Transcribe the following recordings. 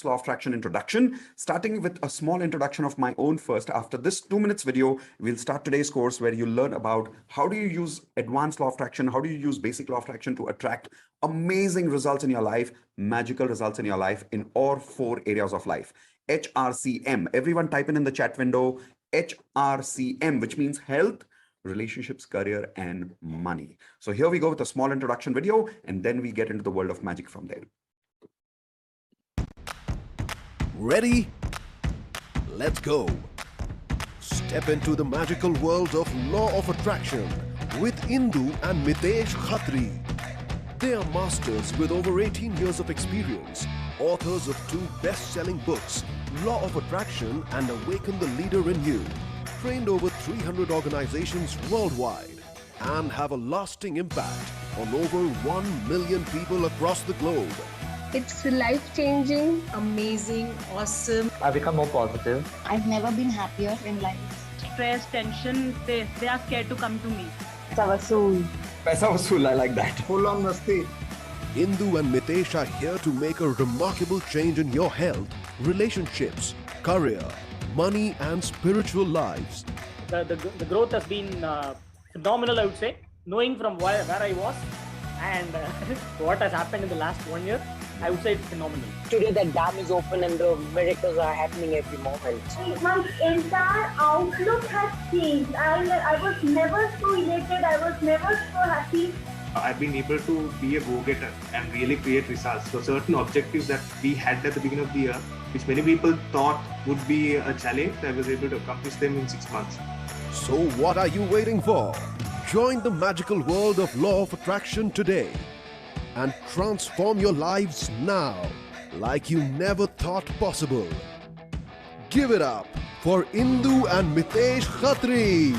Law of Attraction introduction, starting with a small introduction of my own first. After this 2 minutes video, we'll start today's course where you learn about how do you use advanced law of attraction, how do you use basic law of attraction to attract amazing results in your life, magical results in your life in all 4 areas of life. HRCM. Everyone type in the chat window HRCM, which means health, relationships, career, and money. So here we go with a small introduction video, and then we get into the world of magic from there. Ready? Let's go. Step into the magical world of Law of Attraction with Indu and Mitesh Khatri. They are masters with over 18 years of experience, authors of 2 best-selling books, Law of Attraction and Awaken the Leader in You, trained over 300 organizations worldwide, and have a lasting impact on over 1 million people across the globe. It's life-changing, amazing, awesome. I've become more positive. I've never been happier in life. Stress, tension, they are scared to come to me. Paisa vasool, I like that. Full on masti. Indu and Mitesh are here to make a remarkable change in your health, relationships, career, money and spiritual lives. The growth has been phenomenal, I would say. Knowing from where I was and what has happened in the last 1 year, I would say it's phenomenal. Today the dam is open and the miracles are happening every moment. My entire outlook has changed. I was never so elated, I was never so happy. I've been able to be a go-getter and really create results. So certain objectives that we had at the beginning of the year, which many people thought would be a challenge, I was able to accomplish them in 6 months. So what are you waiting for? Join the magical world of Law of Attraction today and transform your lives now like you never thought possible. Give it up for Indu and Mitesh Khatri.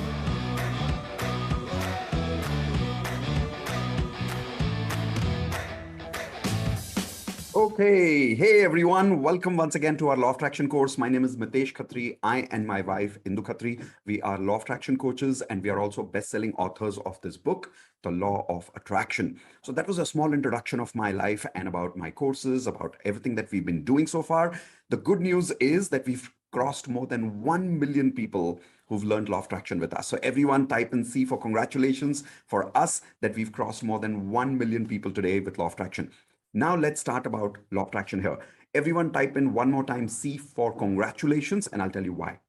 Okay, hey everyone, welcome once again to our Law of Attraction course. My name is Mitesh Khatri. I and my wife Indu Khatri, we are Law of Attraction coaches, and we are also best-selling authors of this book, The Law of Attraction. So that was a small introduction of my life and about my courses, about everything that we've been doing so far. The good news is that we've crossed more than 1 million people who've learned Law of Attraction with us. So everyone type in C for congratulations for us that we've crossed more than 1 million people today with Law of Attraction. Now let's start about Law of Attraction here. Everyone type in one more time C for congratulations, and I'll tell you why.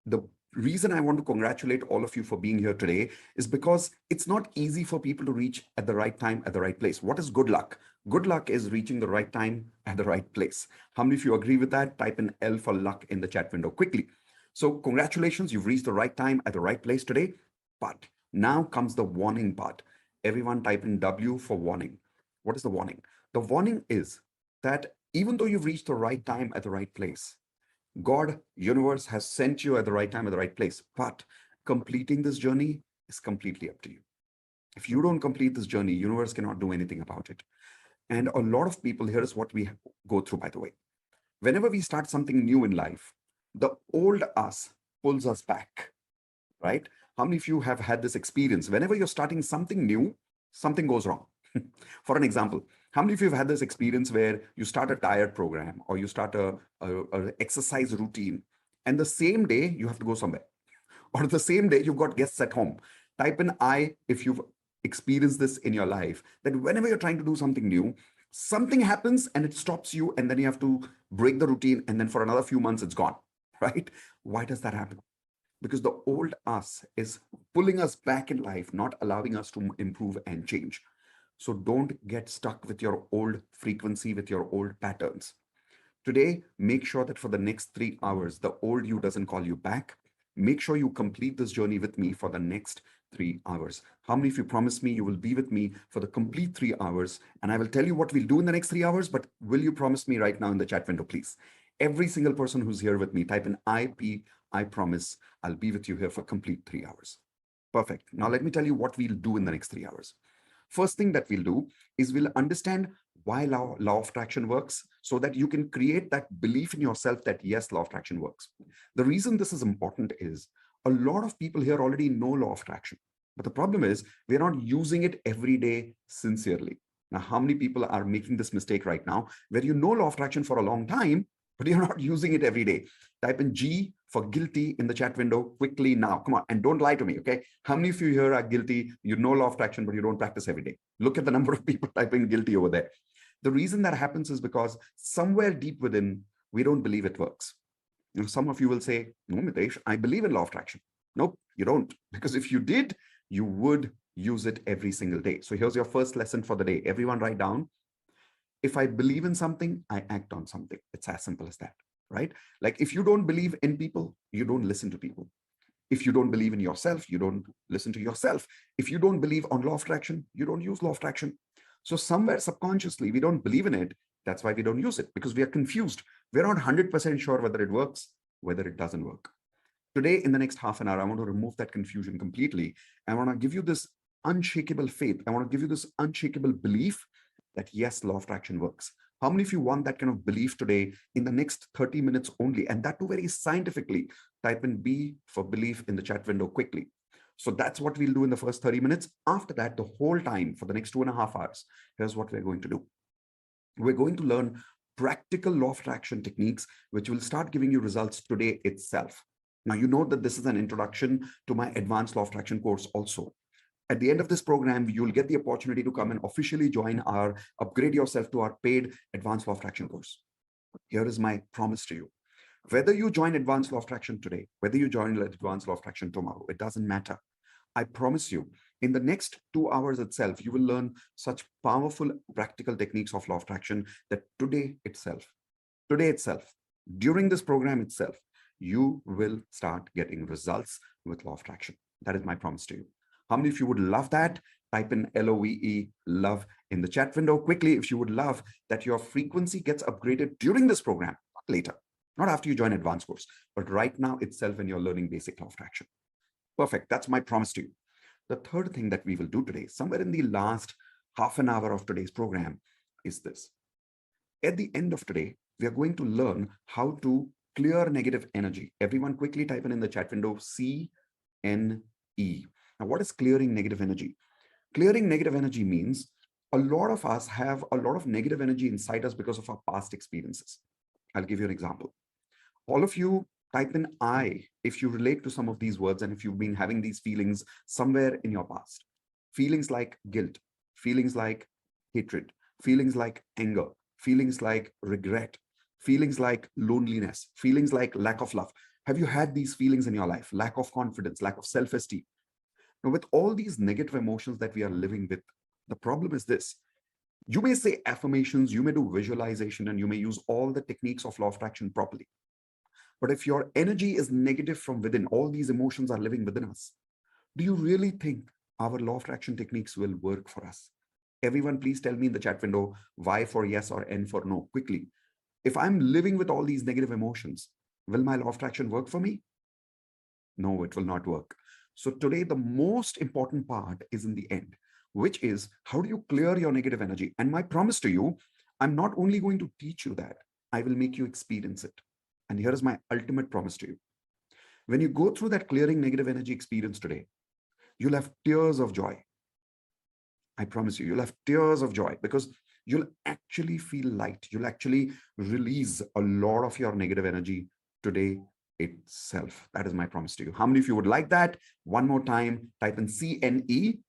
The reason I want to congratulate all of you for being here today is because it's not easy for people to reach at the right time, at the right place. What is good luck? Good luck is reaching the right time at the right place. How many of you agree with that? Type in L for luck in the chat window quickly. So congratulations, you've reached the right time at the right place today. But now comes the warning part. Everyone type in W for warning. What is the warning? The warning is that even though you've reached the right time at the right place, God, universe has sent you at the right time at the right place, but completing this journey is completely up to you. If you don't complete this journey, universe cannot do anything about it. And a lot of people, here is what we go through, by the way. Whenever we start something new in life, the old us pulls us back, right? How many of you have had this experience? Whenever you're starting something new, something goes wrong. For an example, how many of you have had this experience where you start a diet program or you start a exercise routine, and the same day you have to go somewhere, or the same day you've got guests at home? Type in I if you've experienced this in your life, that whenever you're trying to do something new, something happens and it stops you, and then you have to break the routine, and then for another few months it's gone, right? Why does that happen? Because the old us is pulling us back in life, not allowing us to improve and change. So don't get stuck with your old frequency, with your old patterns. Today, make sure that for the next 3 hours, the old you doesn't call you back. Make sure you complete this journey with me for the next 3 hours. How many of you promise me you will be with me for the complete 3 hours? And I will tell you what we'll do in the next 3 hours, but will you promise me right now in the chat window, please? Every single person who's here with me, type in I promise I'll be with you here for complete 3 hours. Perfect. Now let me tell you what we'll do in the next 3 hours. First thing that we'll do is we'll understand why law of attraction works, so that you can create that belief in yourself that yes, law of attraction works. The reason this is important is a lot of people here already know law of attraction, but the problem is we're not using it every day sincerely. Now, how many people are making this mistake right now where you know law of attraction for a long time, but you're not using it every day? Type in G for guilty in the chat window quickly now. Come on, and don't lie to me, okay? How many of you here are guilty? You know law of attraction, but you don't practice every day. Look at the number of people typing guilty over there. The reason that happens is because somewhere deep within, we don't believe it works. You know, some of you will say, no, Mitesh, I believe in law of attraction. Nope, you don't. Because if you did, you would use it every single day. So here's your first lesson for the day. Everyone write down, if I believe in something, I act on something. It's as simple as that, right? Like if you don't believe in people, you don't listen to people. If you don't believe in yourself, you don't listen to yourself. If you don't believe on law of attraction, you don't use law of attraction. So somewhere subconsciously, we don't believe in it. That's why we don't use it, because we are confused. We're not 100% sure whether it works, whether it doesn't work. Today, in the next half an hour, I want to remove that confusion completely. I want to give you this unshakable faith. I want to give you this unshakable belief that yes, law of attraction works. How many of you want that kind of belief today in the next 30 minutes only? And that too very scientifically. Type in B for belief in the chat window quickly. So that's what we'll do in the first 30 minutes. After that, the whole time for the next 2.5 hours, here's what we're going to do. We're going to learn practical law of attraction techniques, which will start giving you results today itself. Now, you know that this is an introduction to my advanced law of attraction course also. At the end of this program, you'll get the opportunity to come and officially join our upgrade yourself to our paid advanced law of attraction course. Here is my promise to you. Whether you join advanced law of attraction today, whether you join advanced law of attraction tomorrow, it doesn't matter. I promise you, in the next 2 hours itself, you will learn such powerful practical techniques of law of attraction that today itself, during this program itself, you will start getting results with law of attraction. That is my promise to you. How many of you would love that? Type in LOVE, love, in the chat window quickly if you would love that your frequency gets upgraded during this program, not later, not after you join advanced course, but right now itself when you're learning basic law of attraction. Perfect. That's my promise to you. The third thing that we will do today, somewhere in the last half an hour of today's program, is this. At the end of today, we are going to learn how to clear negative energy. Everyone quickly type in the chat window, CNE. Now, what is clearing negative energy? Clearing negative energy means a lot of us have a lot of negative energy inside us because of our past experiences. I'll give you an example. All of you type in I if you relate to some of these words and if you've been having these feelings somewhere in your past. Feelings like guilt, feelings like hatred, feelings like anger, feelings like regret, feelings like loneliness, feelings like lack of love. Have you had these feelings in your life? Lack of confidence, lack of self-esteem. Now, with all these negative emotions that we are living with, the problem is this. You may say affirmations, you may do visualization, and you may use all the techniques of law of attraction properly. But if your energy is negative from within, all these emotions are living within us, do you really think our law of attraction techniques will work for us? Everyone, please tell me in the chat window, Y for yes or N for no, quickly. If I'm living with all these negative emotions, will my law of attraction work for me? No, it will not work. So today, the most important part is in the end, which is how do you clear your negative energy? And my promise to you, I'm not only going to teach you that, I will make you experience it. And here is my ultimate promise to you. When you go through that clearing negative energy experience today, you'll have tears of joy. I promise you, you'll have tears of joy because you'll actually feel light. You'll actually release a lot of your negative energy today itself. That is my promise to you. How many of you would like that? One more time, type in CNE,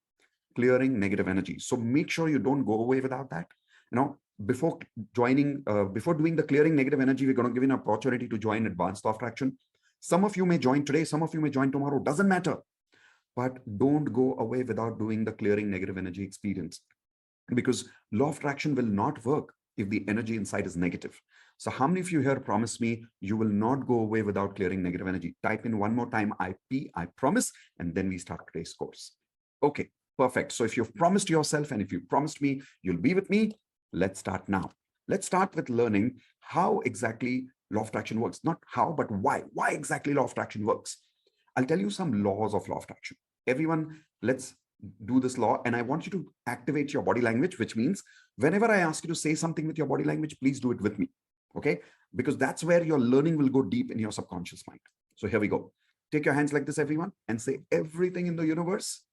clearing negative energy. So make sure you don't go away without that. You know, before doing the clearing negative energy, we're going to give you an opportunity to join advanced law of attraction. Some of you may join today, some of you may join tomorrow, doesn't matter. But don't go away without doing the clearing negative energy experience, because law of attraction will not work if the energy inside is negative. So how many of you here promise me you will not go away without clearing negative energy? Type in one more time, I promise, and then we start today's course. Okay, perfect. So if you've promised yourself and if you promised me, you'll be with me. Let's start now. Let's start with learning how exactly law of attraction works. Not how, but why. Why exactly law of attraction works? I'll tell you some laws of law of attraction. Everyone, let's do this law. And I want you to activate your body language, which means whenever I ask you to say something with your body language, please do it with me. Okay? Because that's where your learning will go deep in your subconscious mind. So here we go. Take your hands like this, everyone, and say everything in the universe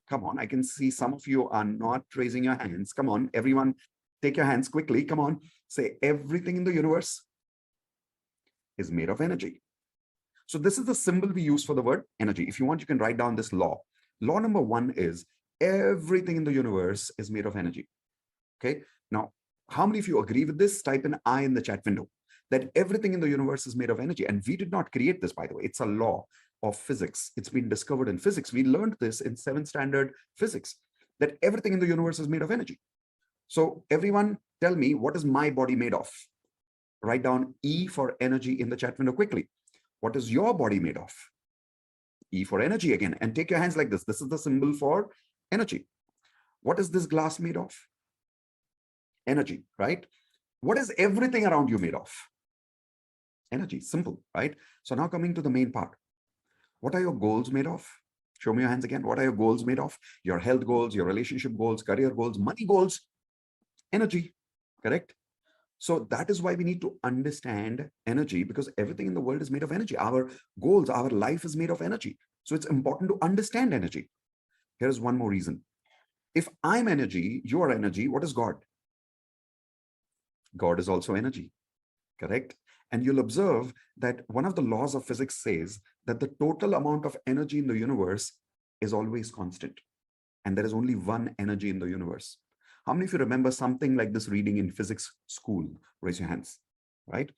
Come on, I can see some of you are not raising your hands. Come on, everyone, take your hands quickly. Come on, say everything in the universe is made of energy. So this is the symbol we use for the word energy. If you want, you can write down this law. Law number 1 is everything in the universe is made of energy. Okay. Now, how many of you agree with this? Type an I in the chat window, that everything in the universe is made of energy. And we did not create this, by the way. It's a law of physics. It's been discovered in physics. We learned this in 7th standard physics, that everything in the universe is made of energy. So everyone tell me, what is my body made of? Write down E for energy in the chat window quickly. What is your body made of? E for energy again. And take your hands like this. This is the symbol for energy. What is this glass made of? Energy, right? What is everything around you made of? Energy. Simple, right? So now coming to the main part. What are your goals made of? Show me your hands again. What are your goals made of? Your health goals, your relationship goals, career goals, money goals, energy, correct? So that is why we need to understand energy, because everything in the world is made of energy. Our goals, our life is made of energy. So it's important to understand energy. Here's one more reason. If I'm energy, you are energy, what is God? God is also energy, correct? And you'll observe that one of the laws of physics says that the total amount of energy in the universe is always constant. And there is only one energy in the universe. How many of you remember something like this reading in physics school? Raise your hands, right?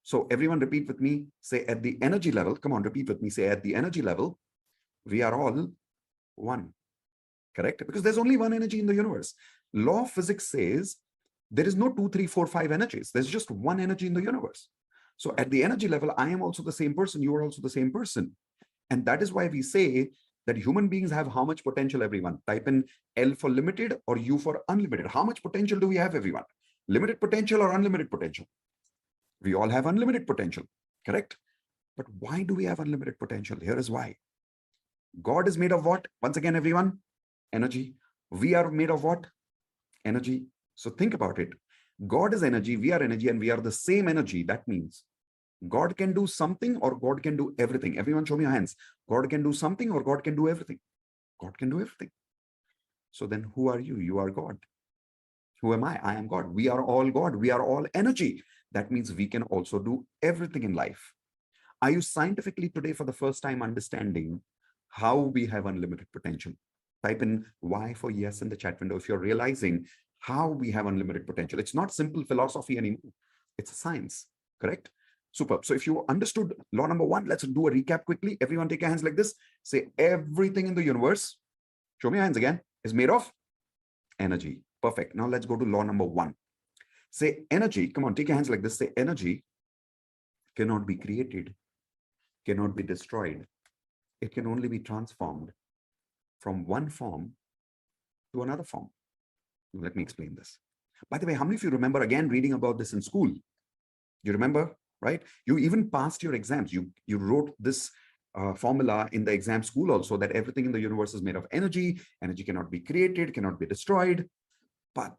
So everyone repeat with me, say at the energy level, come on, repeat with me, say at the energy level, we are all one, correct? Because there's only one energy in the universe. Law of physics says there is no 2, 3, 4, 5 energies. There's just one energy in the universe. So at the energy level, I am also the same person. You are also the same person. And that is why we say that human beings have how much potential, everyone? Type in L for limited or U for unlimited. How much potential do we have, everyone? Limited potential or unlimited potential? We all have unlimited potential, correct? But why do we have unlimited potential? Here is why. God is made of what? Once again, everyone, energy. We are made of what? Energy. So think about it. God is energy, we are energy, and we are the same energy. That means God can do something or God can do everything. Everyone show me your hands. God can do something or God can do everything. God can do everything. So then who are you? You are God. Who am I? I am God. We are all God. We are all energy. That means we can also do everything in life. Are you scientifically today for the first time understanding how we have unlimited potential? Type in Y for yes in the chat window if you're realizing how we have unlimited potential. It's not simple philosophy anymore. It's a science, correct? Superb. So if you understood law number 1, let's do a recap quickly. Everyone take your hands like this. Say everything in the universe, show me your hands again, is made of energy. Perfect. Now let's go to law number 1. Say energy, come on, take your hands like this. Say energy cannot be created, cannot be destroyed. It can only be transformed from one form to another form. Let me explain this. By the way, how many of you remember again reading about this in school? You remember, right? You even passed your exams. You wrote this formula in the exam school also, that everything in the universe is made of energy. Energy cannot be created, cannot be destroyed. But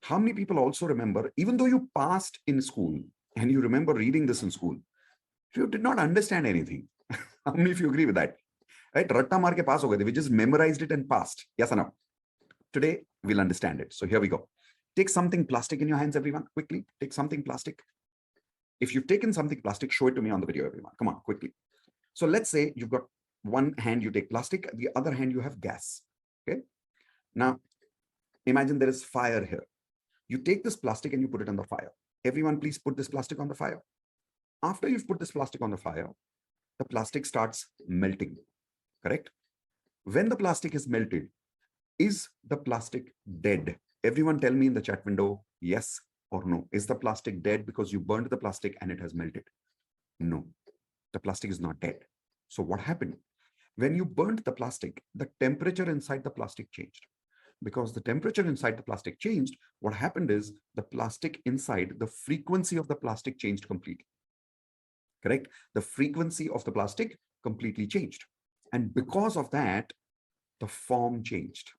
how many people also remember, even though you passed in school and you remember reading this in school, you did not understand anything? How many of you agree with that? Right? Ratta maar ke pass ho gaye. We just memorized it and passed. Yes or no? Today, we'll understand it. So here we go. Take something plastic in your hands, everyone. Quickly, take something plastic. If you've taken something plastic, show it to me on the video, everyone. Come on, quickly. So let's say you've got one hand, you take plastic, the other hand, you have gas. Okay. Now, imagine there is fire here. You take this plastic and you put it on the fire. Everyone, please put this plastic on the fire. After you've put this plastic on the fire, the plastic starts melting, correct? When the plastic is melted, is the plastic dead? Everyone tell me in the chat window, yes or no. Is the plastic dead because you burned the plastic and it has melted? No, the plastic is not dead. So what happened? When you burned the plastic, the temperature inside the plastic changed. Because the temperature inside the plastic changed, what happened is the plastic inside, the frequency of the plastic changed completely. Correct? The frequency of the plastic completely changed. And because of that, the form changed.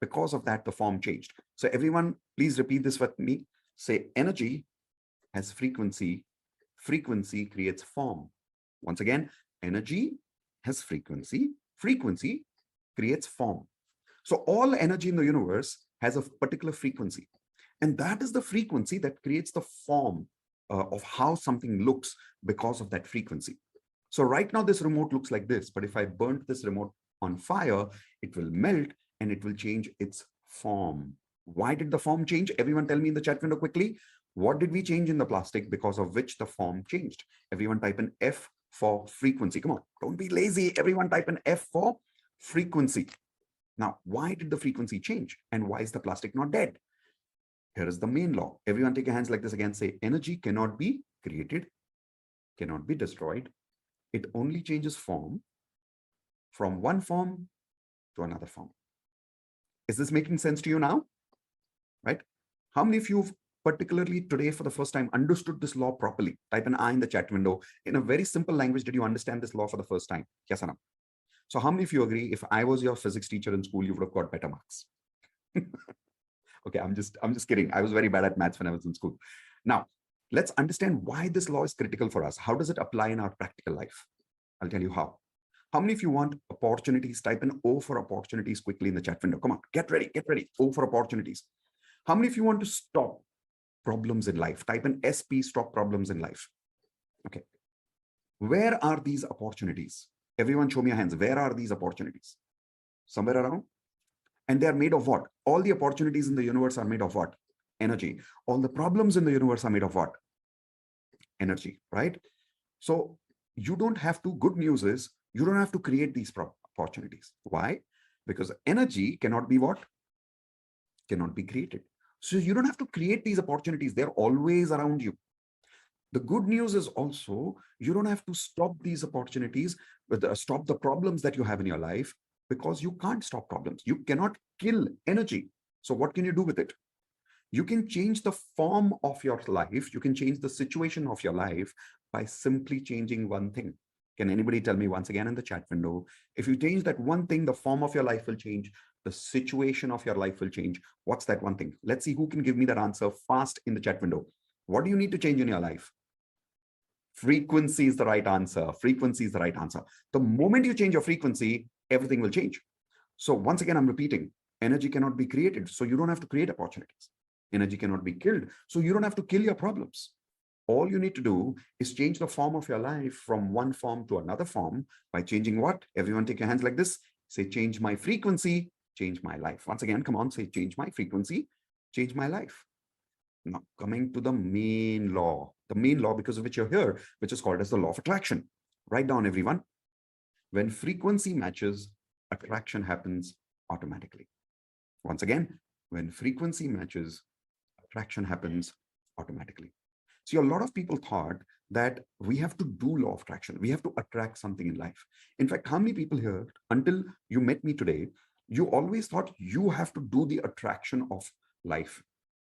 Because of that, the form changed. So everyone, please repeat this with me. Say energy has frequency. Frequency creates form. Once again, energy has frequency. Frequency creates form. So all energy in the universe has a particular frequency. And that is the frequency that creates the form of how something looks because of that frequency. So right now this remote looks like this, but if I burnt this remote on fire, it will melt and it will change its form. Why did the form change? Everyone tell me in the chat window quickly. What did we change in the plastic because of which the form changed? Everyone type in F for frequency. Come on, don't be lazy. Everyone type in F for frequency. Now, why did the frequency change? And why is the plastic not dead? Here is the main law. Everyone take your hands like this again. Say, energy cannot be created, cannot be destroyed. It only changes form from one form to another form. Is this making sense to you now? Right? How many of you particularly today for the first time understood this law properly? Type an I in the chat window. In a very simple language, did you understand this law for the first time? Yes or no? So how many of you agree if I was your physics teacher in school, you would have got better marks? Okay, I'm just kidding. I was very bad at maths when I was in school. Now, let's understand why this law is critical for us. How does it apply in our practical life? I'll tell you how. How many of you want opportunities? Type in O for opportunities quickly in the chat window. Come on, get ready, get ready. O for opportunities. How many of you want to stop problems in life? Type in SP, stop problems in life. Okay. Where are these opportunities? Everyone show me your hands. Where are these opportunities? Somewhere around? And they are made of what? All the opportunities in the universe are made of what? Energy. All the problems in the universe are made of what? Energy, right? So you don't have to, good news is, you don't have to create these opportunities. Why? Because energy cannot be what? Cannot be created. So you don't have to create these opportunities. They're always around you. The good news is also, you don't have to stop these opportunities, stop the problems that you have in your life, because you can't stop problems. You cannot kill energy. So what can you do with it? You can change the form of your life. You can change the situation of your life by simply changing one thing. Can anybody tell me once again in the chat window, if you change that one thing, the form of your life will change, the situation of your life will change. What's that one thing? Let's see who can give me that answer fast in the chat window. What do you need to change in your life? Frequency is the right answer. Frequency is the right answer. The moment you change your frequency, everything will change. So once again, I'm repeating, energy cannot be created, so you don't have to create opportunities. Energy cannot be killed, so you don't have to kill your problems. All you need to do is change the form of your life from one form to another form by changing what? Everyone take your hands like this. Say, change my frequency, change my life. Once again, come on, say, change my frequency, change my life. Now, coming to the main law because of which you're here, which is called as the law of attraction. Write down, everyone. When frequency matches, attraction happens automatically. Once again, when frequency matches, attraction happens automatically. See, a lot of people thought that we have to do law of attraction. We have to attract something in life. In fact, how many people here, until you met me today, you always thought you have to do the attraction of life?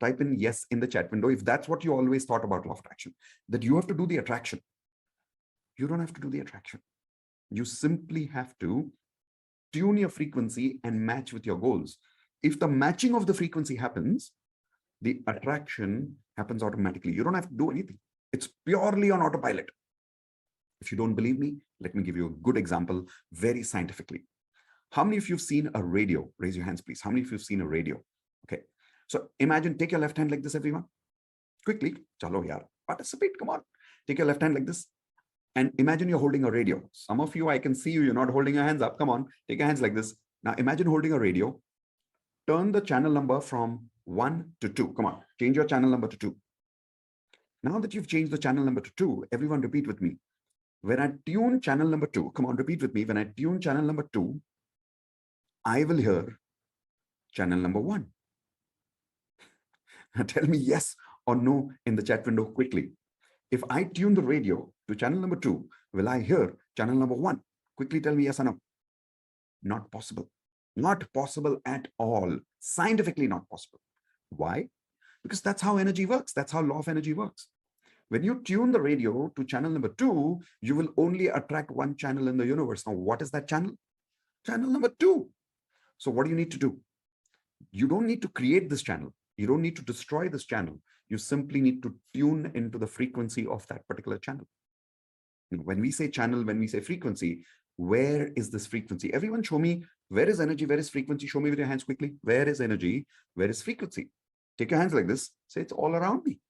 Type in yes in the chat window if that's what you always thought about law of attraction, that you have to do the attraction. You don't have to do the attraction. You simply have to tune your frequency and match with your goals. If the matching of the frequency happens, the attraction happens automatically. You don't have to do anything. It's purely on autopilot. If you don't believe me, let me give you a good example very scientifically. How many of you have seen a radio? Raise your hands, please. How many of you have seen a radio? Okay. So imagine, take your left hand like this, everyone. Quickly. Chalo yaar. Participate. Come on. Take your left hand like this. And imagine you're holding a radio. Some of you, I can see you, you're not holding your hands up. Come on. Take your hands like this. Now imagine holding a radio. Turn the channel number from 1 to 2. Come on. Change your channel number to 2. Now that you've changed the channel number to 2, everyone repeat with me. When I tune channel number 2, come on, repeat with me. When I tune channel number 2, I will hear channel number 1. Tell me yes or no in the chat window quickly. If I tune the radio to channel number 2, will I hear channel number 1? Quickly tell me yes or no. Not possible. Not possible at all. Scientifically not possible. Why? Because that's how energy works. That's how law of energy works. When you tune the radio to channel number 2, you will only attract one channel in the universe. Now, what is that channel? Channel number 2. So what do you need to do? You don't need to create this channel. You don't need to destroy this channel. You simply need to tune into the frequency of that particular channel. When we say channel, when we say frequency, Where is this frequency? Everyone show me, where is energy, where is frequency? Show me with your hands quickly. Where is energy? Where is frequency? Take your hands like this. Say it's all around me.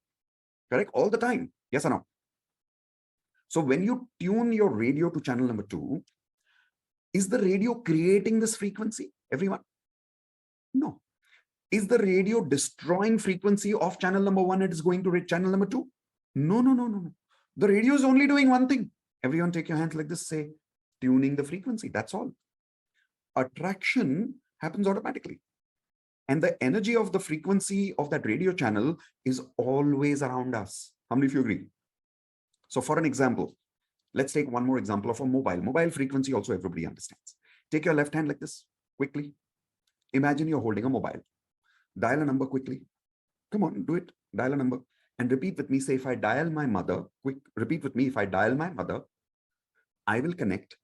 Correct? All the time. Yes or no? So when you tune your radio to channel number 2, is the radio creating this frequency? Everyone? No. Is the radio destroying frequency of channel number 1 and is going to channel number 2? No, no, no, no, no. The radio is only doing one thing. Everyone take your hands like this, say, tuning the frequency. That's all. Attraction happens automatically. And the energy of the frequency of that radio channel is always around us. How many of you agree? So for an example, let's take one more example of a mobile. Mobile frequency also everybody understands. Take your left hand like this, quickly. Imagine you're holding a mobile. Dial a number quickly. Come on, do it. Dial a number. And repeat with me. Say, if I dial my mother, repeat with me. If I dial my mother, I will connect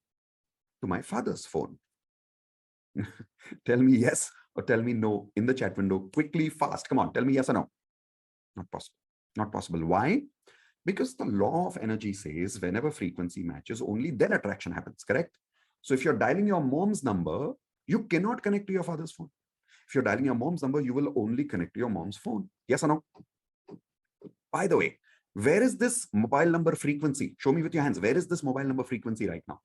to my father's phone. Tell me yes or tell me no in the chat window. Quickly, fast. Come on, tell me yes or no. Not possible. Not possible. Why? Because the law of energy says whenever frequency matches, only then attraction happens, correct? So if you're dialing your mom's number, you cannot connect to your father's phone. If you're dialing your mom's number, you will only connect to your mom's phone. Yes or no? By the way, where is this mobile number frequency? Show me with your hands. Where is this mobile number frequency right now?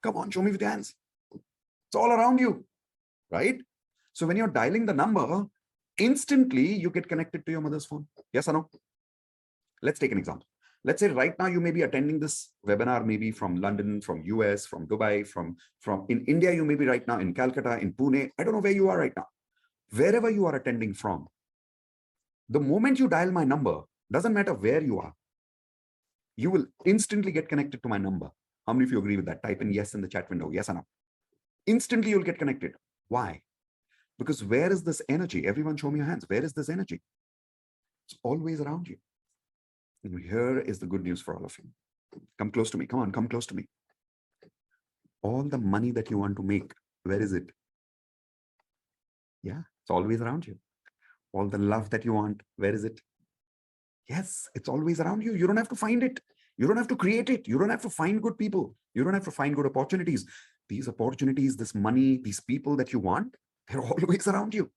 Come on, show me with your hands. It's all around you, right? So when you're dialing the number, instantly you get connected to your mother's phone. Yes or no? Let's take an example. Let's say right now you may be attending this webinar, maybe from London, from US, from Dubai, from in India, you may be right now in Calcutta, in Pune. I don't know where you are right now. Wherever you are attending from, the moment you dial my number, doesn't matter where you are, you will instantly get connected to my number. How many of you agree with that? Type in yes in the chat window. Yes or no? Instantly you'll get connected. Why? Because where is this energy? Everyone show me your hands. Where is this energy? It's always around you. And here is the good news for all of you. Come close to me. Come on, come close to me. All the money that you want to make, where is it? Yeah, it's always around you. All the love that you want, where is it? Yes, it's always around you. You don't have to find it. You don't have to create it. You don't have to find good people. You don't have to find good opportunities. These opportunities, this money, these people that you want, they're always around you.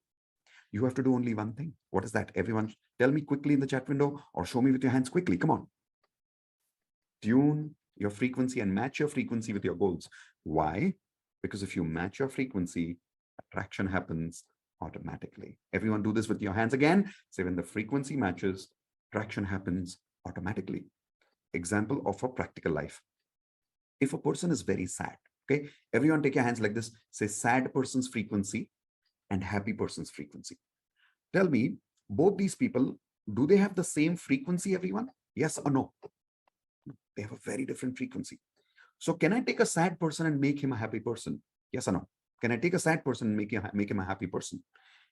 You have to do only one thing. What is that? Everyone, tell me quickly in the chat window or show me with your hands quickly. Come on. Tune your frequency and match your frequency with your goals. Why? Because if you match your frequency, attraction happens automatically. Everyone do this with your hands again. Say when the frequency matches, attraction happens automatically. Example of a practical life. If a person is very sad, okay, everyone take your hands like this. Say sad person's frequency and happy person's frequency. Tell me, both these people, do they have the same frequency, everyone? Yes or no? They have a very different frequency. So can I take a sad person and make him a happy person? Yes or no? Can I take a sad person and make him a happy person?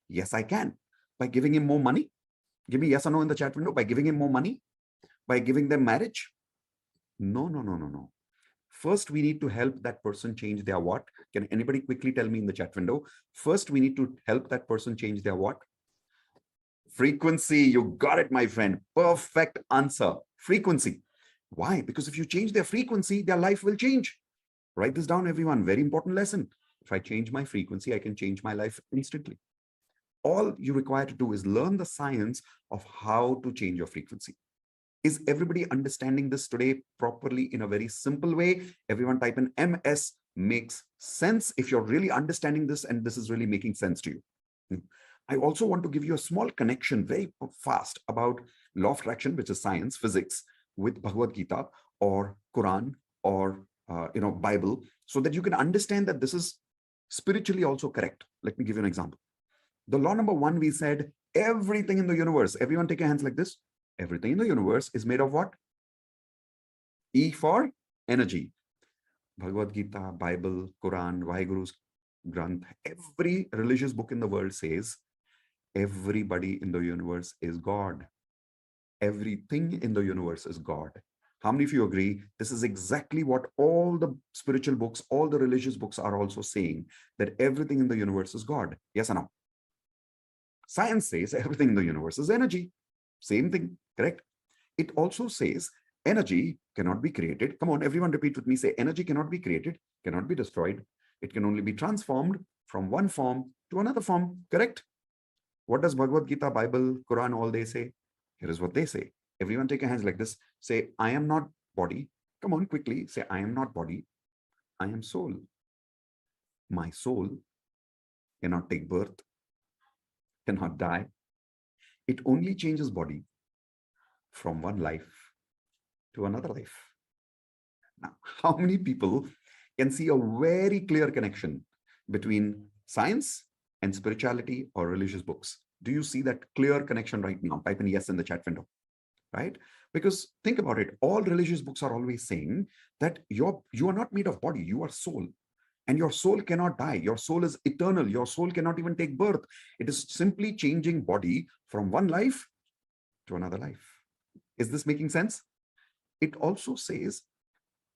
Yes, I can. By giving him more money? Give me yes or no in the chat window. By giving him more money? By giving them marriage? No, no, no, no, no. First, we need to help that person change their what? Can anybody quickly tell me in the chat window? First, we need to help that person change their what? Frequency. You got it, my friend. Perfect answer. Frequency. Why? Because if you change their frequency, their life will change. Write this down, everyone. Very important lesson. If I change my frequency, I can change my life instantly. All you require to do is learn the science of how to change your frequency. Is everybody understanding this today properly in a very simple way? Everyone type in MS makes sense if you're really understanding this and this is really making sense to you. I also want to give you a small connection very fast about law of attraction, which is science, physics, with Bhagavad Gita or Quran or Bible, so that you can understand that this is spiritually also correct. Let me give you an example. The law number 1, we said everything in the universe. Everyone take your hands like this. Everything in the universe is made of what? E for energy. Bhagavad Gita, Bible, Quran, Vaheguru's Granth, every religious book in the world says everybody in the universe is God. Everything in the universe is God. How many of you agree? This is exactly what all the spiritual books, all the religious books are also saying, that everything in the universe is God. Yes or no? Science says everything in the universe is energy. Same thing, correct? It also says Energy cannot be created. Come on, everyone repeat with me. Say, energy cannot be created, cannot be destroyed. It can only be transformed from one form to another form. Correct? What does Bhagavad Gita, Bible, Quran, all they say? Here is what they say. Everyone take your hands like this. Say, I am not body. Come on, quickly. Say, I am not body. I am soul. My soul cannot take birth, cannot die. It only changes body from one life to another life. Now, how many people can see a very clear connection between science and spirituality or religious books? Do you see that clear connection right now? Type in yes in the chat window, right? Because think about it. All religious books are always saying that you are not made of body, you are soul. And your soul cannot die. Your soul is eternal. Your soul cannot even take birth. It is simply changing body from one life to another life. Is this making sense? It also says,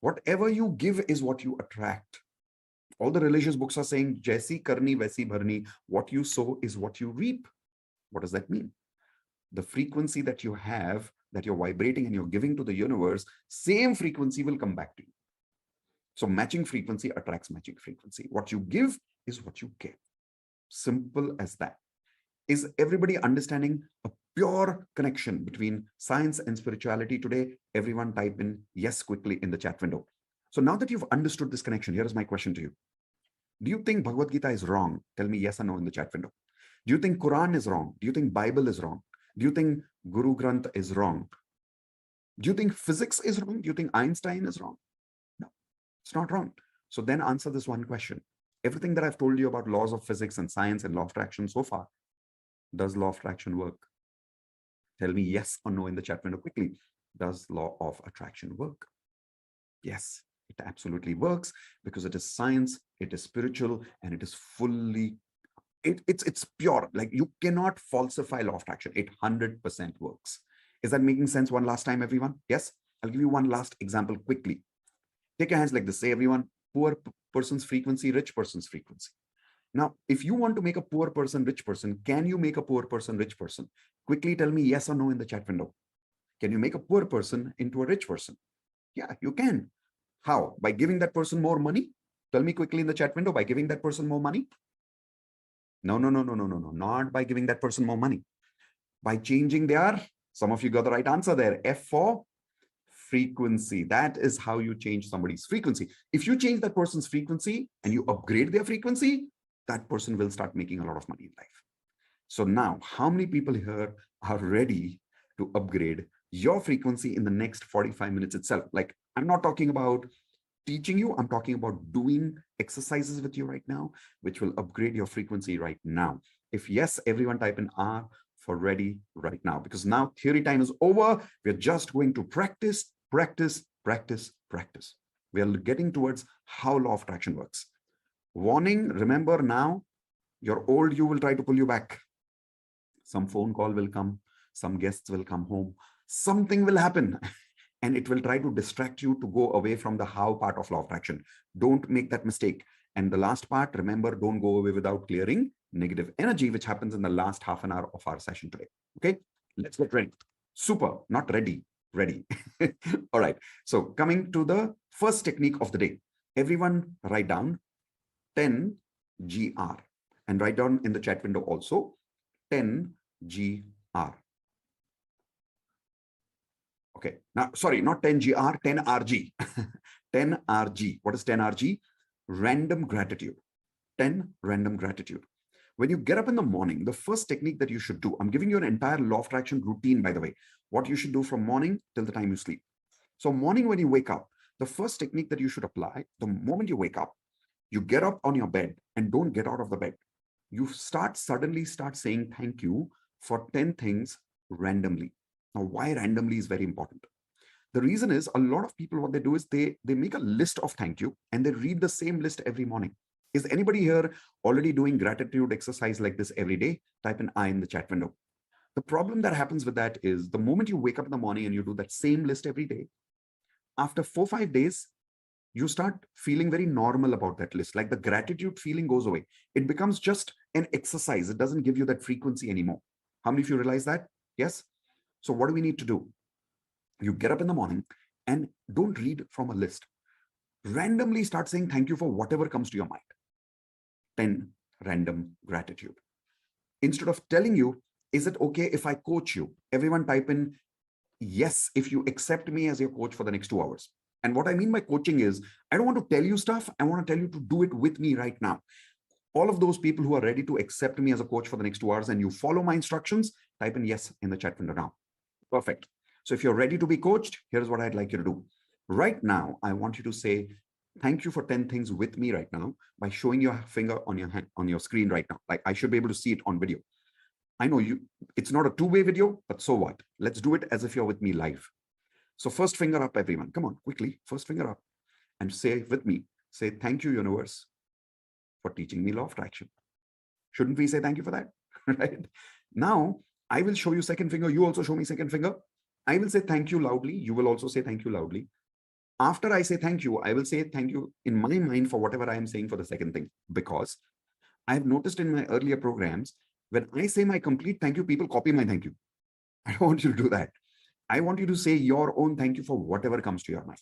whatever you give is what you attract. All the religious books are saying, Jaisi karni, vaisi bharni. What you sow is what you reap. What does that mean? The frequency that you have, that you're vibrating and you're giving to the universe, same frequency will come back to you. So matching frequency attracts matching frequency. What you give is what you get. Simple as that. Is everybody understanding a pure connection between science and spirituality today? Everyone type in yes quickly in the chat window. So now that you've understood this connection, here is my question to you. Do you think Bhagavad Gita is wrong? Tell me yes or no in the chat window. Do you think Quran is wrong? Do you think Bible is wrong? Do you think Guru Granth is wrong? Do you think physics is wrong? Do you think Einstein is wrong? No, it's not wrong. So then answer this one question. Everything that I've told you about laws of physics and science and law of attraction so far, does law of attraction work? Tell me yes or no in the chat window quickly. Does law of attraction work? Yes, it absolutely works because it is science, it is spiritual, and it is fully, it's pure. Like you cannot falsify law of attraction. It 100% works. Is that making sense one last time, everyone? Yes? I'll give you one last example quickly. Take your hands like this. Say, everyone, poor person's frequency, rich person's frequency. Now, if you want to make a poor person rich person, can you make a poor person rich person? Quickly tell me yes or no in the chat window. Can you make a poor person into a rich person? Yeah, you can. How? By giving that person more money? Tell me quickly in the chat window, by giving that person more money? No, not by giving that person more money. By changing their, some of you got the right answer there, F for frequency. That is how you change somebody's frequency. If you change that person's frequency and you upgrade their frequency, that person will start making a lot of money in life. So now, how many people here are ready to upgrade your frequency in the next 45 minutes itself? Like, I'm not talking about teaching you, I'm talking about doing exercises with you right now, which will upgrade your frequency right now. If yes, everyone type in R for ready right now, because now theory time is over. We're just going to practice, practice, practice, practice. We are getting towards how law of attraction works. Warning, remember now, your old you will try to pull you back. Some phone call will come, some guests will come home, something will happen, and it will try to distract you to go away from the how part of law of attraction. Don't make that mistake. And the last part, remember, don't go away without clearing negative energy, which happens in the last half an hour of our session today. Okay, let's get ready. Super, not ready, ready. All right, so coming to the first technique of the day. Everyone write down 10 GR and write down in the chat window also 10 GR. Okay, now, sorry, not 10 GR, 10 RG. 10 RG. What is 10 RG? Random gratitude. 10 random gratitude. When you get up in the morning, the first technique that you should do, I'm giving you an entire law of attraction routine, by the way, what you should do from morning till the time you sleep. So morning, when you wake up, the first technique that you should apply, the moment you wake up, you get up on your bed and don't get out of the bed. You suddenly start saying thank you for 10 things randomly. Now, why randomly is very important. The reason is a lot of people, what they do is they make a list of thank you and they read the same list every morning. Is anybody here already doing gratitude exercise like this every day? Type an I in the chat window. The problem that happens with that is the moment you wake up in the morning and you do that same list every day, after 4-5 days, you start feeling very normal about that list. Like the gratitude feeling goes away. It becomes just an exercise. It doesn't give you that frequency anymore. How many of you realize that? Yes? So what do we need to do? You get up in the morning and don't read from a list. Randomly start saying thank you for whatever comes to your mind. 10 random gratitude. Instead of telling you, is it okay if I coach you? Everyone type in, yes, if you accept me as your coach for the next 2 hours. And what I mean by coaching is, I don't want to tell you stuff. I want to tell you to do it with me right now. All of those people who are ready to accept me as a coach for the next 2 hours and you follow my instructions, type in yes in the chat window now. Perfect. So if you're ready to be coached, here's what I'd like you to do. Right now, I want you to say, thank you for 10 things with me right now by showing your finger on your hand, on your screen right now. Like I should be able to see it on video. I know it's not a two-way video, but so what? Let's do it as if you're with me live. So first finger up, everyone. Come on, quickly. First finger up and say with me, say, thank you, universe, for teaching me law of attraction. Shouldn't we say thank you for that? Right? Now, I will show you second finger. You also show me second finger. I will say thank you loudly. You will also say thank you loudly. After I say thank you, I will say thank you in my mind for whatever I am saying for the second thing, because I have noticed in my earlier programs, when I say my complete thank you, people copy my thank you. I don't want you to do that. I want you to say your own thank you for whatever comes to your mind.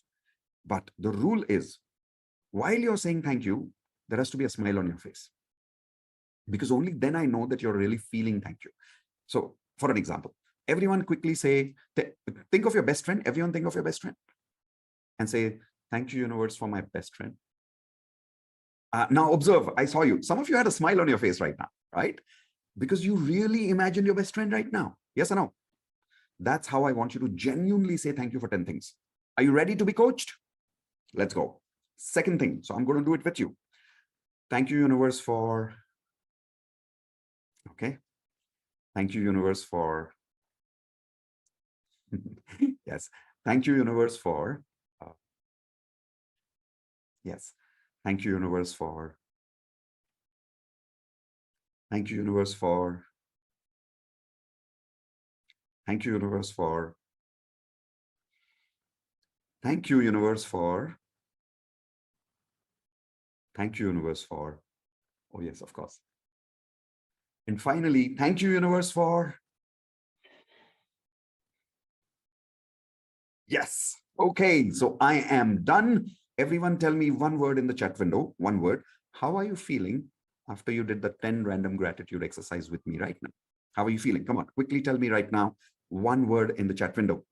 But the rule is, while you're saying thank you, there has to be a smile on your face. Because only then I know that you're really feeling thank you. So for an example, everyone quickly say, think of your best friend. Everyone think of your best friend. And say, thank you, universe, for my best friend. Now observe, I saw you. Some of you had a smile on your face right now, right? Because you really imagined your best friend right now. Yes or no? That's how I want you to genuinely say thank you for 10 things. Are you ready to be coached? Let's go. Second thing. So I'm going to do it with you. Thank you, universe, for... Okay. Thank you, universe, for... Yes. Thank you, universe, for... Yes. Thank you, universe, for... Thank you, universe, for... Thank you, universe, for... Thank you, universe, for... Thank you, universe, for... Oh, yes, of course. And finally, thank you, universe, for... Yes. Okay, so I am done. Everyone tell me one word in the chat window, one word. How are you feeling after you did the 10 random gratitude exercise with me right now? How are you feeling? Come on, quickly tell me right now, one word in the chat window.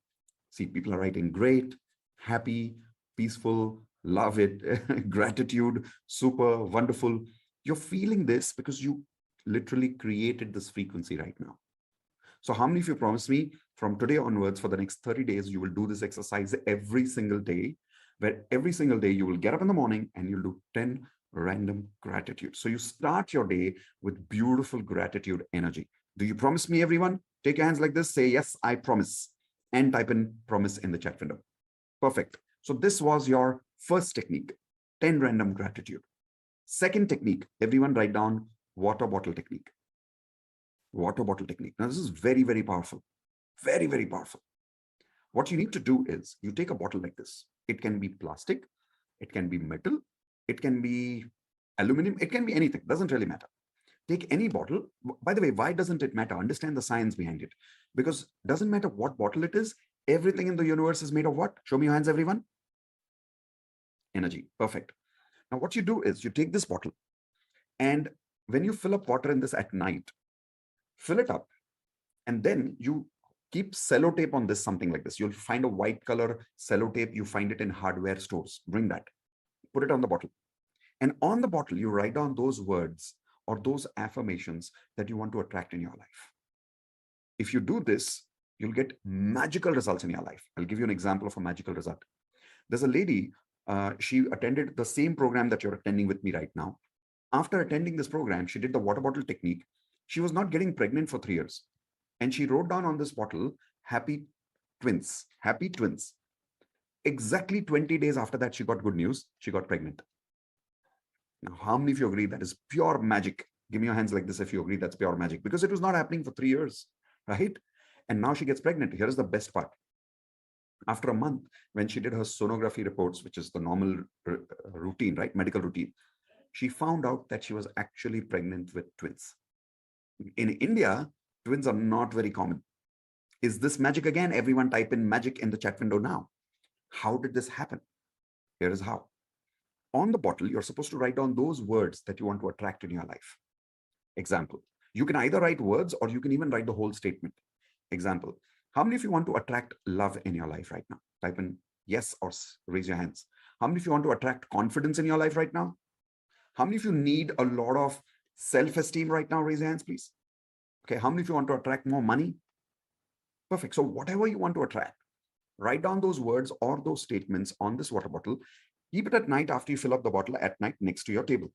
See, people are writing great, happy, peaceful, love it, gratitude, super, wonderful. You're feeling this because you literally created this frequency right now. So how many of you promise me from today onwards for the next 30 days, you will do this exercise every single day, where every single day you will get up in the morning and you'll do 10 random gratitude. So you start your day with beautiful gratitude energy. Do you promise me, everyone? Take your hands like this, say, yes, I promise, and type in promise in the chat window. Perfect. So this was your first technique, 10 random gratitude. Second technique, everyone write down water bottle technique. Water bottle technique. Now, this is very, very powerful. Very, very powerful. What you need to do is you take a bottle like this. It can be plastic. It can be metal. It can be aluminum. It can be anything. Doesn't really matter. Take any bottle. By the way, why doesn't it matter? Understand the science behind it. Because it doesn't matter what bottle it is. Everything in the universe is made of what? Show me your hands, everyone. Energy. Perfect. Now, what you do is you take this bottle, and when you fill up water in this at night, fill it up, and then you keep sellotape on this, something like this. You'll find a white color sellotape. You find it in hardware stores. Bring that. Put it on the bottle. And on the bottle, you write down those words or those affirmations that you want to attract in your life. If you do this, you'll get magical results in your life. I'll give you an example of a magical result. There's a lady, she attended the same program that you're attending with me right now. After attending this program, she did the water bottle technique. She was not getting pregnant for 3 years. And she wrote down on this bottle, happy twins, happy twins. Exactly 20 days after that, she got good news. She got pregnant. Now, how many of you agree that is pure magic? Give me your hands like this if you agree that's pure magic, because it was not happening for 3 years, right? And now she gets pregnant. Here is the best part. After a month, when she did her sonography reports, which is the normal routine, right? Medical routine, she found out that she was actually pregnant with twins. In India, twins are not very common. Is this magic again? Everyone type in magic in the chat window now. How did this happen? Here is how. On the bottle, you're supposed to write down those words that you want to attract in your life. Example, you can either write words or you can even write the whole statement. Example, how many of you want to attract love in your life right now? Type in yes or raise your hands. How many of you want to attract confidence in your life right now? How many of you need a lot of self-esteem right now? Raise your hands, please. Okay, how many of you want to attract more money? Perfect. So whatever you want to attract, write down those words or those statements on this water bottle. Keep it at night after you fill up the bottle at night next to your table.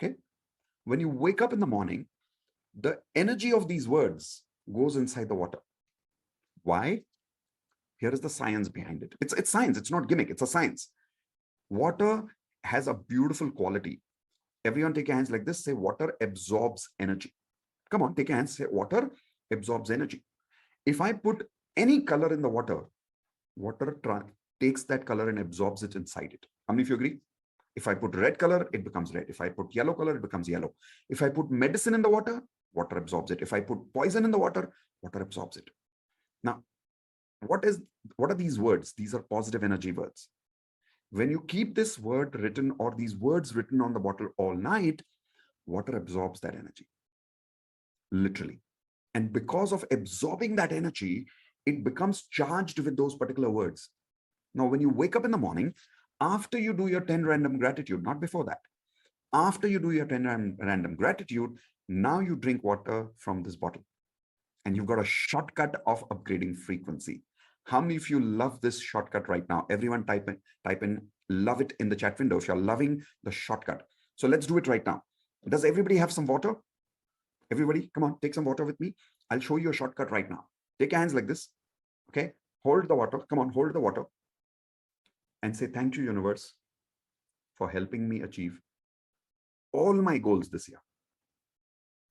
Okay. When you wake up in the morning, the energy of these words goes inside the water. Why? Here is the science behind it. It's science. It's not gimmick. It's a science. Water has a beautiful quality. Everyone take your hands like this. Say water absorbs energy. Come on, take your hands. Say water absorbs energy. If I put any color in the water, water takes that color and absorbs it inside it. How many of you agree? If I put red color, it becomes red. If I put yellow color, it becomes yellow. If I put medicine in the water, water absorbs it. If I put poison in the water, water absorbs it. Now, what are these words? These are positive energy words. When you keep this word written or these words written on the bottle all night, water absorbs that energy. Literally. And because of absorbing that energy, it becomes charged with those particular words. Now, when you wake up in the morning, after you do your 10 random gratitude, not before that, after you do your 10 random gratitude, now you drink water from this bottle. And you've got a shortcut of upgrading frequency. How many of you love this shortcut right now? Everyone type in love it in the chat window if you're loving the shortcut. So let's do it right now. Does everybody have some water? Everybody, come on, take some water with me. I'll show you a shortcut right now. Take your hands like this. Okay, hold the water. Come on, hold the water. And say, thank you, universe, for helping me achieve all my goals this year.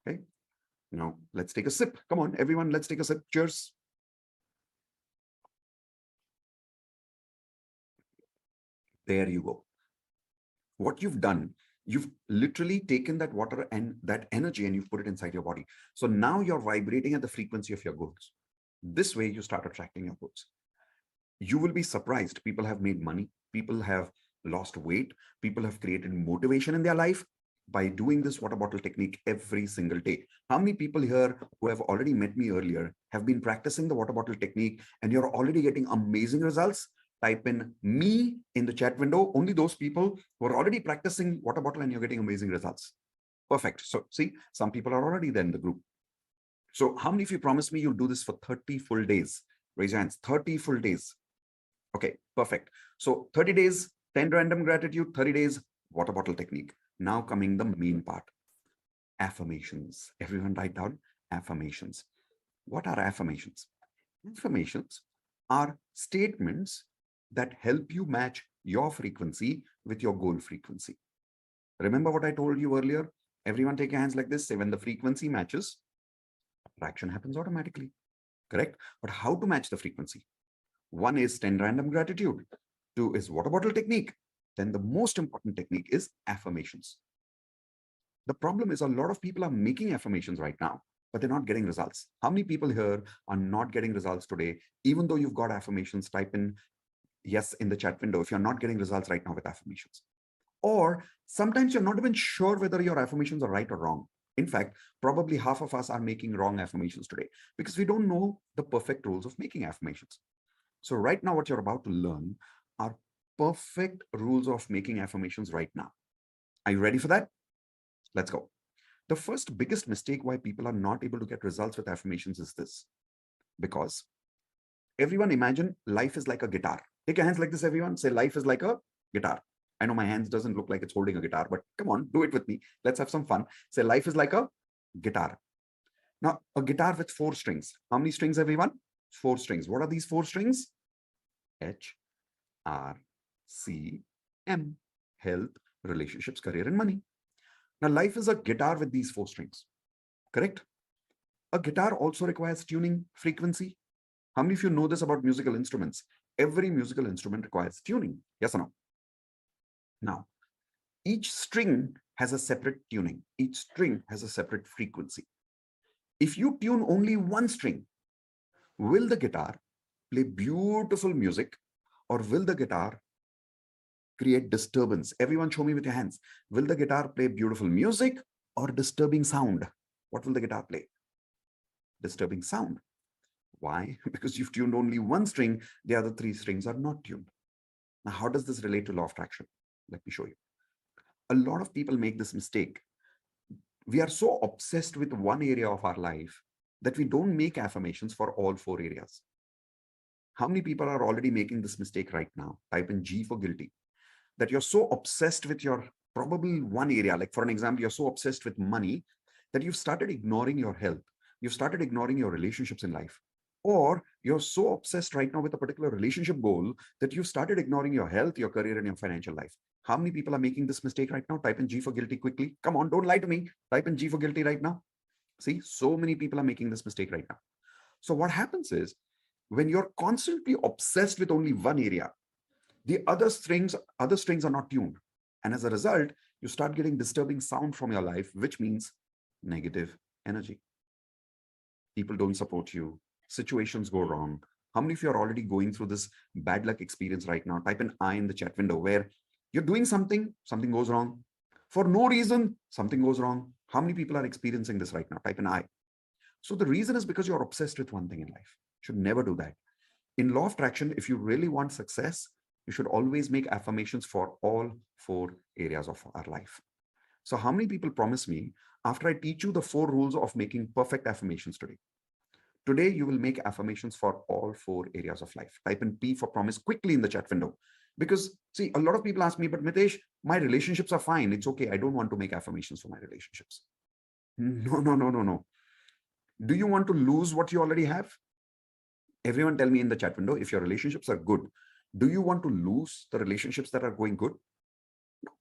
Okay, now let's take a sip. Come on, everyone, let's take a sip. Cheers. There you go. What you've done, you've literally taken that water and that energy and you've put it inside your body. So now you're vibrating at the frequency of your goals. This way you start attracting your goals. You will be surprised. People have made money. People have lost weight. People have created motivation in their life by doing this water bottle technique every single day. How many people here who have already met me earlier have been practicing the water bottle technique and you're already getting amazing results? Type in me in the chat window. Only those people who are already practicing water bottle and you're getting amazing results. Perfect. So see, some people are already there in the group. So how many of you promise me you'll do this for 30 full days? Raise your hands. 30 full days. Okay, perfect. So 30 days, 10 random gratitude, 30 days, water bottle technique. Now coming the main part, affirmations. Everyone write down affirmations. What are affirmations? Affirmations are statements that help you match your frequency with your goal frequency. Remember what I told you earlier? Everyone take your hands like this. Say when the frequency matches, attraction happens automatically. Correct? But how to match the frequency? One is 10 random gratitude. Two is water bottle technique. Then the most important technique is affirmations. The problem is a lot of people are making affirmations right now, but they're not getting results. How many people here are not getting results today? Even though you've got affirmations, type in yes in the chat window if you're not getting results right now with affirmations. Or sometimes you're not even sure whether your affirmations are right or wrong. In fact, probably half of us are making wrong affirmations today because we don't know the perfect rules of making affirmations. So right now, what you're about to learn are perfect rules of making affirmations right now. Are you ready for that? Let's go. The first biggest mistake why people are not able to get results with affirmations is this. Because everyone imagine life is like a guitar. Take your hands like this, everyone. Say life is like a guitar. I know my hands doesn't look like it's holding a guitar, but come on, do it with me. Let's have some fun. Say life is like a guitar. Now, a guitar with 4 strings. How many strings, everyone? 4 strings. What are these 4 strings? H, R, C, M. Health, relationships, career, and money. Now, life is a guitar with these 4 strings. Correct? A guitar also requires tuning frequency. How many of you know this about musical instruments? Every musical instrument requires tuning. Yes or no? Now, each string has a separate tuning. Each string has a separate frequency. If you tune only one string, Will the guitar play beautiful music, or will the guitar create disturbance? Everyone show me with your hands. Will the guitar play beautiful music or disturbing sound? What will the guitar play? Disturbing sound. Why? Because you've tuned only one string, the other three strings are not tuned. Now, how does this relate to law of attraction? Let me show you. A lot of people make this mistake. We are so obsessed with one area of our life that we don't make affirmations for all four areas. How many people are already making this mistake right now? Type in G for guilty. That you're so obsessed with your probably one area. Like for an example, you're so obsessed with money that you've started ignoring your health. You've started ignoring your relationships in life. Or you're so obsessed right now with a particular relationship goal that you've started ignoring your health, your career, and your financial life. How many people are making this mistake right now? Type in G for guilty quickly. Come on, don't lie to me. Type in G for guilty right now. See, so many people are making this mistake right now. So what happens is, when you're constantly obsessed with only one area, the other strings are not tuned. And as a result, you start getting disturbing sound from your life, which means negative energy. People don't support you. Situations go wrong. How many of you are already going through this bad luck experience right now? Type an I in the chat window where you're doing something goes wrong. For no reason, something goes wrong. How many people are experiencing this right now? Type an I. So the reason is because you're obsessed with one thing in life. You should never do that. In law of attraction, if you really want success, you should always make affirmations for all four areas of our life. So how many people promise me, after I teach you the 4 rules of making perfect affirmations today you will make affirmations for all 4 areas of life? Type in P for promise quickly in the chat window. Because see, a lot of people ask me, but Mitesh, my relationships are fine. It's okay. I don't want to make affirmations for my relationships. No. Do you want to lose what you already have? Everyone tell me in the chat window, if your relationships are good, do you want to lose the relationships that are going good? No.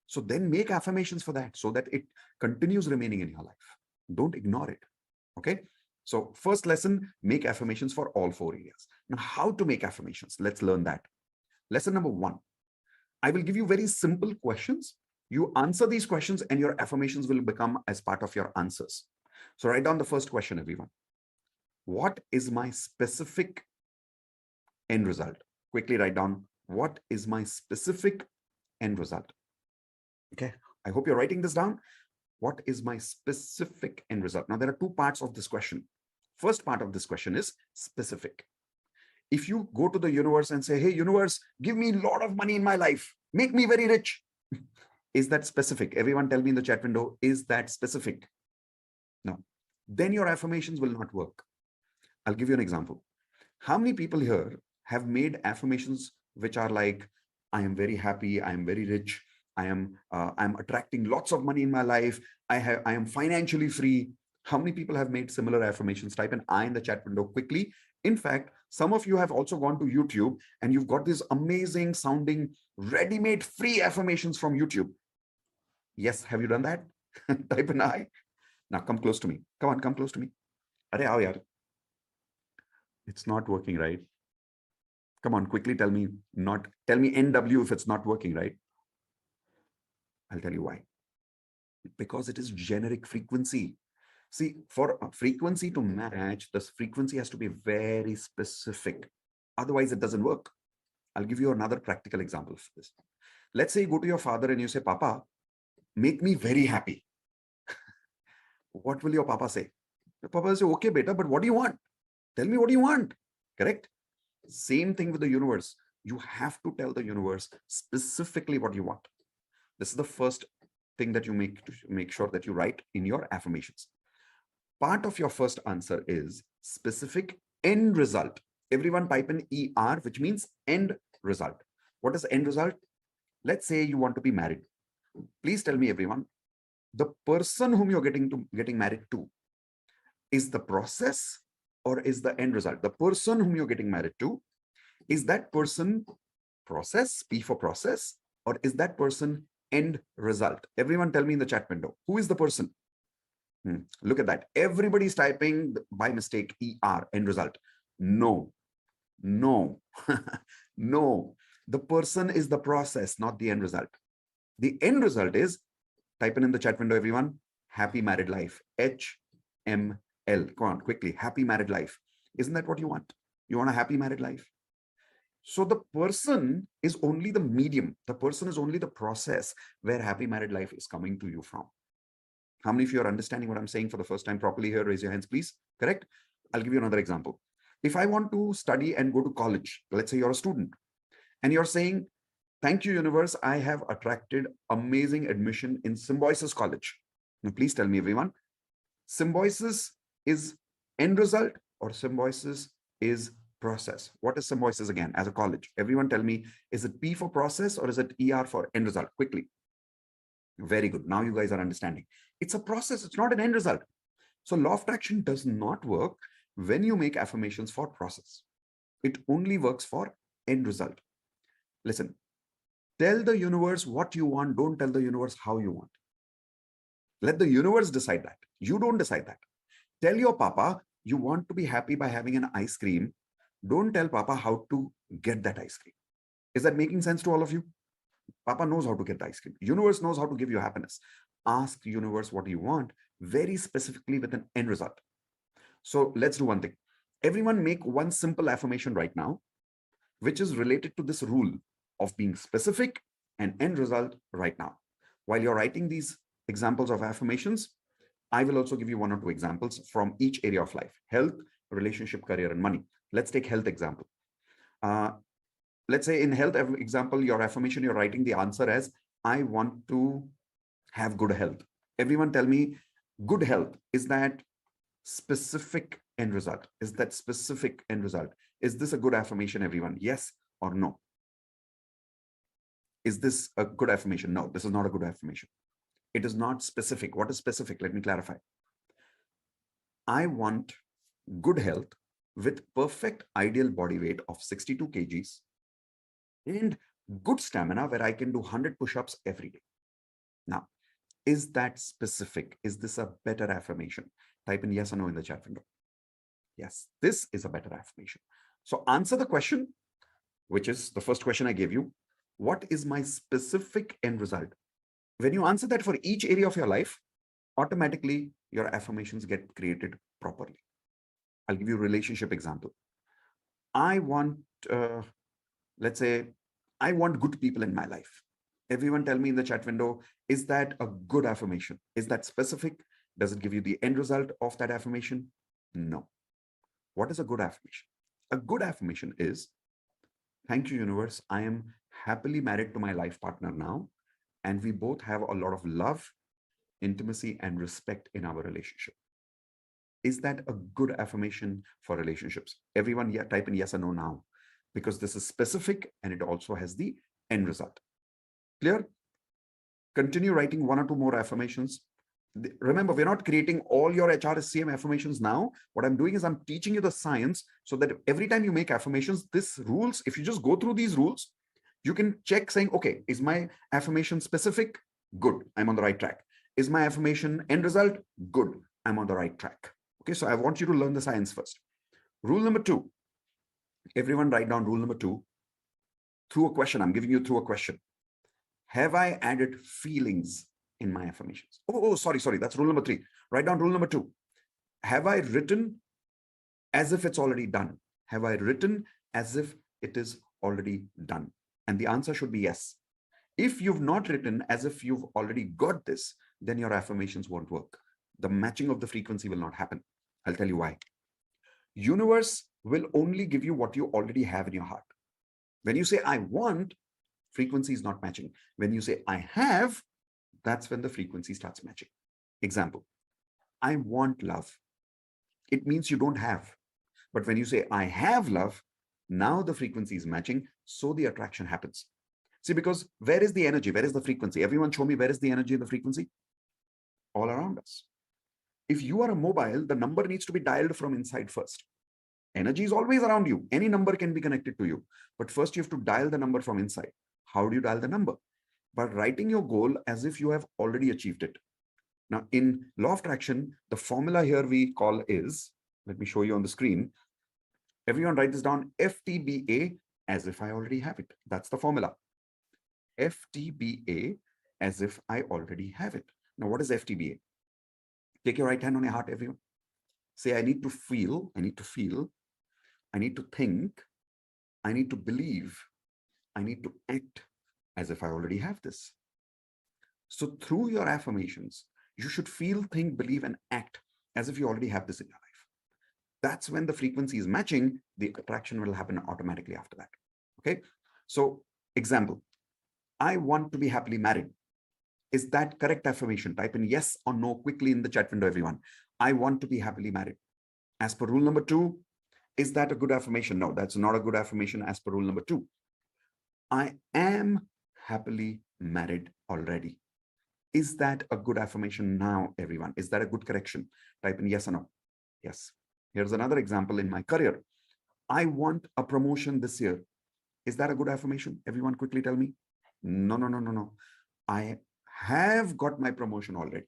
So then make affirmations for that so that it continues remaining in your life. Don't ignore it. Okay. So first lesson, make affirmations for all 4 areas. Now, how to make affirmations? Let's learn that. Lesson number 1. I will give you very simple questions. You answer these questions and your affirmations will become as part of your answers. So write down the first question, everyone. What is my specific end result? Quickly write down, what is my specific end result? Okay, I hope you're writing this down. What is my specific end result? Now, there are 2 parts of this question. First part of this question is specific. If you go to the universe and say, hey, universe, give me a lot of money in my life, make me very rich. Is that specific? Everyone tell me in the chat window, is that specific? No. Then your affirmations will not work. I'll give you an example. How many people here have made affirmations which are like, I am very happy, I am very rich, I'm attracting lots of money in my life, I am financially free? How many people have made similar affirmations? Type an I in the chat window quickly. In fact, some of you have also gone to YouTube and you've got these amazing sounding ready-made free affirmations from YouTube. Yes, have you done that? Type an I. Now come close to me. Come on, come close to me. Arey aao yaar. It's not working, right? Come on, quickly tell me NW if it's not working, right? I'll tell you why. Because it is generic frequency. See, for a frequency to match, this frequency has to be very specific. Otherwise, it doesn't work. I'll give you another practical example for this. Let's say you go to your father and you say, Papa, make me very happy. What will your Papa say? The Papa will say, okay, beta, but what do you want? Tell me what do you want? Correct? Same thing with the universe. You have to tell the universe specifically what you want. This is the first thing that you make sure that you write in your affirmations. Part of your first answer is specific end result. Everyone type in ER, which means end result. What is end result? Let's say you want to be married. Please tell me, everyone, the person whom you're getting married to is the process or is the end result? The person whom you're getting married to, is that person process, P for process, or is that person end result? Everyone tell me in the chat window, who is the person? Look at that. Everybody's typing by mistake ER, end result. No. No. The person is the process, not the end result. The end result is, type in the chat window, everyone, happy married life. HML. Come on, quickly. Happy married life. Isn't that what you want? You want a happy married life. So the person is only the medium. The person is only the process where happy married life is coming to you from. How many of you are understanding what I'm saying for the first time properly here? Raise your hands, please. Correct? I'll give you another example. If I want to study and go to college, let's say you're a student and you're saying, thank you, universe, I have attracted amazing admission in Symbiosis College. Now, please tell me, everyone, Symbiosis is end result or Symbiosis is process? What is Symbiosis again as a college? Everyone tell me, is it P for process or is it ER for end result? Quickly. Very good. Now you guys are understanding. It's a process. It's not an end result. So law of attraction does not work when you make affirmations for process. It only works for end result. Listen, tell the universe what you want. Don't tell the universe how you want. Let the universe decide that. You don't decide that. Tell your papa you want to be happy by having an ice cream. Don't tell papa how to get that ice cream. Is that making sense to all of you? Papa knows how to get the ice cream. Universe knows how to give you happiness. Ask the universe what you want very specifically with an end result. So let's do one thing. Everyone make one simple affirmation right now, which is related to this rule of being specific and end result right now. While you're writing these examples of affirmations, I will also give you one or two examples from each area of life: health, relationship, career, and money. Let's take health example. Let's say in health example, your affirmation, you're writing the answer as, I want to have good health. Everyone tell me, good health, is that specific end result? Is that specific end result? Is this a good affirmation, everyone? Yes or no? Is this a good affirmation? No, this is not a good affirmation. It is not specific. What is specific? Let me clarify. I want good health with perfect ideal body weight of 62 kgs and good stamina where I can do 100 push-ups every day. Now, is that specific? Is this a better affirmation? Type in yes or no in the chat window. Yes, this is a better affirmation. So answer the question, which is the first question I gave you. What is my specific end result? When you answer that for each area of your life, automatically your affirmations get created properly. I'll give you a relationship example. I want, let's say, I want good people in my life. Everyone tell me in the chat window, is that a good affirmation? Is that specific? Does it give you the end result of that affirmation? No. What is a good affirmation? A good affirmation is, thank you, universe. I am happily married to my life partner now, and we both have a lot of love, intimacy, and respect in our relationship. Is that a good affirmation for relationships? Everyone type in yes or no now, because this is specific and it also has the end result. Clear? Continue writing one or two more affirmations. Remember, we're not creating all your HRSCM affirmations now. What I'm doing is I'm teaching you the science so that every time you make affirmations, this rules, if you just go through these rules, you can check saying, okay, is my affirmation specific? Good, I'm on the right track. Is my affirmation end result? Good, I'm on the right track. Okay, so I want you to learn the science first. Rule number 2. Everyone write down rule number 2 through a question. I'm giving you through a question. Have I added feelings in my affirmations? Sorry. That's rule number 3. Write down rule number 2. Have I written as if it's already done? Have I written as if it is already done? And the answer should be yes. If you've not written as if you've already got this, then your affirmations won't work. The matching of the frequency will not happen. I'll tell you why. Universe will only give you what you already have in your heart. When you say, I want, frequency is not matching. When you say, I have, that's when the frequency starts matching. Example, I want love. It means you don't have. But when you say, I have love, now the frequency is matching, so the attraction happens. See, because where is the energy? Where is the frequency? Everyone show me, where is the energy and the frequency? All around us. If you are a mobile, the number needs to be dialed from inside first. Energy is always around you. Any number can be connected to you. But first you have to dial the number from inside. How do you dial the number? By writing your goal as if you have already achieved it. Now, in law of attraction, the formula here we call is, let me show you on the screen. Everyone write this down, FTBA, as if I already have it. That's the formula. FTBA, as if I already have it. Now, what is FTBA? Take your right hand on your heart, everyone. Say, I need to feel I need to think, I need to believe, I need to act as if I already have this. So through your affirmations, you should feel, think, believe, and act as if you already have this in your life. That's when the frequency is matching, the attraction will happen automatically after that. Okay. So example, I want to be happily married. Is that correct affirmation? Type in yes or no quickly in the chat window, everyone. I want to be happily married. As per rule number 2, is that a good affirmation? No, that's not a good affirmation as per rule number 2. I am happily married already. Is that a good affirmation now, everyone? Is that a good correction? Type in yes or no. Yes. Here's another example in my career. I want a promotion this year. Is that a good affirmation? Everyone quickly tell me. No, no, no, no, no. I have got my promotion already.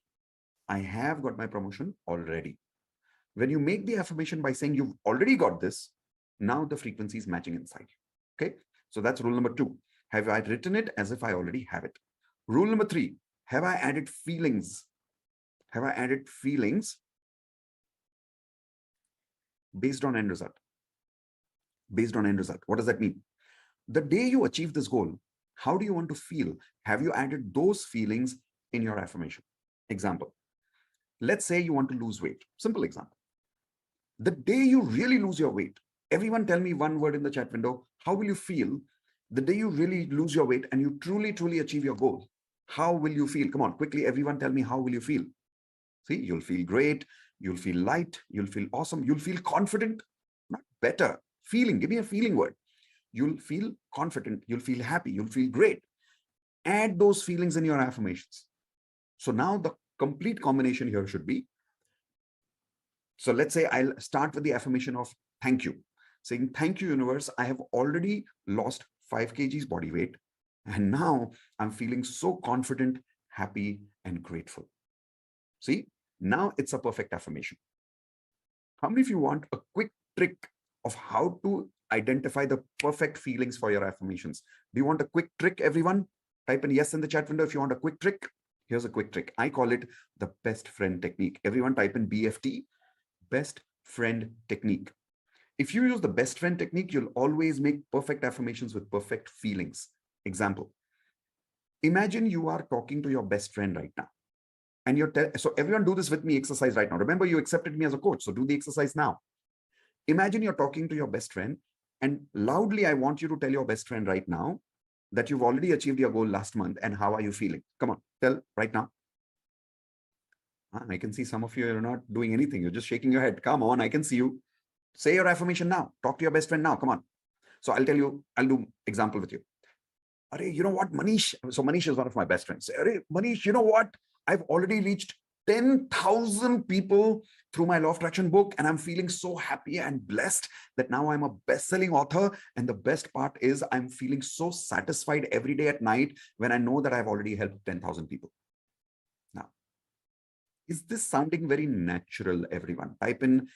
I have got my promotion already. When you make the affirmation by saying you've already got this, now the frequency is matching inside. Okay. So that's rule number 2. Have I written it as if I already have it? Rule number 3. Have I added feelings? Have I added feelings based on end result? Based on end result. What does that mean? The day you achieve this goal, how do you want to feel? Have you added those feelings in your affirmation? Example. Let's say you want to lose weight. Simple example. The day you really lose your weight, everyone tell me one word in the chat window. How will you feel the day you really lose your weight and you truly, truly achieve your goal? How will you feel? Come on, quickly, everyone tell me, how will you feel? See, you'll feel great. You'll feel light. You'll feel awesome. You'll feel confident. Not better. Feeling. Give me a feeling word. You'll feel confident. You'll feel happy. You'll feel great. Add those feelings in your affirmations. So now the complete combination here should be, so let's say I'll start with the affirmation of thank you. Saying, thank you, universe. I have already lost 5 kgs body weight. And now I'm feeling so confident, happy, and grateful. See, now it's a perfect affirmation. How many of you want a quick trick of how to identify the perfect feelings for your affirmations? Do you want a quick trick, everyone? Type in yes in the chat window if you want a quick trick. Here's a quick trick. I call it the best friend technique. Everyone type in BFT, best friend technique. If you use the best friend technique, you'll always make perfect affirmations with perfect feelings. Example. Imagine you are talking to your best friend right now. And you're so everyone do this with me exercise right now. Remember, you accepted me as a coach. So do the exercise now. Imagine you're talking to your best friend and loudly, I want you to tell your best friend right now that you've already achieved your goal last month and how are you feeling? Come on, tell right now. I can see some of you are not doing anything. You're just shaking your head. Come on, I can see you. Say your affirmation now. Talk to your best friend now. Come on. So I'll tell you, I'll do example with you. Arey, you know what, Manish? So Manish is one of my best friends. Arey, Manish, you know what? I've already reached 10,000 people through my Law of Attraction book, and I'm feeling so happy and blessed that now I'm a best-selling author. And the best part is I'm feeling so satisfied every day at night when I know that I've already helped 10,000 people. Now, is this sounding very natural, everyone? Type in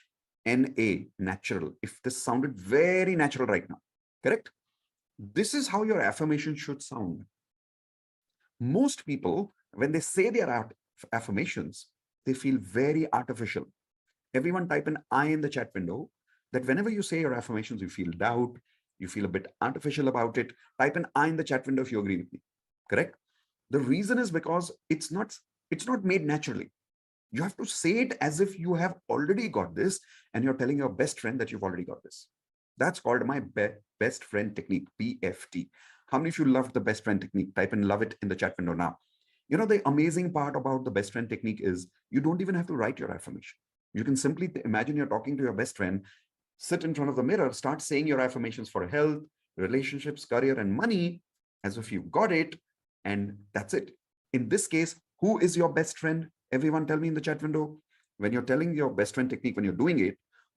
NA, natural. If this sounded very natural right now, correct? This is how your affirmation should sound. Most people, when they say their affirmations, they feel very artificial. Everyone type an I in the chat window that whenever you say your affirmations, you feel doubt, you feel a bit artificial about it. Type an I in the chat window if you agree with me, correct? The reason is because it's not made naturally. You have to say it as if you have already got this and you're telling your best friend that you've already got this. That's called my best friend technique, BFT. How many of you loved the best friend technique? Type in love it in the chat window now. You know, the amazing part about the best friend technique is you don't even have to write your affirmation. You can simply imagine you're talking to your best friend, sit in front of the mirror, start saying your affirmations for health, relationships, career, and money as if you've got it. And that's it. In this case, who is your best friend? Everyone tell me in the chat window. When you're telling your best friend technique, when you're doing it,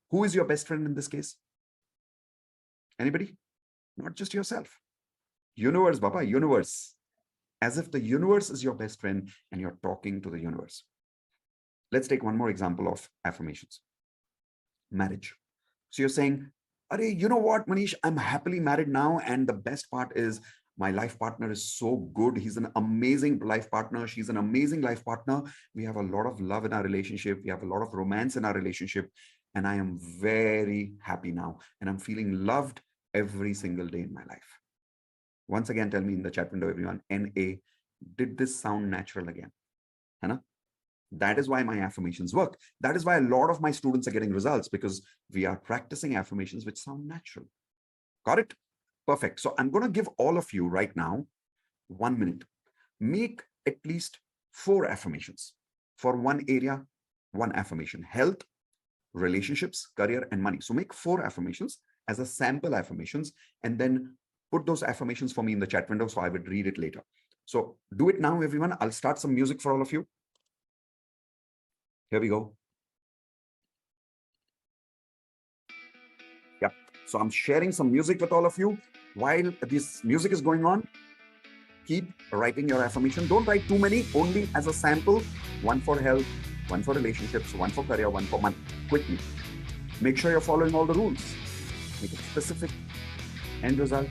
who is your best friend in this case? Anybody? Not just yourself. Universe, Baba, universe. As if the universe is your best friend and you're talking to the universe. Let's take one more example of affirmations. Marriage. So you're saying, Arey, you know what, Manish? I'm happily married now. And the best part is my life partner is so good. He's an amazing life partner. She's an amazing life partner. We have a lot of love in our relationship. We have a lot of romance in our relationship. And I am very happy now. And I'm feeling loved every single day in my life. Once again, tell me in the chat window, everyone, NA, did this sound natural again? Hana? That is why my affirmations work. That is why a lot of my students are getting results, because we are practicing affirmations which sound natural. Got it? Perfect. So I'm going to give all of you right now 1 minute. Make at least 4 affirmations for one area, one affirmation: health, relationships, career, and money. So make 4 affirmations as a sample affirmations, and then put those affirmations for me in the chat window so I would read it later. So do it now, everyone. I'll start some music for all of you. Here we go. Yeah. So I'm sharing some music with all of you. While this music is going on, keep writing your affirmation. Don't write too many, only as a sample. 1 for health, 1 for relationships, 1 for career, 1 for money. Quickly. Make sure you're following all the rules. Make it specific. End result.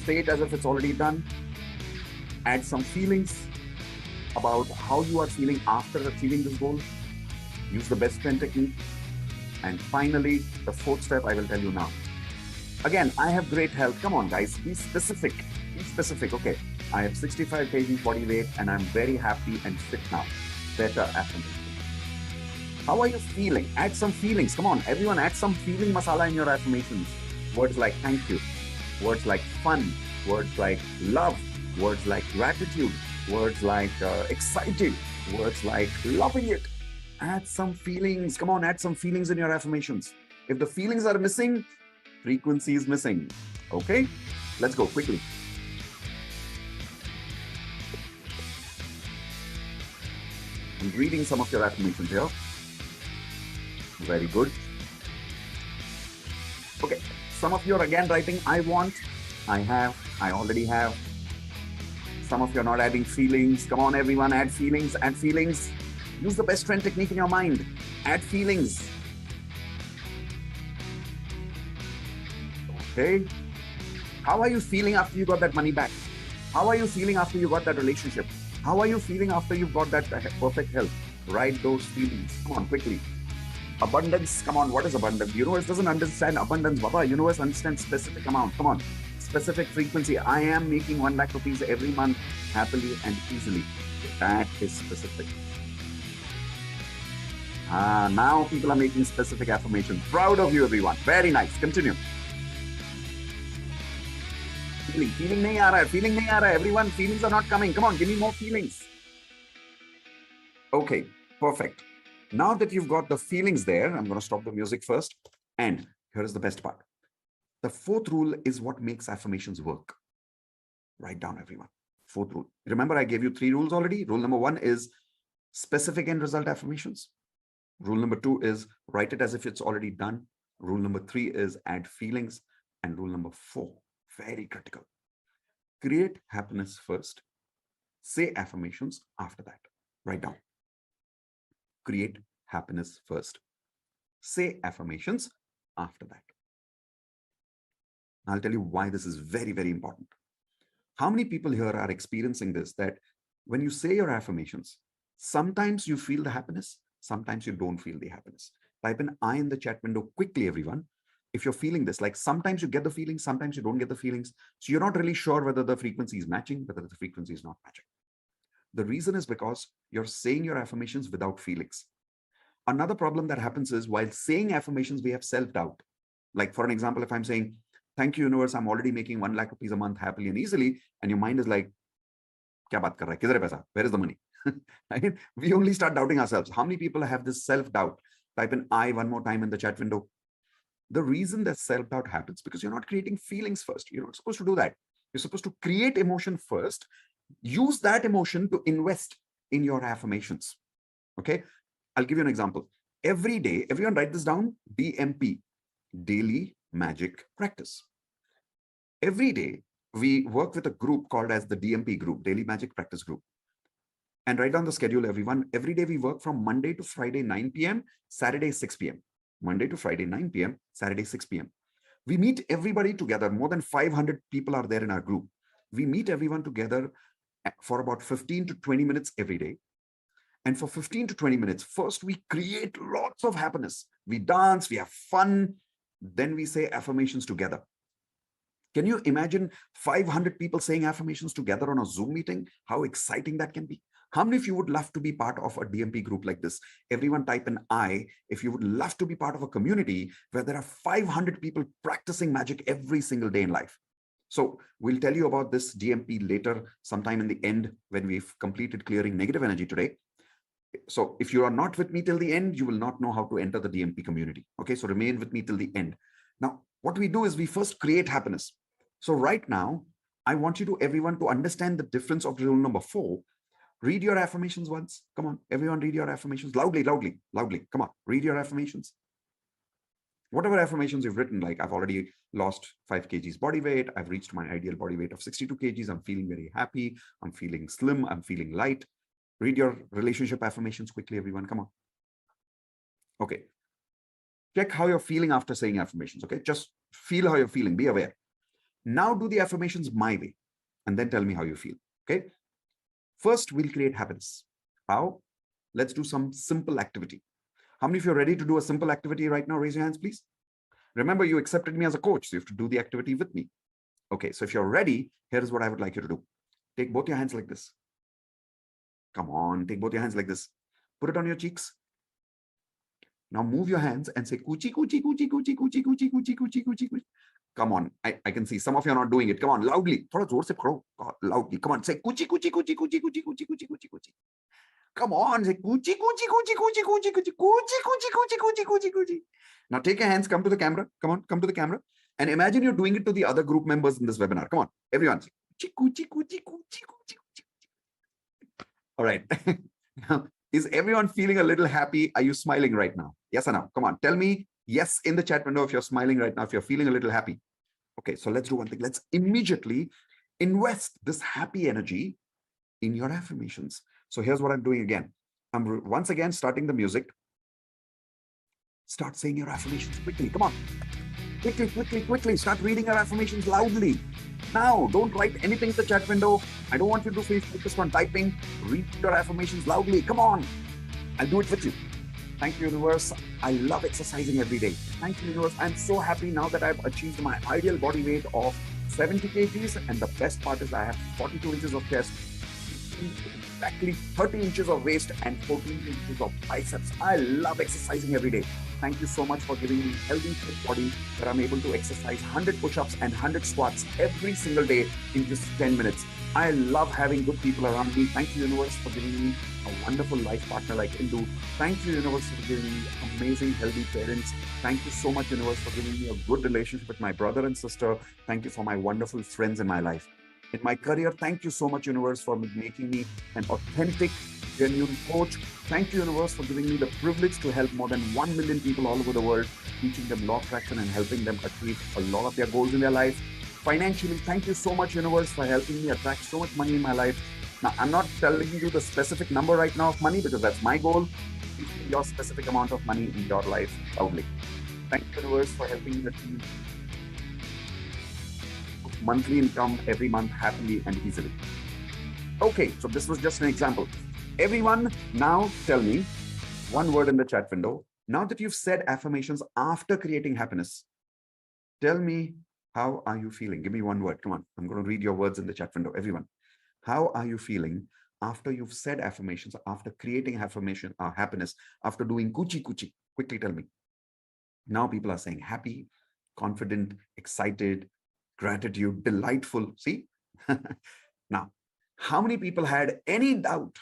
Say it as if it's already done. Add some feelings about how you are feeling after achieving this goal. Use the best friend technique. And finally, the 4th step I will tell you now. Again, I have great health. Come on, guys, be specific. Be specific. Okay, I have 65 kg body weight and I'm very happy and fit now. Better affirmation. How are you feeling? Add some feelings. Come on, everyone, add some feeling masala in your affirmations. Words like thank you. Words like fun. Words like love. Words like gratitude. Words like excited. Words like loving it. Add some feelings. Come on, add some feelings in your affirmations. If the feelings are missing, frequency is missing. Okay, let's go quickly. I'm reading some of your affirmations here. Very good. Okay, some of you are again writing I want, I have, I already have. Some of you are not adding feelings. Come on, everyone, add feelings, add feelings. Use the best friend technique in your mind. Add feelings. Okay. How are you feeling after you got that money back? How are you feeling after you got that relationship? How are you feeling after you got that perfect health? Write those feelings. Come on, quickly. Abundance. Come on, what is abundance? Universe doesn't understand abundance, Baba. Universe understands specific amount. Come on. Specific frequency. I am making 1 lakh rupees every month happily and easily. That is specific. Now people are making specific affirmations. Proud of you, everyone. Very nice. Continue. Feeling nahi aa raha hai. Feeling nahi aa raha hai. Everyone, feelings are not coming. Come on, give me more feelings. Okay, perfect. Now that you've got the feelings there, I'm going to stop the music first. And here is the best part. The 4th rule is what makes affirmations work. Write down, everyone. 4th rule. Remember, I gave you 3 rules already. Rule number 1 is specific end result affirmations. Rule number 2 is write it as if it's already done. Rule number 3 is add feelings. And rule number 4, very critical. Create happiness first. Say affirmations after that. Write down. Create happiness first. Say affirmations after that. I'll tell you why this is very, very important. How many people here are experiencing this, that when you say your affirmations, sometimes you feel the happiness, sometimes you don't feel the happiness? Type in I in the chat window quickly, everyone. If you're feeling this, like sometimes you get the feelings, sometimes you don't get the feelings. So you're not really sure whether the frequency is matching, whether the frequency is not matching. The reason is because you're saying your affirmations without feelings. Another problem that happens is while saying affirmations, we have self-doubt. Like for an example, if I'm saying, thank you, universe, I'm already making 1 lakh rupees a month happily and easily. And your mind is like, kya baat kar raha hai? Kidhar hai paisa? Where is the money? Right? We only start doubting ourselves. How many people have this self-doubt? Type in I one more time in the chat window. The reason that self-doubt happens because you're not creating feelings first. You're not supposed to do that. You're supposed to create emotion first. Use that emotion to invest in your affirmations. Okay. I'll give you an example. Every day, everyone write this down, DMP, Daily Magic Practice. Every day, we work with a group called as the DMP group, Daily Magic Practice Group. And write down the schedule, everyone. Every day we work from Monday to Friday, 9 p.m., Saturday, 6 p.m. Monday to Friday, 9 p.m., Saturday, 6 p.m. We meet everybody together. More than 500 people are there in our group. We meet everyone together for about 15 to 20 minutes every day. And for 15 to 20 minutes, first we create lots of happiness. We dance, we have fun. Then we say affirmations together. Can you imagine 500 people saying affirmations together on a Zoom meeting? How exciting that can be. How many of you would love to be part of a DMP group like this? Everyone type an I if you would love to be part of a community where there are 500 people practicing magic every single day in life. So we'll tell you about this DMP later, sometime in the end when we've completed clearing negative energy today. So if you are not with me till the end, you will not know how to enter the DMP community. Okay, so remain with me till the end. Now, what we do is we first create happiness. So right now, I want you to everyone to understand the difference of rule number 4. Read your affirmations once. Come on, everyone read your affirmations loudly, loudly, loudly. Come on, read your affirmations. Whatever affirmations you've written, like I've already lost 5 kgs body weight. I've reached my ideal body weight of 62 kgs. I'm feeling very happy. I'm feeling slim. I'm feeling light. Read your relationship affirmations quickly, everyone. Come on. Okay. Check how you're feeling after saying affirmations. Okay. Just feel how you're feeling. Be aware. Now do the affirmations my way and then tell me how you feel. Okay. First, we'll create happiness. How? Let's do some simple activity. How many of you are ready to do a simple activity right now? Raise your hands, please. Remember, you accepted me as a coach, so you have to do the activity with me. Okay, so if you're ready, here is what I would like you to do. Take both your hands like this. Come on, take both your hands like this. Put it on your cheeks. Now move your hands and say coochie, coochie, coochie, coochie, coochie, coochie, coochie, coochie, coochie, coochie. Come on, I can see some of you are not doing it. Come on, loudly. Thoda zor se karo. Loudly. Come on, say coochie, coochie, coochie, coochie, coochie, coochie, coochie, coochie, coochie. Come on, say coochie, coochie, coochie, coochie, coochie, coochie, coochie, coochie, coochie, coochie, coochie, coochie. Now take your hands, come to the camera. Come on, come to the camera. And imagine you're doing it to the other group members in this webinar. Come on, everyone. Say coochie, coochie, coochie, coochie, coochie, coochie. All right. Now, is everyone feeling a little happy? Are you smiling right now? Yes or no? Come on, tell me yes in the chat window if you're smiling right now, if you're feeling a little happy. Okay, so let's do one thing. Let's immediately invest this happy energy in your affirmations. So here's what I'm doing again. I'm once again starting the music. Start saying your affirmations quickly. Come on. Quickly, quickly, quickly. Start reading your affirmations loudly. Now, don't write anything in the chat window. I don't want you to be focused on typing. Read your affirmations loudly. Come on. I'll do it with you. Thank you, universe. I love exercising every day. Thank you, universe. I'm so happy now that I've achieved my ideal body weight of 70 kgs. And the best part is I have 42 inches of chest, exactly 30 inches of waist, and 14 inches of biceps. I love exercising every day. Thank you so much for giving me a healthy, fit body where I'm able to exercise 100 push-ups and 100 squats every single day in just 10 minutes. I love having good people around me. Thank you, universe, for giving me a wonderful life partner like Indu. Thank you, universe, for giving me amazing, healthy parents. Thank you so much, universe, for giving me a good relationship with my brother and sister. Thank you for my wonderful friends in my life. In my career, thank you so much, universe, for making me an authentic, genuine coach. Thank you, universe, for giving me the privilege to help more than 1 million people all over the world, teaching them law of attraction and helping them achieve a lot of their goals in their life. Financially, thank you so much, universe, for helping me attract so much money in my life. Now, I'm not telling you the specific number right now of money because that's my goal. Give me your specific amount of money in your life loudly. Thank you, universe, for helping me achieve monthly income every month happily and easily. Okay, so this was just an example. Everyone, now tell me one word in the chat window. Now that you've said affirmations after creating happiness, tell me, how are you feeling? Give me one word. Come on. I'm going to read your words in the chat window. Everyone, how are you feeling after you've said affirmations, after creating affirmation, happiness, after doing coochie coochie? Quickly tell me. Now people are saying happy, confident, excited, gratitude, delightful. See? Now, how many people had any doubt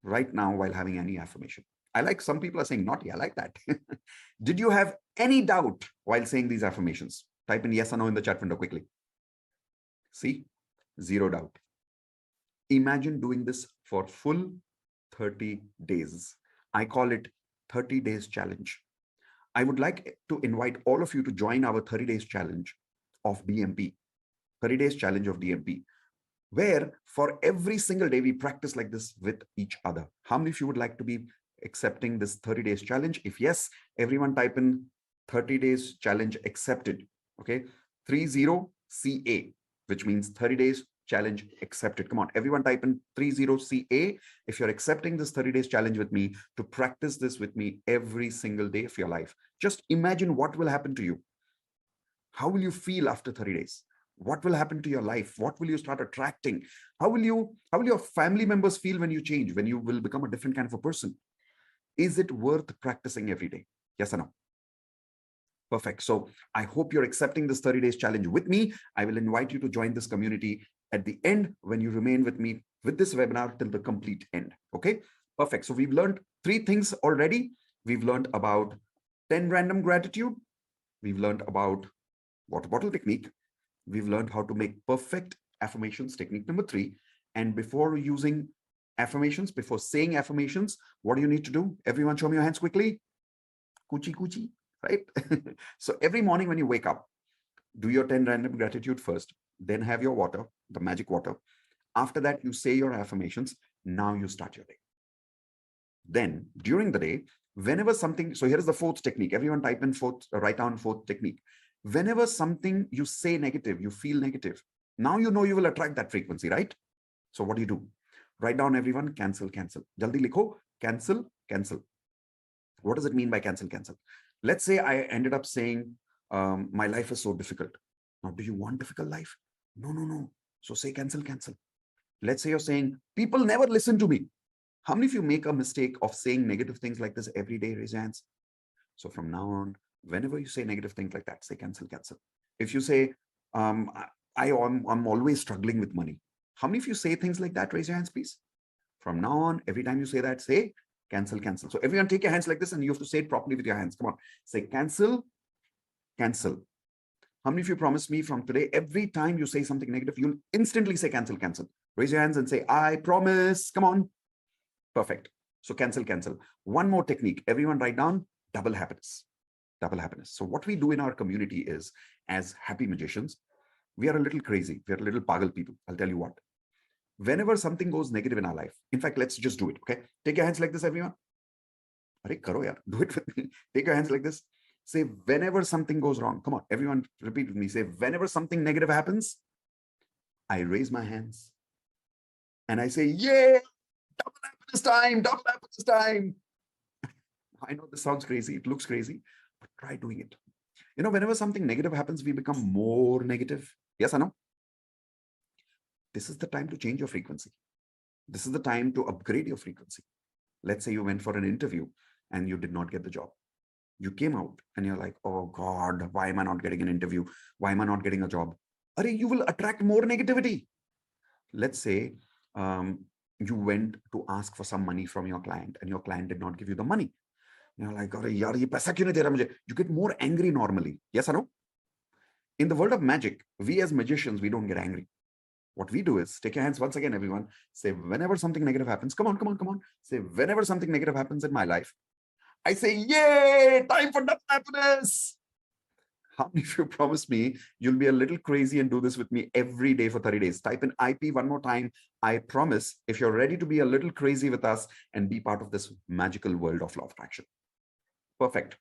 right now while having any affirmation? I like some people are saying naughty. I like that. Did you have any doubt while saying these affirmations? Type in yes or no in the chat window quickly. See? Zero doubt. Imagine doing this for full 30 days. I call it 30 days challenge. I would like to invite all of you to join our 30 days challenge of DMP, 30 days challenge of DMP, where for every single day we practice like this with each other. How many of you would like to be accepting this 30 days challenge? If yes, everyone type in 30 days challenge accepted. Okay, 30CA. which means 30 days challenge accepted. Come on, everyone type in 30CA if you're accepting this 30 days challenge with me to practice this with me every single day of your life. Just imagine what will happen to you. How will you feel after 30 days? What will happen to your life? What will you start attracting? How will your family members feel when you change, when you will become a different kind of a person? Is it worth practicing every day? Yes or no? Perfect. So I hope you're accepting this 30 days challenge with me. I will invite you to join this community at the end when you remain with me with this webinar till the complete end. Okay, perfect. So we've learned 3 things already. We've learned about 10 random gratitude. We've learned about water bottle technique. We've learned how to make perfect affirmations, technique number 3. And before using affirmations, before saying affirmations, what do you need to do? Everyone show me your hands quickly. Coochie coochie, right? So every morning when you wake up, do your 10 random gratitude first, then have your water, the magic water. After that, you say your affirmations. Now you start your day. Then during the day, whenever something, so here is the 4th technique. Everyone type in 4th, write down 4th technique. Whenever something you say negative, you feel negative, now you know you will attract that frequency, right? So what do? Write down everyone, cancel, cancel. Jaldi likho, cancel, cancel. What does it mean by cancel, cancel? Let's say I ended up saying, my life is so difficult. Now, do you want difficult life? No, no, no. So say cancel, cancel. Let's say you're saying, people never listen to me. How many of you make a mistake of saying negative things like this every day? Raise your hands. So from now on, whenever you say negative things like that, say cancel, cancel. If you say, I'm always struggling with money. How many of you say things like that? Raise your hands, please. From now on, every time you say that, say cancel, cancel. So everyone take your hands like this and you have to say it properly with your hands. Come on, say cancel, cancel. How many of you promise me from today, every time you say something negative, you'll instantly say cancel, cancel. Raise your hands and say, I promise. Come on. Perfect. So cancel, cancel. One more technique. Everyone write down double happiness. Double happiness. So what we do in our community is, as happy magicians, we are a little crazy. We are a little pagal people. I'll tell you what. Whenever something goes negative in our life, in fact, let's just do it. Okay. Take your hands like this, everyone. Arey, karo yaar. Do it with me. Take your hands like this. Say, whenever something goes wrong. Come on, everyone repeat with me. Say, whenever something negative happens, I raise my hands and I say, yay, double happiness time, double happiness time. I know this sounds crazy. It looks crazy, but try doing it. You know, whenever something negative happens, we become more negative. Yes or no? This is the time to change your frequency. This is the time to upgrade your frequency. Let's say you went for an interview and you did not get the job. You came out and you're like, oh God, why am I not getting an interview? Why am I not getting a job? You will attract more negativity. Let's say you went to ask for some money from your client and your client did not give you the money. You're like, yaar, ye paisa kyun nahi de raha mujhe? You get more angry normally. Yes or no? In the world of magic, we as magicians, we don't get angry. What we do is, take your hands once again, everyone. Say, whenever something negative happens, come on, come on, come on. Say, whenever something negative happens in my life, I say, yay, time for double happiness. How many of you promise me you'll be a little crazy and do this with me every day for 30 days? Type in IP one more time. I promise, if you're ready to be a little crazy with us and be part of this magical world of law of attraction. Perfect.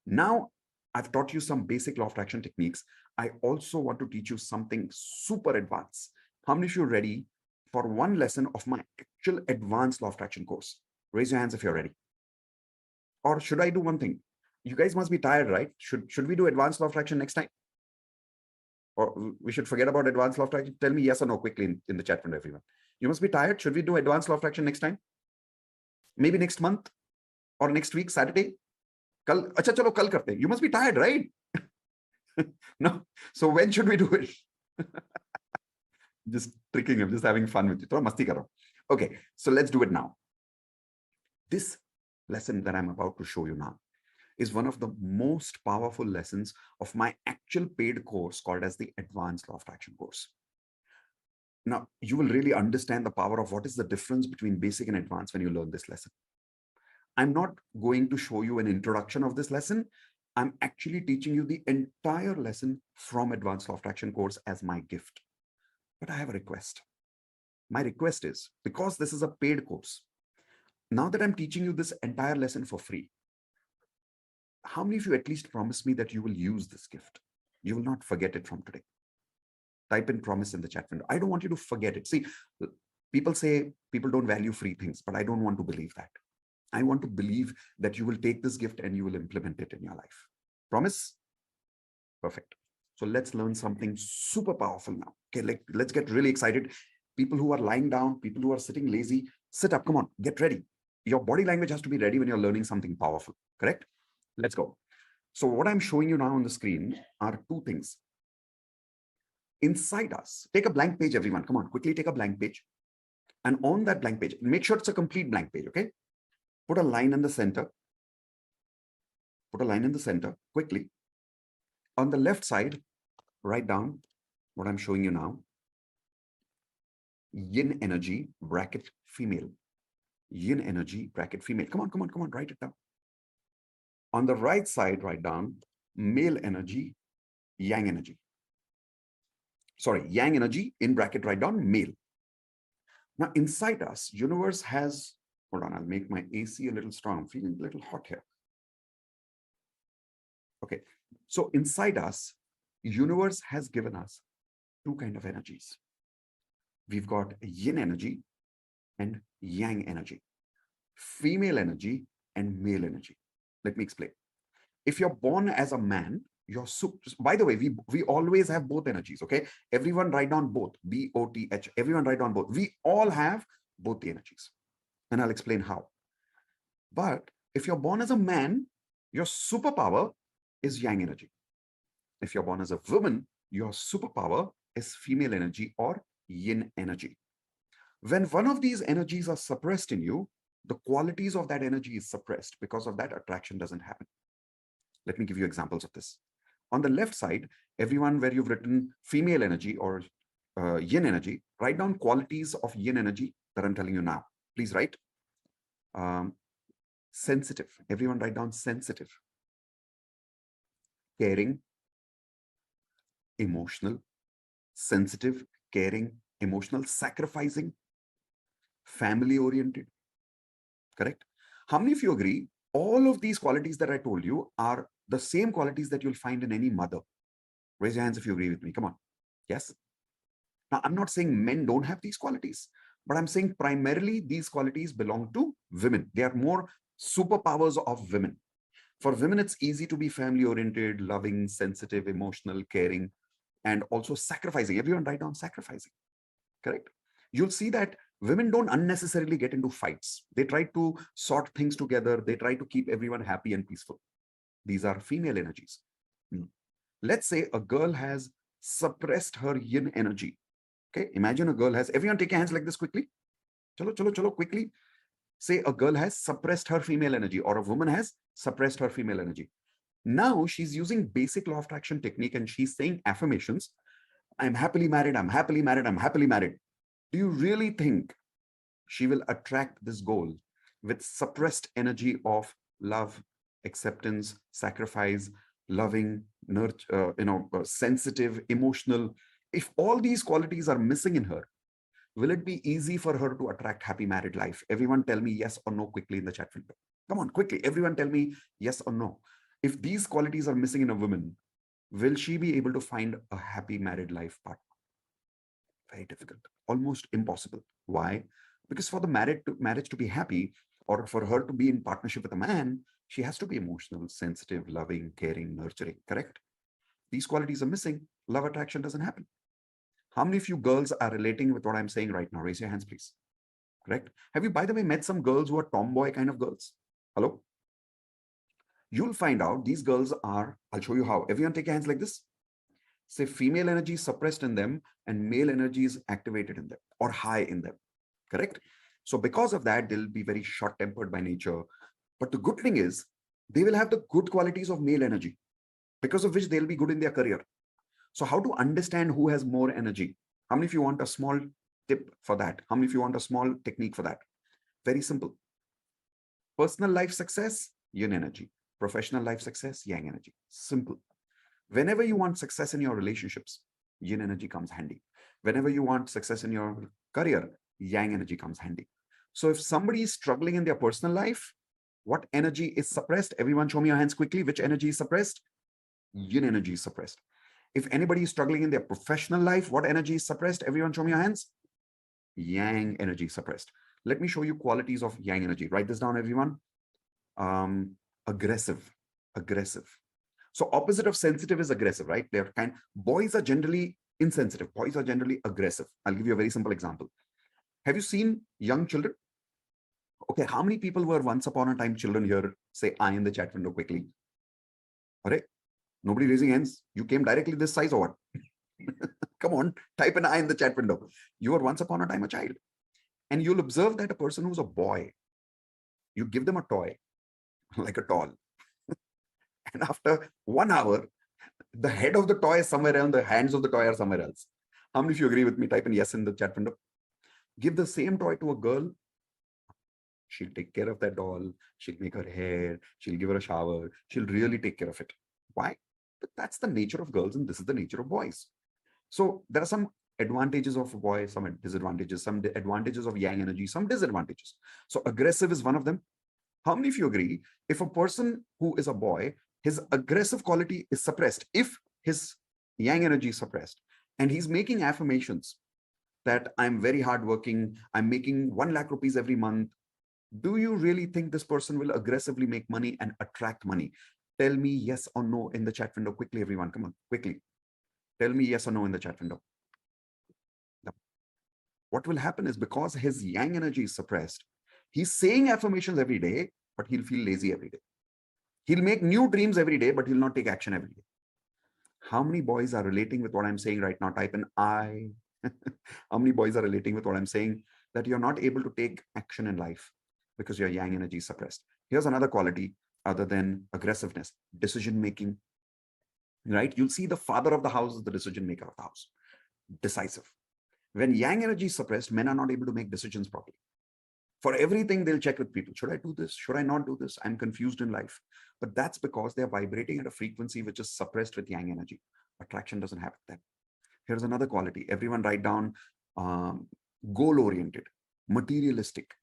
Now, I've taught you some basic law of attraction techniques. I also want to teach you something super advanced. How many of you are ready for one lesson of my actual advanced law of attraction course? Raise your hands if you're ready. Or should I do one thing? You guys must be tired, right? Should we do advanced law of attraction next time? Or we should forget about advanced law of attraction? Tell me yes or no quickly in the chat room, everyone. You must be tired. Should we do advanced law of attraction next time? Maybe next month or next week, Saturday? Kal, acha chalo, kal karte. You must be tired, right? No. So when should we do it? Just tricking him, just having fun with you. Thoda masti karo. Okay, so let's do it now. This lesson that I'm about to show you now is one of the most powerful lessons of my actual paid course called as the Advanced Law of Attraction course. Now, you will really understand the power of what is the difference between basic and advanced when you learn this lesson. I'm not going to show you an introduction of this lesson. I'm actually teaching you the entire lesson from Advanced Law of Attraction course as my gift. But I have a request. My request is, because this is a paid course, now that I'm teaching you this entire lesson for free, how many of you at least promise me that you will use this gift? You will not forget it from today. Type in promise in the chat window. I don't want you to forget it. See, people say people don't value free things, but I don't want to believe that. I want to believe that you will take this gift and you will implement it in your life. Promise? Perfect. So let's learn something super powerful now. Okay, let's get really excited. People who are lying down, people who are sitting lazy, sit up. Come on, get ready. Your body language has to be ready when you're learning something powerful, correct? Let's go. So what I'm showing you now on the screen are two things. Inside us, take a blank page, everyone. Come on, quickly take a blank page. And on that blank page, make sure it's a complete blank page, okay? Put a line in the center. Put a line in the center, quickly. On the left side, write down what I'm showing you now. Yin energy, bracket female. Yin energy, bracket female. Come on, write it down. On the right side, write down male energy, yang energy. Sorry, yang energy, in bracket, write down male. Now, inside us, universe has, hold on, I'll make my AC a little strong. I'm feeling a little hot here. Okay, so inside us, universe has given us two kinds of energies. We've got yin energy and yang energy, female energy and male energy. Let me explain. If you're born as a man, you're by the way, we always have both energies, okay? Everyone write down both, B-O-T-H. Everyone write down both. We all have both the energies, and I'll explain how. But if you're born as a man, your superpower is yang energy. If you're born as a woman, your superpower is female energy or yin energy. When one of these energies are suppressed in you, the qualities of that energy is suppressed. Because of that, attraction doesn't happen. Let me give you examples of this. On the left side, everyone where you've written female energy or yin energy, write down qualities of yin energy that I'm telling you now. Please write. Sensitive. Everyone write down sensitive. Caring. Emotional. Sensitive, caring, emotional, sacrificing, family oriented. Correct? How many of you agree all of these qualities that I told you are the same qualities that you'll find in any mother? Raise your hands if you agree with me. Come on. Yes? Now, I'm not saying men don't have these qualities, but I'm saying primarily these qualities belong to women. They are more superpowers of women. For women, it's easy to be family oriented, loving, sensitive, emotional, caring, and also sacrificing. Everyone write down sacrificing. Correct? You'll see that women don't unnecessarily get into fights. They try to sort things together. They try to keep everyone happy and peaceful. These are female energies. Let's say a girl has suppressed her yin energy. Okay, imagine a girl has, everyone take your hands like this quickly. Chalo, quickly. Say a girl has suppressed her female energy, or a woman has suppressed her female energy. Now she's using basic law of attraction technique and she's saying affirmations. I'm happily married, I'm happily married, I'm happily married. Do you really think she will attract this goal with suppressed energy of love, acceptance, sacrifice, loving, nurture, sensitive, emotional? If all these qualities are missing in her, will it be easy for her to attract happy married life? Everyone tell me yes or no quickly in the chat window. Come on, quickly. Everyone tell me yes or no. If these qualities are missing in a woman, will she be able to find a happy married life partner? Very difficult, almost impossible. Why? Because for the marriage to be happy, or for her to be in partnership with a man, she has to be emotional, sensitive, loving, caring, nurturing, correct? These qualities are missing. Love attraction doesn't happen. How many of you girls are relating with what I'm saying right now? Raise your hands, please. Correct? Have you, by the way, met some girls who are tomboy kind of girls? Hello? You'll find out these girls are, I'll show you how. Everyone take your hands like this. Say female energy is suppressed in them and male energy is activated in them or high in them. Correct? So because of that, they'll be very short-tempered by nature. But the good thing is they will have the good qualities of male energy, because of which they'll be good in their career. So how to understand who has more energy? How many of you want a small tip for that? How many of you want a small technique for that? Very simple. Personal life success, yin energy. Professional life success, yang energy. Simple. Whenever you want success in your relationships, yin energy comes handy. Whenever you want success in your career, yang energy comes handy. So if somebody is struggling in their personal life, what energy is suppressed? Everyone show me your hands quickly. Which energy is suppressed? Yin energy is suppressed. If anybody is struggling in their professional life, what energy is suppressed? Everyone show me your hands. Yang energy suppressed. Let me show you qualities of yang energy. Write this down, everyone. Aggressive. So opposite of sensitive is aggressive, right? They're kind. Boys are generally insensitive. Boys are generally aggressive. I'll give you a very simple example. Have you seen young children? Okay, how many people were once upon a time children here? Say I in the chat window quickly. All right. Nobody raising hands. You came directly this size or what? Come on, type an I in the chat window. You were once upon a time a child. And you'll observe that a person who's a boy, you give them a toy, like a doll. And after 1 hour, the head of the toy is somewhere else, the hands of the toy are somewhere else. How many of you agree with me? Type in yes in the chat window. Give the same toy to a girl. She'll take care of that doll. She'll make her hair. She'll give her a shower. She'll really take care of it. Why? But that's the nature of girls and this is the nature of boys. So there are some advantages of a boy, some disadvantages, some advantages of yang energy, some disadvantages. So aggressive is one of them. How many of you agree? If a person who is a boy, his aggressive quality is suppressed, if his yang energy is suppressed, and he's making affirmations that I'm very hardworking, I'm making 1 lakh rupees every month, do you really think this person will aggressively make money and attract money? Tell me yes or no in the chat window quickly, everyone. Come on, quickly. Tell me yes or no in the chat window. What will happen is because his yang energy is suppressed, he's saying affirmations every day, but he'll feel lazy every day. He'll make new dreams every day, but he'll not take action every day. How many boys are relating with what I'm saying right now? Type in I. How many boys are relating with what I'm saying? That you're not able to take action in life because your yang energy is suppressed. Here's another quality other than aggressiveness, decision making. Right? You'll see the father of the house is the decision maker of the house. Decisive. When yang energy is suppressed, men are not able to make decisions properly. For everything, they'll check with people. Should I do this? Should I not do this? I'm confused in life. But that's because they're vibrating at a frequency which is suppressed with yang energy. Attraction doesn't happen then. Here's another quality. Everyone write down goal-oriented, materialistic.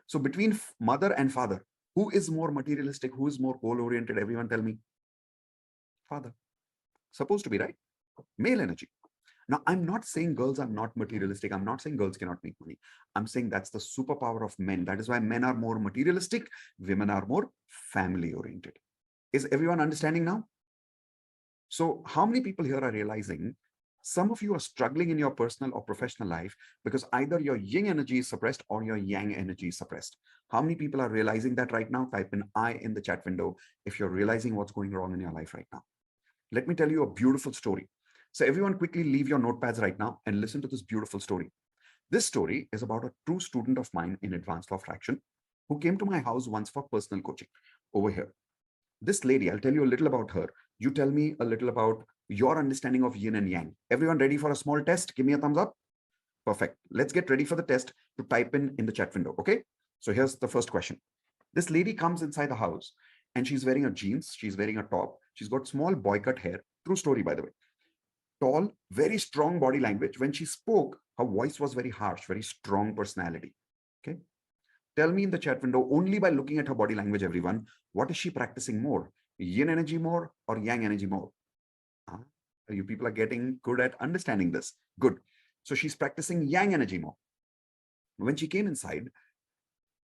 So between mother and father, who is more materialistic? Who is more goal-oriented? Everyone tell me. Father. Supposed to be, right? Male energy. Now, I'm not saying girls are not materialistic. I'm not saying girls cannot make money. I'm saying that's the superpower of men. That is why men are more materialistic. Women are more family-oriented. Is everyone understanding now? So how many people here are realizing some of you are struggling in your personal or professional life because either your yin energy is suppressed or your yang energy is suppressed? How many people are realizing that right now? Type in I in the chat window if you're realizing what's going wrong in your life right now. Let me tell you a beautiful story. So everyone quickly leave your notepads right now and listen to this beautiful story. This story is about a true student of mine in advanced law of attraction who came to my house once for personal coaching over here. This lady, I'll tell you a little about her. You tell me a little about your understanding of yin and yang. Everyone ready for a small test? Give me a thumbs up. Perfect. Let's get ready for the test to type in the chat window. Okay. So here's the first question. This lady comes inside the house and she's wearing a jeans. She's wearing a top. She's got small boy cut hair. True story, by the way. Tall, very strong body language. When she spoke, her voice was very harsh, very strong personality. Okay. Tell me in the chat window, only by looking at her body language, everyone, what is she practicing more? Yin energy more or yang energy more? You people are getting good at understanding this. Good. So she's practicing yang energy more. When she came inside,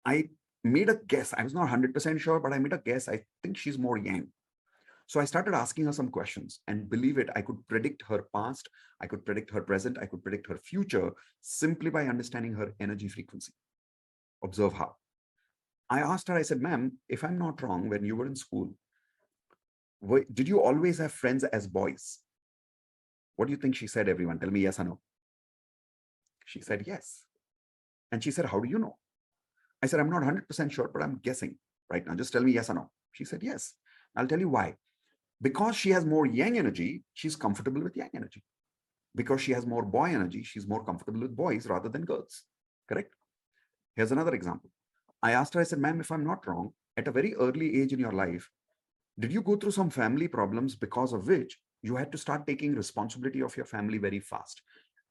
I made a guess. I was not 100% sure, but I made a guess. I think she's more yang. So I started asking her some questions, and believe it, I could predict her past, I could predict her present, I could predict her future simply by understanding her energy frequency. Observe how. I asked her, I said, ma'am, if I'm not wrong, when you were in school, did you always have friends as boys? What do you think she said, everyone? Tell me yes or no. She said yes. And she said, how do you know? I said, I'm not 100% sure, but I'm guessing right now. Just tell me yes or no. She said yes. I'll tell you why. Because she has more yang energy, she's comfortable with yang energy. Because she has more boy energy, she's more comfortable with boys rather than girls. Correct? Here's another example. I asked her, I said, ma'am, if I'm not wrong, at a very early age in your life, did you go through some family problems because of which you had to start taking responsibility of your family very fast?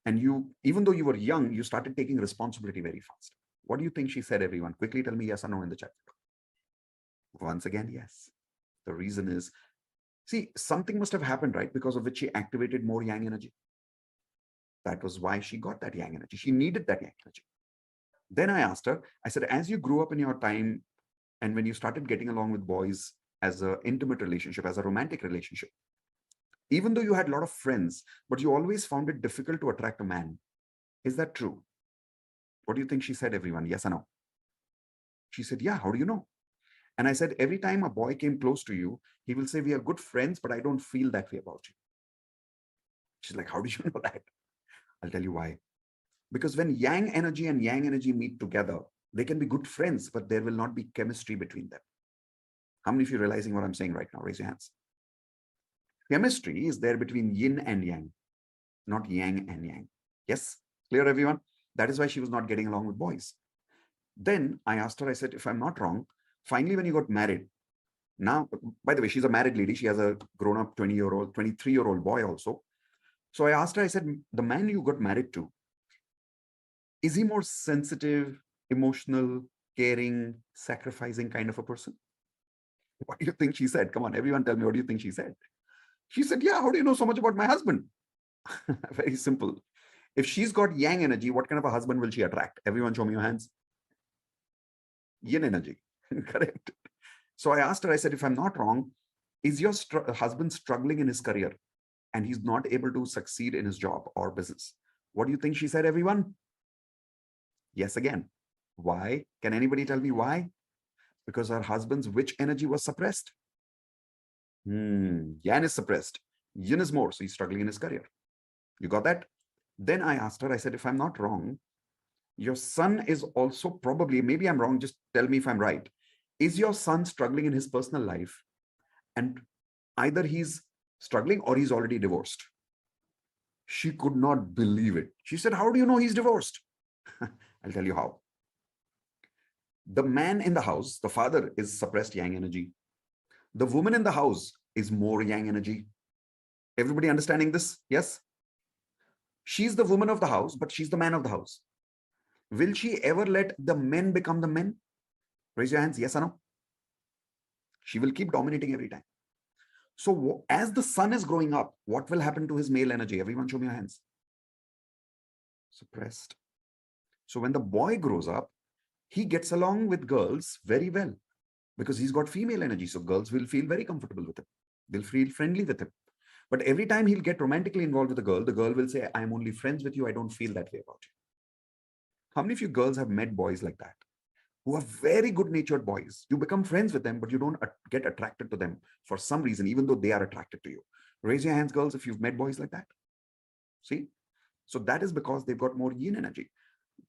And you, even though you were young, you started taking responsibility very fast. What do you think she said, everyone? Quickly tell me yes or no in the chat. Once again, yes. The reason is See, something must have happened, right? Because of which she activated more yang energy. That was why she got that yang energy. She needed that yang energy. Then I asked her, I said, as you grew up in your time and when you started getting along with boys as an intimate relationship, as a romantic relationship, even though you had a lot of friends, but you always found it difficult to attract a man. Is that true? What do you think she said, everyone? Yes or no? She said, yeah, how do you know? And I said, every time a boy came close to you, he will say, we are good friends, but I don't feel that way about you. She's like, how do you know that? I'll tell you why. Because when yang energy and yang energy meet together, they can be good friends, but there will not be chemistry between them. How many of you are realizing what I'm saying right now? Raise your hands. Chemistry is there between yin and yang, not yang and yang. Yes? Clear, everyone? That is why she was not getting along with boys. Then I asked her, I said, if I'm not wrong, finally, when you got married, now, by the way, she's a married lady. She has a grown-up 20-year-old, 23-year-old boy also. So I asked her, I said, the man you got married to, is he more sensitive, emotional, caring, sacrificing kind of a person? What do you think she said? Come on, everyone tell me, what do you think she said? She said, yeah, how do you know so much about my husband? Very simple. If she's got yang energy, what kind of a husband will she attract? Everyone show me your hands. Yin energy, correct. So I asked her, I said, if I'm not wrong, is your husband struggling in his career and he's not able to succeed in his job or business? What do you think she said, everyone? Yes, again. Why? Can anybody tell me why? Because her husband's which energy was suppressed? Yang is suppressed. Yin is more, so he's struggling in his career. You got that? Then I asked her, I said, if I'm not wrong, your son is also probably, maybe I'm wrong, just tell me if I'm right. Is your son struggling in his personal life? And either he's struggling or he's already divorced. She could not believe it. She said, how do you know he's divorced? I'll tell you how. The man in the house, the father, is suppressed yang energy. The woman in the house is more yang energy. Everybody understanding this? Yes? She's the woman of the house, but she's the man of the house. Will she ever let the men become the men? Raise your hands, yes or no? She will keep dominating every time. So as the son is growing up, what will happen to his male energy? Everyone show me your hands. Suppressed. So when the boy grows up, he gets along with girls very well because he's got female energy. So girls will feel very comfortable with him. They'll feel friendly with him. But every time he'll get romantically involved with a girl, the girl will say, I'm only friends with you. I don't feel that way about you. How many of you girls have met boys like that? Who are very good-natured boys. You become friends with them, but you don't get attracted to them for some reason, even though they are attracted to you. Raise your hands, girls, if you've met boys like that. See? So that is because they've got more yin energy.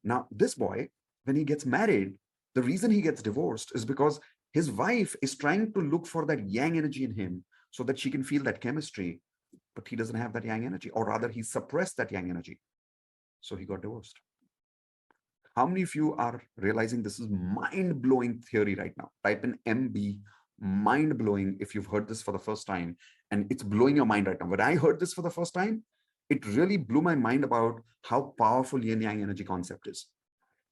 Now, this boy, when he gets married, the reason he gets divorced is because his wife is trying to look for that yang energy in him so that she can feel that chemistry, but he doesn't have that yang energy, or rather he suppressed that yang energy. So he got divorced. How many of you are realizing this is mind-blowing theory right now? Type in MB, mind-blowing, if you've heard this for the first time, and it's blowing your mind right now. When I heard this for the first time, it really blew my mind about how powerful yin-yang energy concept is.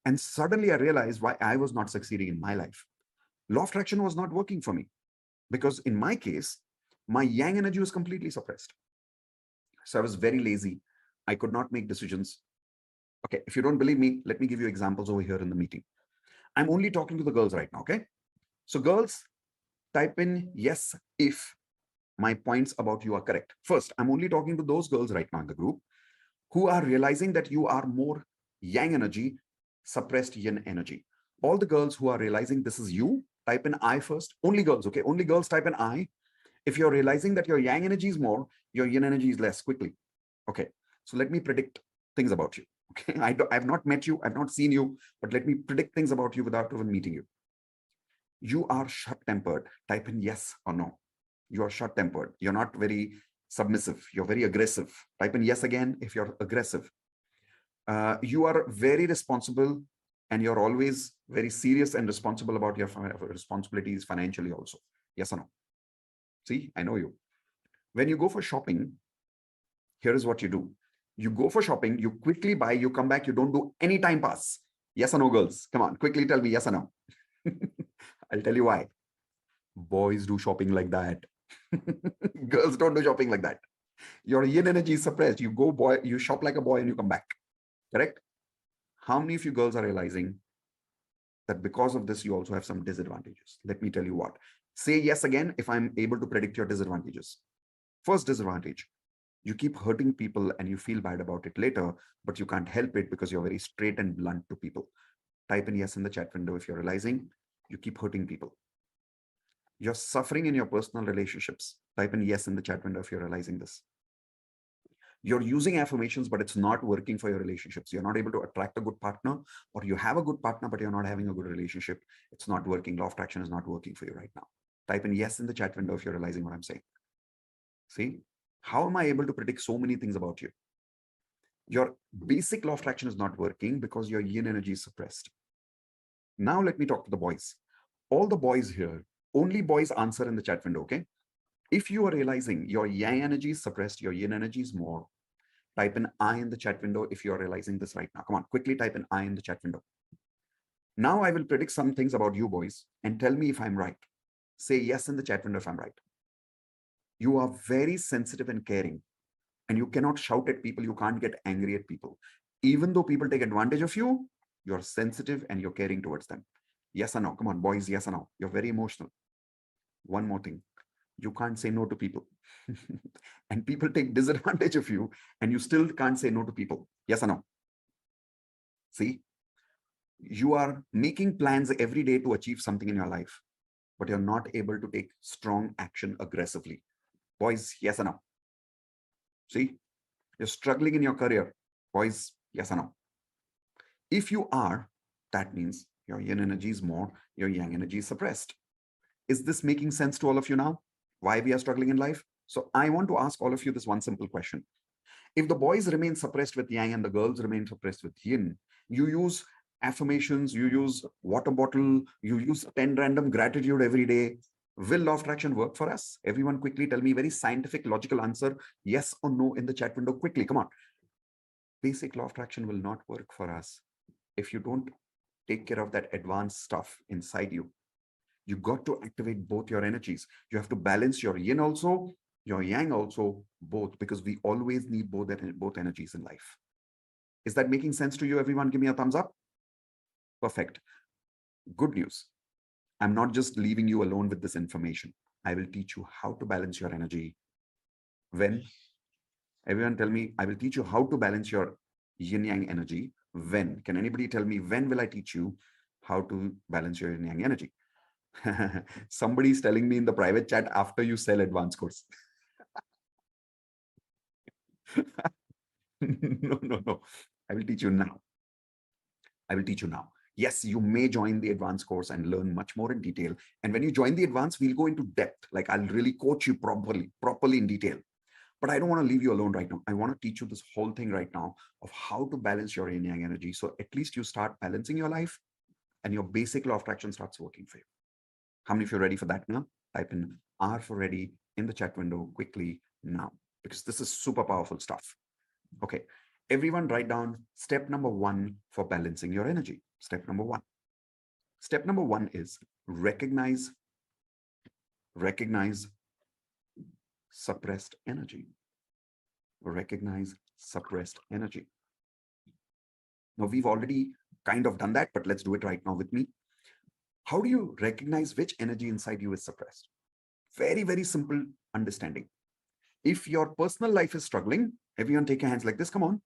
And suddenly I realized why I was not succeeding in my life. Law of attraction was not working for me because in my case, my yang energy was completely suppressed. So I was very lazy. I could not make decisions. Okay, if you don't believe me, let me give you examples over here in the meeting. I'm only talking to the girls right now, okay? So girls, type in yes if my points about you are correct. First, I'm only talking to those girls right now in the group who are realizing that you are more yang energy, suppressed yin energy. All the girls who are realizing this is you, type in I first. Only girls, okay? Only girls type in I. If you're realizing that your yang energy is more, your yin energy is less, quickly. Okay, so let me predict things about you. Okay, I've not met you, I've not seen you, but let me predict things about you without even meeting you. You are short-tempered. Type in yes or no. You are short-tempered. You're not very submissive. You're very aggressive. Type in yes again if you're aggressive. You are very responsible and you're always very serious and responsible about your responsibilities financially also. Yes or no? See, I know you. When you go for shopping, here is what you do. You go for shopping, you quickly buy, you come back, you don't do any time pass. Yes or no, girls? Come on, quickly tell me yes or no. I'll tell you why. Boys do shopping like that. Girls don't do shopping like that. Your yin energy is suppressed. You go boy, you shop like a boy and you come back. Correct? How many of you girls are realizing that because of this, you also have some disadvantages? Let me tell you what. Say yes again if I'm able to predict your disadvantages. First disadvantage, you keep hurting people and you feel bad about it later, but you can't help it because you're very straight and blunt to people. Type in yes in the chat window if you're realizing you keep hurting people. You're suffering in your personal relationships. Type in yes in the chat window if you're realizing this. You're using affirmations, but it's not working for your relationships. You're not able to attract a good partner, or you have a good partner, but you're not having a good relationship. It's not working. Law of attraction is not working for you right now. Type in yes in the chat window if you're realizing what I'm saying. See, how am I able to predict so many things about you? Your basic law of attraction is not working because your yin energy is suppressed. Now let me talk to the boys. All the boys here, only boys answer in the chat window, okay? If you are realizing your yang energy is suppressed, your yin energy is more, type in I in the chat window if you are realizing this right now. Come on, quickly type in I in the chat window. Now I will predict some things about you boys and tell me if I'm right. Say yes in the chat window if I'm right. You are very sensitive and caring, and you cannot shout at people. You can't get angry at people. Even though people take advantage of you, you're sensitive and you're caring towards them. Yes or no? Come on, boys, yes or no? You're very emotional. One more thing. You can't say no to people. And people take disadvantage of you and you still can't say no to people. Yes or no? See, you are making plans every day to achieve something in your life, but you're not able to take strong action aggressively. Boys, yes or no? See, you're struggling in your career. Boys, yes or no? If you are, that means your yin energy is more, your yang energy is suppressed. Is this making sense to all of you now? Why we are struggling in life? So I want to ask all of you this one simple question. If the boys remain suppressed with yang and the girls remain suppressed with yin, you use affirmations, you use water bottle, you use 10 random gratitude every day. Will law of attraction work for us? Everyone quickly tell me very scientific, logical answer, yes or no in the chat window quickly. Come on. Basic law of attraction will not work for us if you don't take care of that advanced stuff inside you. You got to activate both your energies. You have to balance your yin also, your yang also, both, because we always need both energies in life. Is that making sense to you, everyone? Give me a thumbs up. Perfect. Good news. I'm not just leaving you alone with this information. I will teach you how to balance your energy. When? Everyone tell me, I will teach you how to balance your yin yang energy. When? Can anybody tell me when will I teach you how to balance your yin yang energy? Somebody's telling me in the private chat after you sell advanced course. No. I will teach you now. I will teach you now. Yes, you may join the advanced course and learn much more in detail. And when you join the advanced, we'll go into depth. Like I'll really coach you properly in detail. But I don't want to leave you alone right now. I want to teach you this whole thing right now of how to balance your yin yang energy. So at least you start balancing your life and your basic law of attraction starts working for you. How many of you are ready for that now? Type in R for ready in the chat window quickly now, because this is super powerful stuff. Okay, everyone write down step number 1 for balancing your energy. Step number 1. Step number 1 is recognize suppressed energy. Recognize suppressed energy. Now, we've already kind of done that, but let's do it right now with me. How do you recognize which energy inside you is suppressed? Very, very simple understanding. If your personal life is struggling, everyone take your hands like this, come on.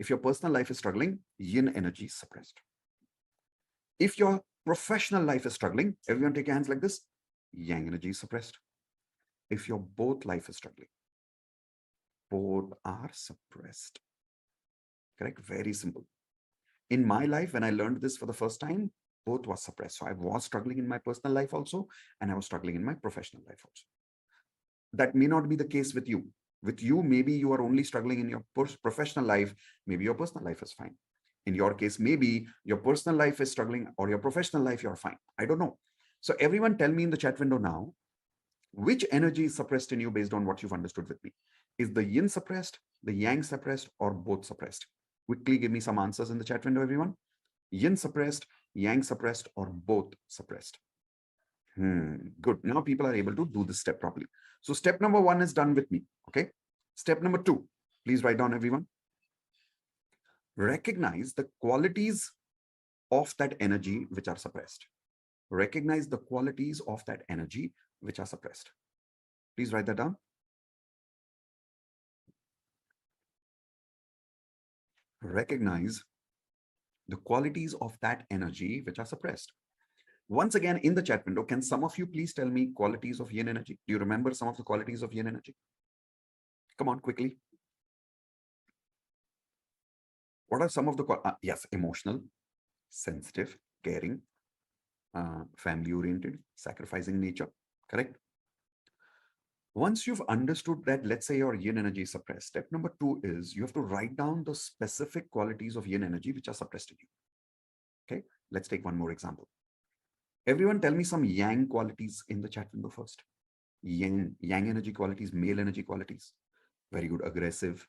If your personal life is struggling, yin energy is suppressed. If your professional life is struggling, everyone take your hands like this, yang energy is suppressed. If your both life is struggling, both are suppressed. Correct? Very simple. In my life, when I learned this for the first time, both was suppressed. So I was struggling in my personal life also, and I was struggling in my professional life also. That may not be the case with you. With you, maybe you are only struggling in your professional life. Maybe your personal life is fine. In your case, maybe your personal life is struggling or your professional life, you're fine. I don't know. So everyone tell me in the chat window now, which energy is suppressed in you based on what you've understood with me? Is the yin suppressed, the yang suppressed, or both suppressed? Quickly give me some answers in the chat window, everyone. Yin suppressed, yang suppressed, or both suppressed? Good. Now people are able to do this step properly. So step number 1 is done with me. Okay. Step number 2, please write down, everyone. Recognize the qualities of that energy which are suppressed. Recognize the qualities of that energy which are suppressed. Please write that down. Recognize the qualities of that energy which are suppressed. Once again, in the chat window, can some of you please tell me qualities of yin energy? Do you remember some of the qualities of yin energy? Come on, quickly. What are some of the yes, emotional, sensitive, caring, family oriented, sacrificing nature, correct? Once you've understood that, let's say your yin energy is suppressed, step number 2 is you have to write down the specific qualities of yin energy which are suppressed in you. Okay, let's take one more example. Everyone tell me some yang qualities in the chat window first. Yang energy qualities, male energy qualities. Very good. Aggressive,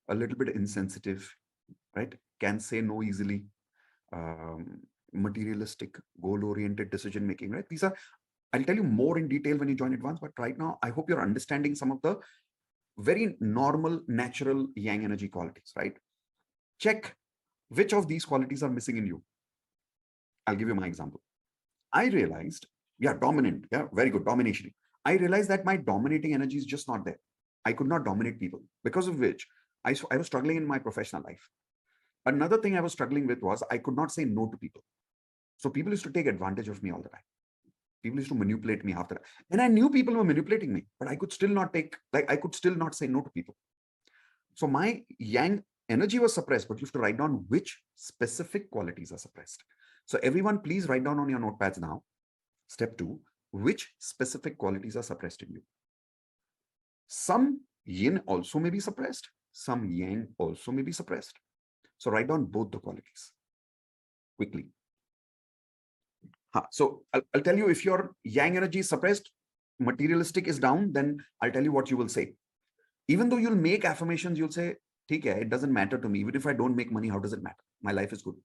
a little bit insensitive, right? Can say no easily, materialistic, goal-oriented decision making, right? These are, I'll tell you more in detail when you join advance, but right now I hope you're understanding some of the very normal, natural yang energy qualities, right? Check which of these qualities are missing in you. I'll give you my example. I realized, dominant, very good, domination. I realized that my dominating energy is just not there. I could not dominate people, because of which I was struggling in my professional life. Another thing I was struggling with was I could not say no to people. So people used to take advantage of me all the time. People used to manipulate me after that. And I knew people were manipulating me, but I could still not say no to people. So my yang energy was suppressed, but you have to write down which specific qualities are suppressed. So everyone, please write down on your notepads now. Step 2, which specific qualities are suppressed in you? Some yin also may be suppressed. Some yang also may be suppressed. So write down both the qualities quickly. So I'll tell you, if your yang energy is suppressed, materialistic is down, then I'll tell you what you will say. Even though you'll make affirmations, you'll say, okay, it doesn't matter to me. Even if I don't make money, how does it matter? My life is good.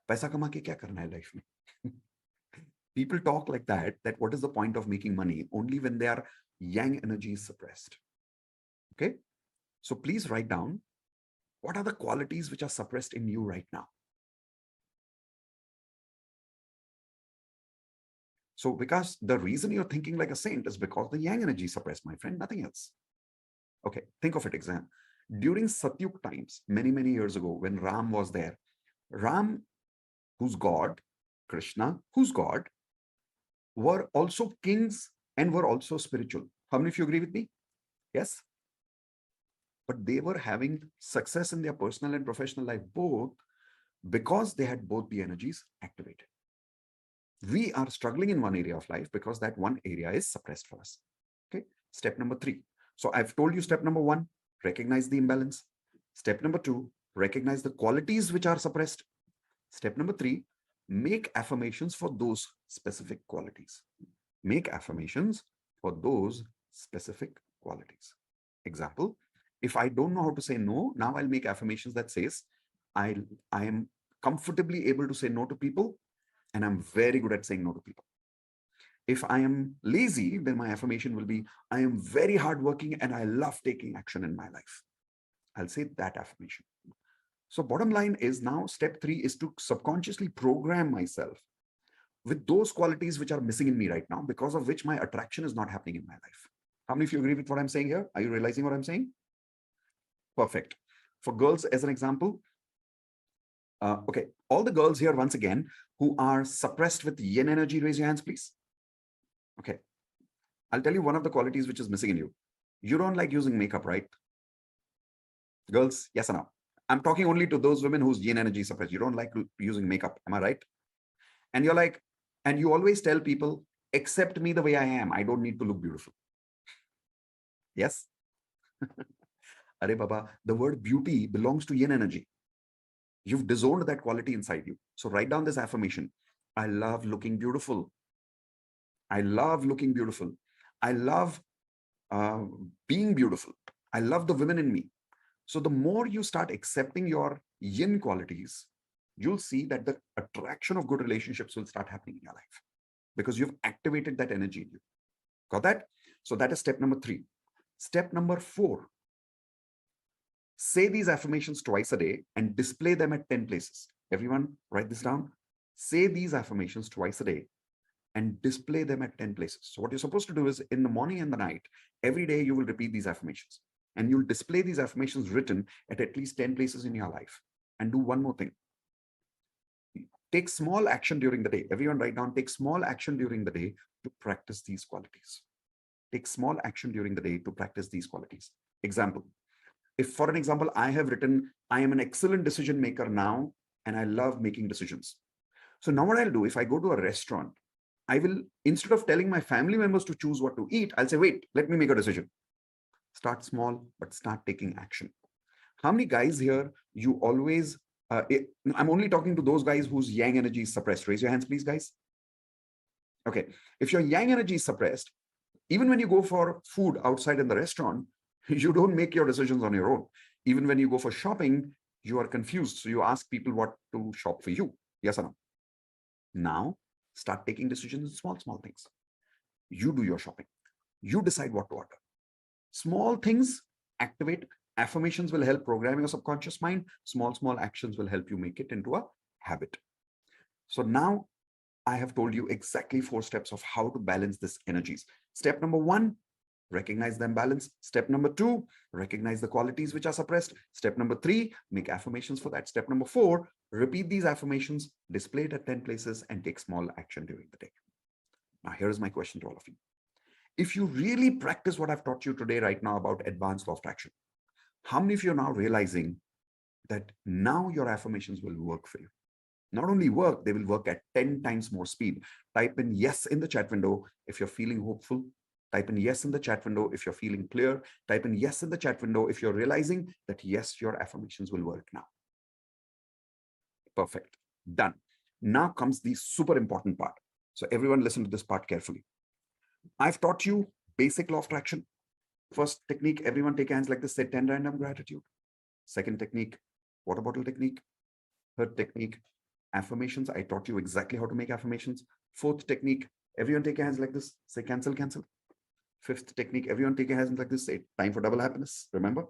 Paisa kama ke kya karna hai life mein? People talk like that what is the point of making money? Only when their yang energy is suppressed. Okay. So please write down, what are the qualities which are suppressed in you right now? So because the reason you're thinking like a saint is because the yang energy is suppressed, my friend, nothing else. Okay, think of it, exam. During Satyug times, many, many years ago, when Ram was there, Ram, who's God, Krishna, who's God, were also kings and were also spiritual. How many of you agree with me? Yes? But they were having success in their personal and professional life both because they had both the energies activated. We are struggling in one area of life because that one area is suppressed for us. Okay. Step number 3. So I've told you step number 1, recognize the imbalance. Step number 2, recognize the qualities which are suppressed. Step number 3, make affirmations for those specific qualities. Make affirmations for those specific qualities. Example, if I don't know how to say no, now I'll make affirmations that says, I am comfortably able to say no to people, and I'm very good at saying no to people. If I am lazy, then my affirmation will be, I am very hardworking and I love taking action in my life. I'll say that affirmation. So bottom line is, now step 3 is to subconsciously program myself with those qualities which are missing in me right now, because of which my attraction is not happening in my life. How many of you agree with what I'm saying here? Are you realizing what I'm saying? Perfect. For girls, as an example, okay, all the girls here, once again, who are suppressed with yin energy, raise your hands, please. Okay. I'll tell you one of the qualities which is missing in you. You don't like using makeup, right? Girls, yes or no? I'm talking only to those women whose yin energy is suppressed. You don't like using makeup. Am I right? And you're like, and you always tell people, accept me the way I am. I don't need to look beautiful. Yes? Arey Baba, the word beauty belongs to yin energy. You've disowned that quality inside you. So write down this affirmation. I love looking beautiful. I love looking beautiful. I love being beautiful. I love the women in me. So the more you start accepting your yin qualities, you'll see that the attraction of good relationships will start happening in your life. because you've activated that energy in you. Got that? So that is step number 3. Step number 4, say these affirmations twice a day and display them at 10 places. Everyone write this down. Say these affirmations twice a day and display them at 10 places. So what you're supposed to do is in the morning and the night, every day you will repeat these affirmations and you'll display these affirmations written at least 10 places in your life. And do one more thing. Take small action during the day. Everyone write down, take small action during the day to practice these qualities. Take small action during the day to practice these qualities. Example, if for an example, I have written, I am an excellent decision maker now, and I love making decisions. So now what I'll do, if I go to a restaurant, I will, instead of telling my family members to choose what to eat, I'll say, wait, let me make a decision. Start small, but start taking action. How many guys here, you always, I'm only talking to those guys whose yang energy is suppressed. Raise your hands, please, guys. Okay, if your yang energy is suppressed, even when you go for food outside in the restaurant, you don't make your decisions on your own. Even when you go for shopping, you are confused. So you ask people what to shop for you. Yes or no? Now, start taking decisions in small, small things. You do your shopping. You decide what to order. Small things activate. Affirmations will help program your subconscious mind. Small, small actions will help you make it into a habit. So now I have told you exactly 4 steps of how to balance these energies. Step number 1, recognize the imbalance. Step number 2, recognize the qualities which are suppressed. Step number 3, make affirmations for that. Step number 4, repeat these affirmations, display it at 10 places, and take small action during the day. Now, here's my question to all of you. If you really practice what I've taught you today right now about advanced law of attraction, how many of you are now realizing that now your affirmations will work for you? Not only work, they will work at 10 times more speed. Type in yes in the chat window if you're feeling hopeful. Type in yes in the chat window if you're feeling clear. Type in yes in the chat window if you're realizing that yes, your affirmations will work now. Perfect. Done. Now comes the super important part. So everyone listen to this part carefully. I've taught you basic law of attraction. First technique, everyone take hands like this, say 10 random gratitude. Second technique, water bottle technique. Third technique, affirmations. I taught you exactly how to make affirmations. Fourth technique, everyone take your hands like this, say cancel, cancel. Fifth technique, everyone take your hands like this, say time for double happiness, remember?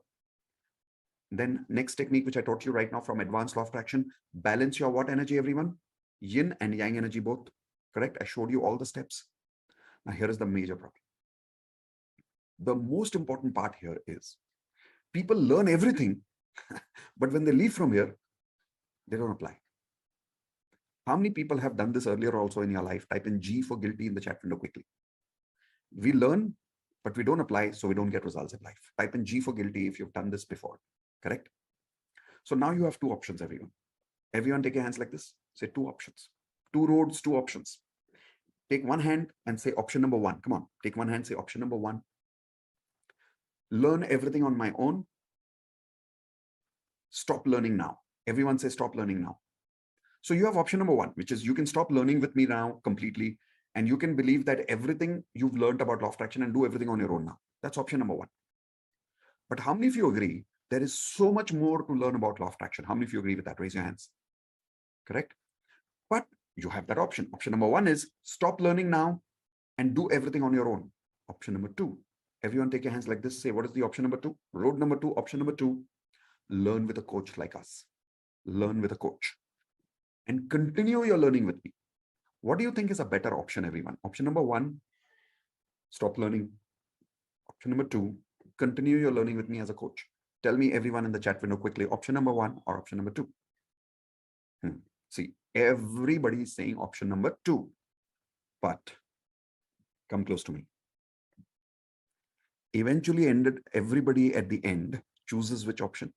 Then next technique, which I taught you right now from advanced law of attraction, balance your what energy, everyone? Yin and yang energy both, correct? I showed you all the steps. Now here is the major problem. The most important part here is people learn everything, but when they leave from here, they don't apply. How many people have done this earlier also in your life? Type in G for guilty in the chat window quickly. We learn, but we don't apply, so we don't get results in life. Type in G for guilty if you've done this before, correct? So now you have 2 options, everyone. Everyone take your hands like this. Say 2 options. 2 roads, 2 options. Take one hand and say option number 1. Come on, take one hand, say option number 1. Learn everything on my own. Stop learning now. Everyone say stop learning now. So you have option number 1, which is you can stop learning with me now completely, and you can believe that everything you've learned about law of attraction and do everything on your own now. That's option number 1. But how many of you agree there is so much more to learn about law of attraction? How many of you agree with that? Raise your hands. Correct? But you have that option. Option number 1 is stop learning now and do everything on your own. Option number 2, everyone take your hands like this. Say, what is the option number 2? Road number 2, option number 2, learn with a coach like us. Learn with a coach and continue your learning with me. What do you think is a better option, everyone? Option number 1, stop learning. Option number 2, continue your learning with me as a coach. Tell me, everyone in the chat window quickly, option number 1 or option number 2? See, everybody is saying option number 2, but come close to me. Eventually, everybody at the end chooses which option?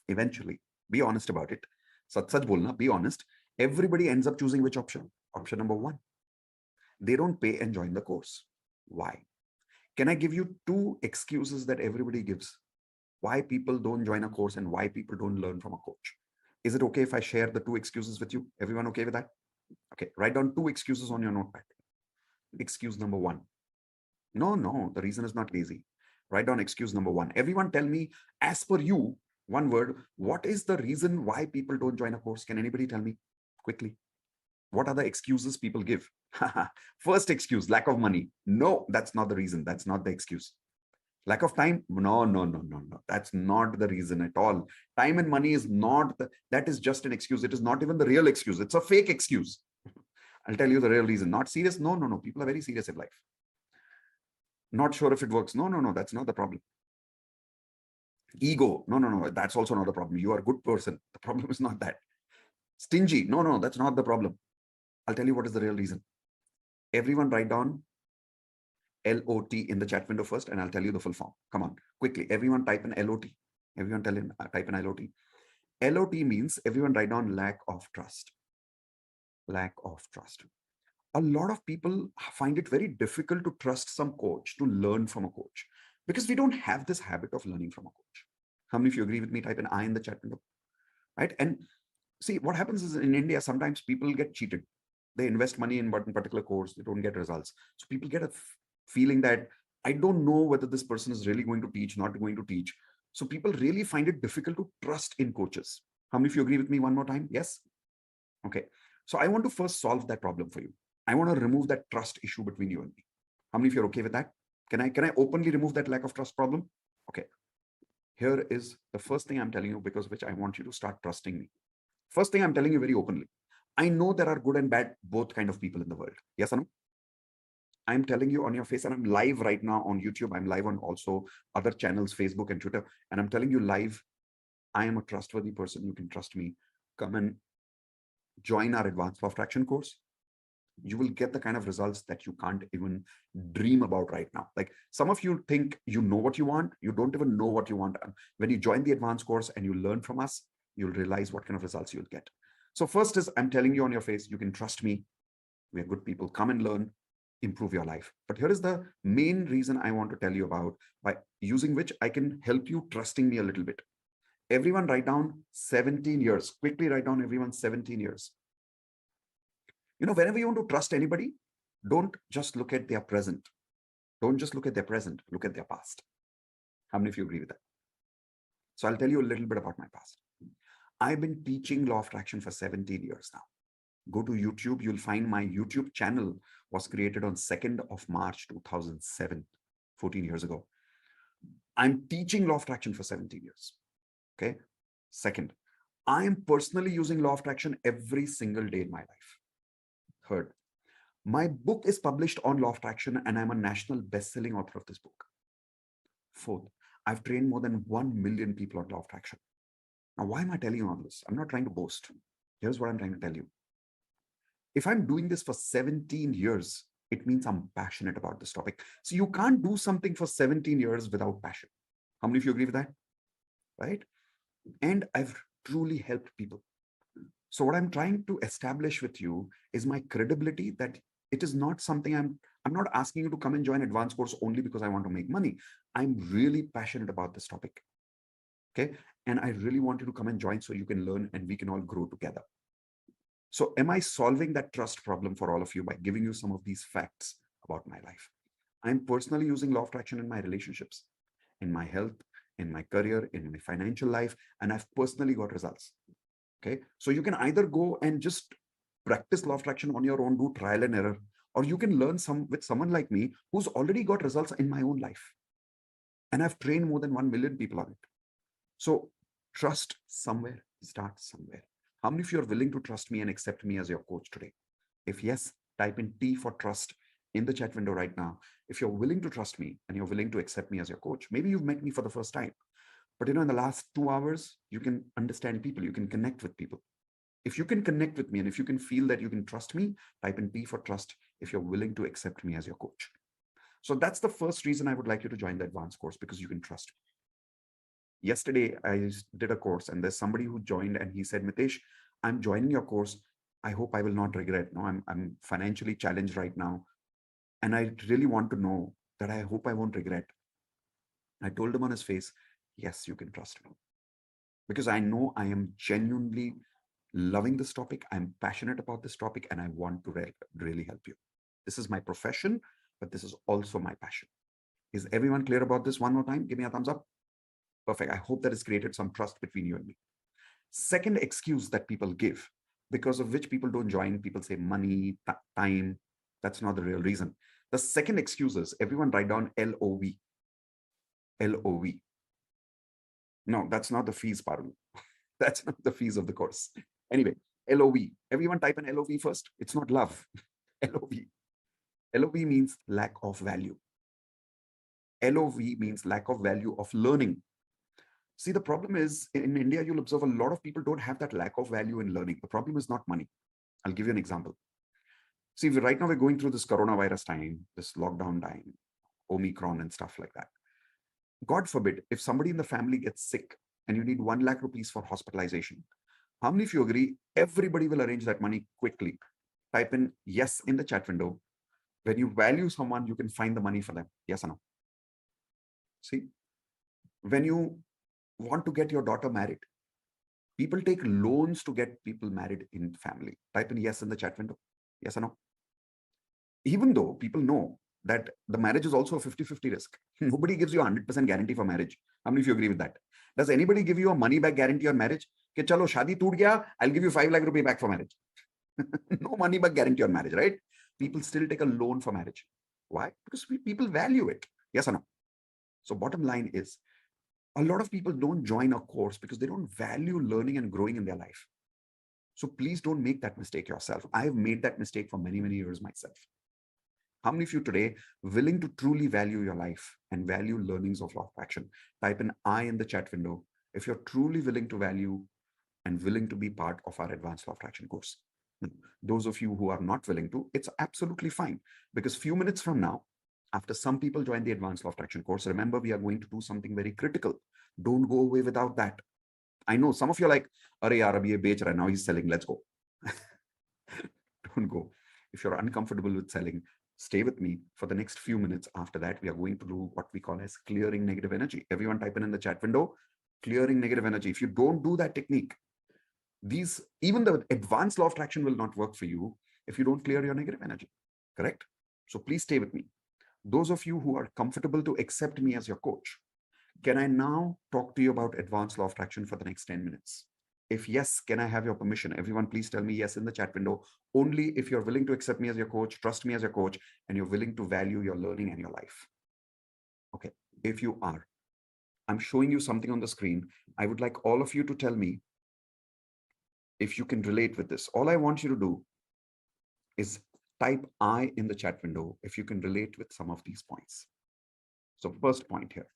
Eventually, be honest about it. Sach bolna, be honest. Everybody ends up choosing which option? Option number 1. They don't pay and join the course. Why? Can I give you 2 excuses that everybody gives? Why people don't join a course and why people don't learn from a coach? Is it okay if I share the 2 excuses with you? Everyone okay with that? Okay, write down 2 excuses on your notepad. Excuse number 1. No, the reason is not lazy. Write down excuse number 1. Everyone tell me, as per you, one word, what is the reason why people don't join a course? Can anybody tell me quickly? What are the excuses people give? First excuse, lack of money. No, that's not the reason. That's not the excuse. Lack of time? No, no, no, no, no. That's not the reason at all. Time and money is not, that is just an excuse. It is not even the real excuse. It's a fake excuse. I'll tell you the real reason. Not serious? No, no, no. People are very serious in life. Not sure if it works. No, no, no. That's not the problem. Ego? No, no, no. That's also not the problem. You are a good person. The problem is not that. Stingy? No, no, that's not the problem. I'll tell you what is the real reason. Everyone write down LOT in the chat window first, and I'll tell you the full form. Come on, quickly. Everyone type in LOT. Everyone type in LOT. LOT means everyone write down lack of trust. Lack of trust. A lot of people find it very difficult to trust some coach, to learn from a coach, because we don't have this habit of learning from a coach. How many of you agree with me? Type an I in the chat window, right? And see, what happens is in India, sometimes people get cheated. They invest money in one particular course, they don't get results. So people get a feeling that I don't know whether this person is really going to teach, not going to teach. So people really find it difficult to trust in coaches. How many of you agree with me one more time? Yes? Okay. So I want to first solve that problem for you. I want to remove that trust issue between you and me. How many of you are okay with that? Can I openly remove that lack of trust problem? Okay. Here is the first thing I'm telling you, because of which I want you to start trusting me. First thing I'm telling you very openly. I know there are good and bad, both kind of people in the world. Yes or no? I'm telling you on your face, and I'm live right now on YouTube. I'm live on also other channels, Facebook and Twitter. And I'm telling you live, I am a trustworthy person. You can trust me. Come and join our advanced law of attraction course. You will get the kind of results that you can't even dream about right now. Like some of you think you know what you want. You don't even know what you want. When you join the advanced course and you learn from us, you'll realize what kind of results you'll get. So first is, I'm telling you on your face, you can trust me. We are good people. Come and learn, improve your life. But here is the main reason I want to tell you about, by using which I can help you trusting me a little bit. Everyone write down 17 years. Quickly write down everyone 17 years. You know, whenever you want to trust anybody, don't just look at their present. Don't just look at their present, look at their past. How many of you agree with that? So I'll tell you a little bit about my past. I've been teaching law of attraction for 17 years now. Go to YouTube, you'll find my YouTube channel was created on 2nd of March 2007, 14 years ago. I'm teaching law of attraction for 17 years. Okay. Second, I am personally using law of attraction every single day in my life. Third, my book is published on law of attraction and I'm a national best-selling author of this book. Fourth, I've trained more than 1 million people on law of attraction. Now, why am I telling you all this? I'm not trying to boast. Here's what I'm trying to tell you. If I'm doing this for 17 years, it means I'm passionate about this topic. So you can't do something for 17 years without passion. How many of you agree with that? Right? And I've truly helped people. So what I'm trying to establish with you is my credibility, that it is not something I'm not asking you to come and join advanced course only because I want to make money. I'm really passionate about this topic. Okay. And I really want you to come and join so you can learn and we can all grow together. So am I solving that trust problem for all of you by giving you some of these facts about my life? I'm personally using law of attraction in my relationships, in my health, in my career, in my financial life, and I've personally got results. Okay. So you can either go and just practice law of attraction on your own, do trial and error, or you can learn with someone like me who's already got results in my own life. And I've trained more than 1 million people on it. So trust somewhere, start somewhere. How many of you are willing to trust me and accept me as your coach today? If yes, type in T for trust in the chat window right now. If you're willing to trust me and you're willing to accept me as your coach, maybe you've met me for the first time, but in the last 2 hours, you can understand people, you can connect with people. If you can connect with me and if you can feel that you can trust me, type in T for trust if you're willing to accept me as your coach. So that's the first reason I would like you to join the advanced course, because you can trust me. Yesterday, I did a course and there's somebody who joined and he said, Mitesh, I'm joining your course. I hope I will not regret. No, I'm financially challenged right now. And I really want to know that I hope I won't regret. I told him on his face, yes, you can trust me. Because I know I am genuinely loving this topic. I'm passionate about this topic and I want to really help you. This is my profession, but this is also my passion. Is everyone clear about this? One more time, give me a thumbs up. Perfect. I hope that has created some trust between you and me. Second excuse that people give, because of which people don't join. People say money, time. That's not the real reason. The second excuse is, everyone write down LOV. LOV. No, that's not the fees, Parul. That's not the fees of the course. Anyway, LOV. Everyone type an LOV first. It's not love. LOV. LOV means lack of value. LOV means lack of value of learning. See, the problem is in India, you'll observe a lot of people don't have that lack of value in learning. The problem is not money. I'll give you an example. See, right now we're going through this coronavirus time, this lockdown time, Omicron and stuff like that. God forbid, if somebody in the family gets sick and you need 1 lakh rupees for hospitalization, how many of you agree everybody will arrange that money quickly? Type in yes in the chat window. When you value someone, you can find the money for them. Yes or no? See, when you want to get your daughter married, people take loans to get people married in family. Type in yes in the chat window. Yes or no? Even though people know that the marriage is also a 50-50 risk. Nobody gives you a 100% guarantee for marriage. How many of you agree with that? Does anybody give you a money back guarantee on marriage? Ke chalo, shadi toot gaya, I'll give you 5 lakh rupee back for marriage. No money back guarantee on marriage, right? People still take a loan for marriage. Why? Because people value it. Yes or no? So bottom line is, a lot of people don't join a course because they don't value learning and growing in their life. So please don't make that mistake yourself. I've made that mistake for many, many years myself. How many of you today willing to truly value your life and value learnings of law of attraction? Type in I in the chat window if you're truly willing to value and willing to be part of our advanced law of attraction course. Those of you who are not willing to, it's absolutely fine, because few minutes from now, after some people join the advanced law of attraction course, remember, we are going to do something very critical. Don't go away without that. I know some of you are like, Are yaar, abhi ye bech raha hai, now he's selling, let's go. Don't go. If you're uncomfortable with selling, stay with me for the next few minutes. After that, we are going to do what we call as clearing negative energy. Everyone type in the chat window, clearing negative energy. If you don't do that technique, even the advanced law of attraction will not work for you if you don't clear your negative energy. Correct? So please stay with me. Those of you who are comfortable to accept me as your coach, can I now talk to you about advanced law of attraction for the next 10 minutes? If yes, can I have your permission? Everyone, please tell me yes in the chat window. Only if you're willing to accept me as your coach, trust me as your coach, and you're willing to value your learning and your life. Okay, if you are, I'm showing you something on the screen. I would like all of you to tell me if you can relate with this. All I want you to do is type I in the chat window if you can relate with some of these points. So first point here.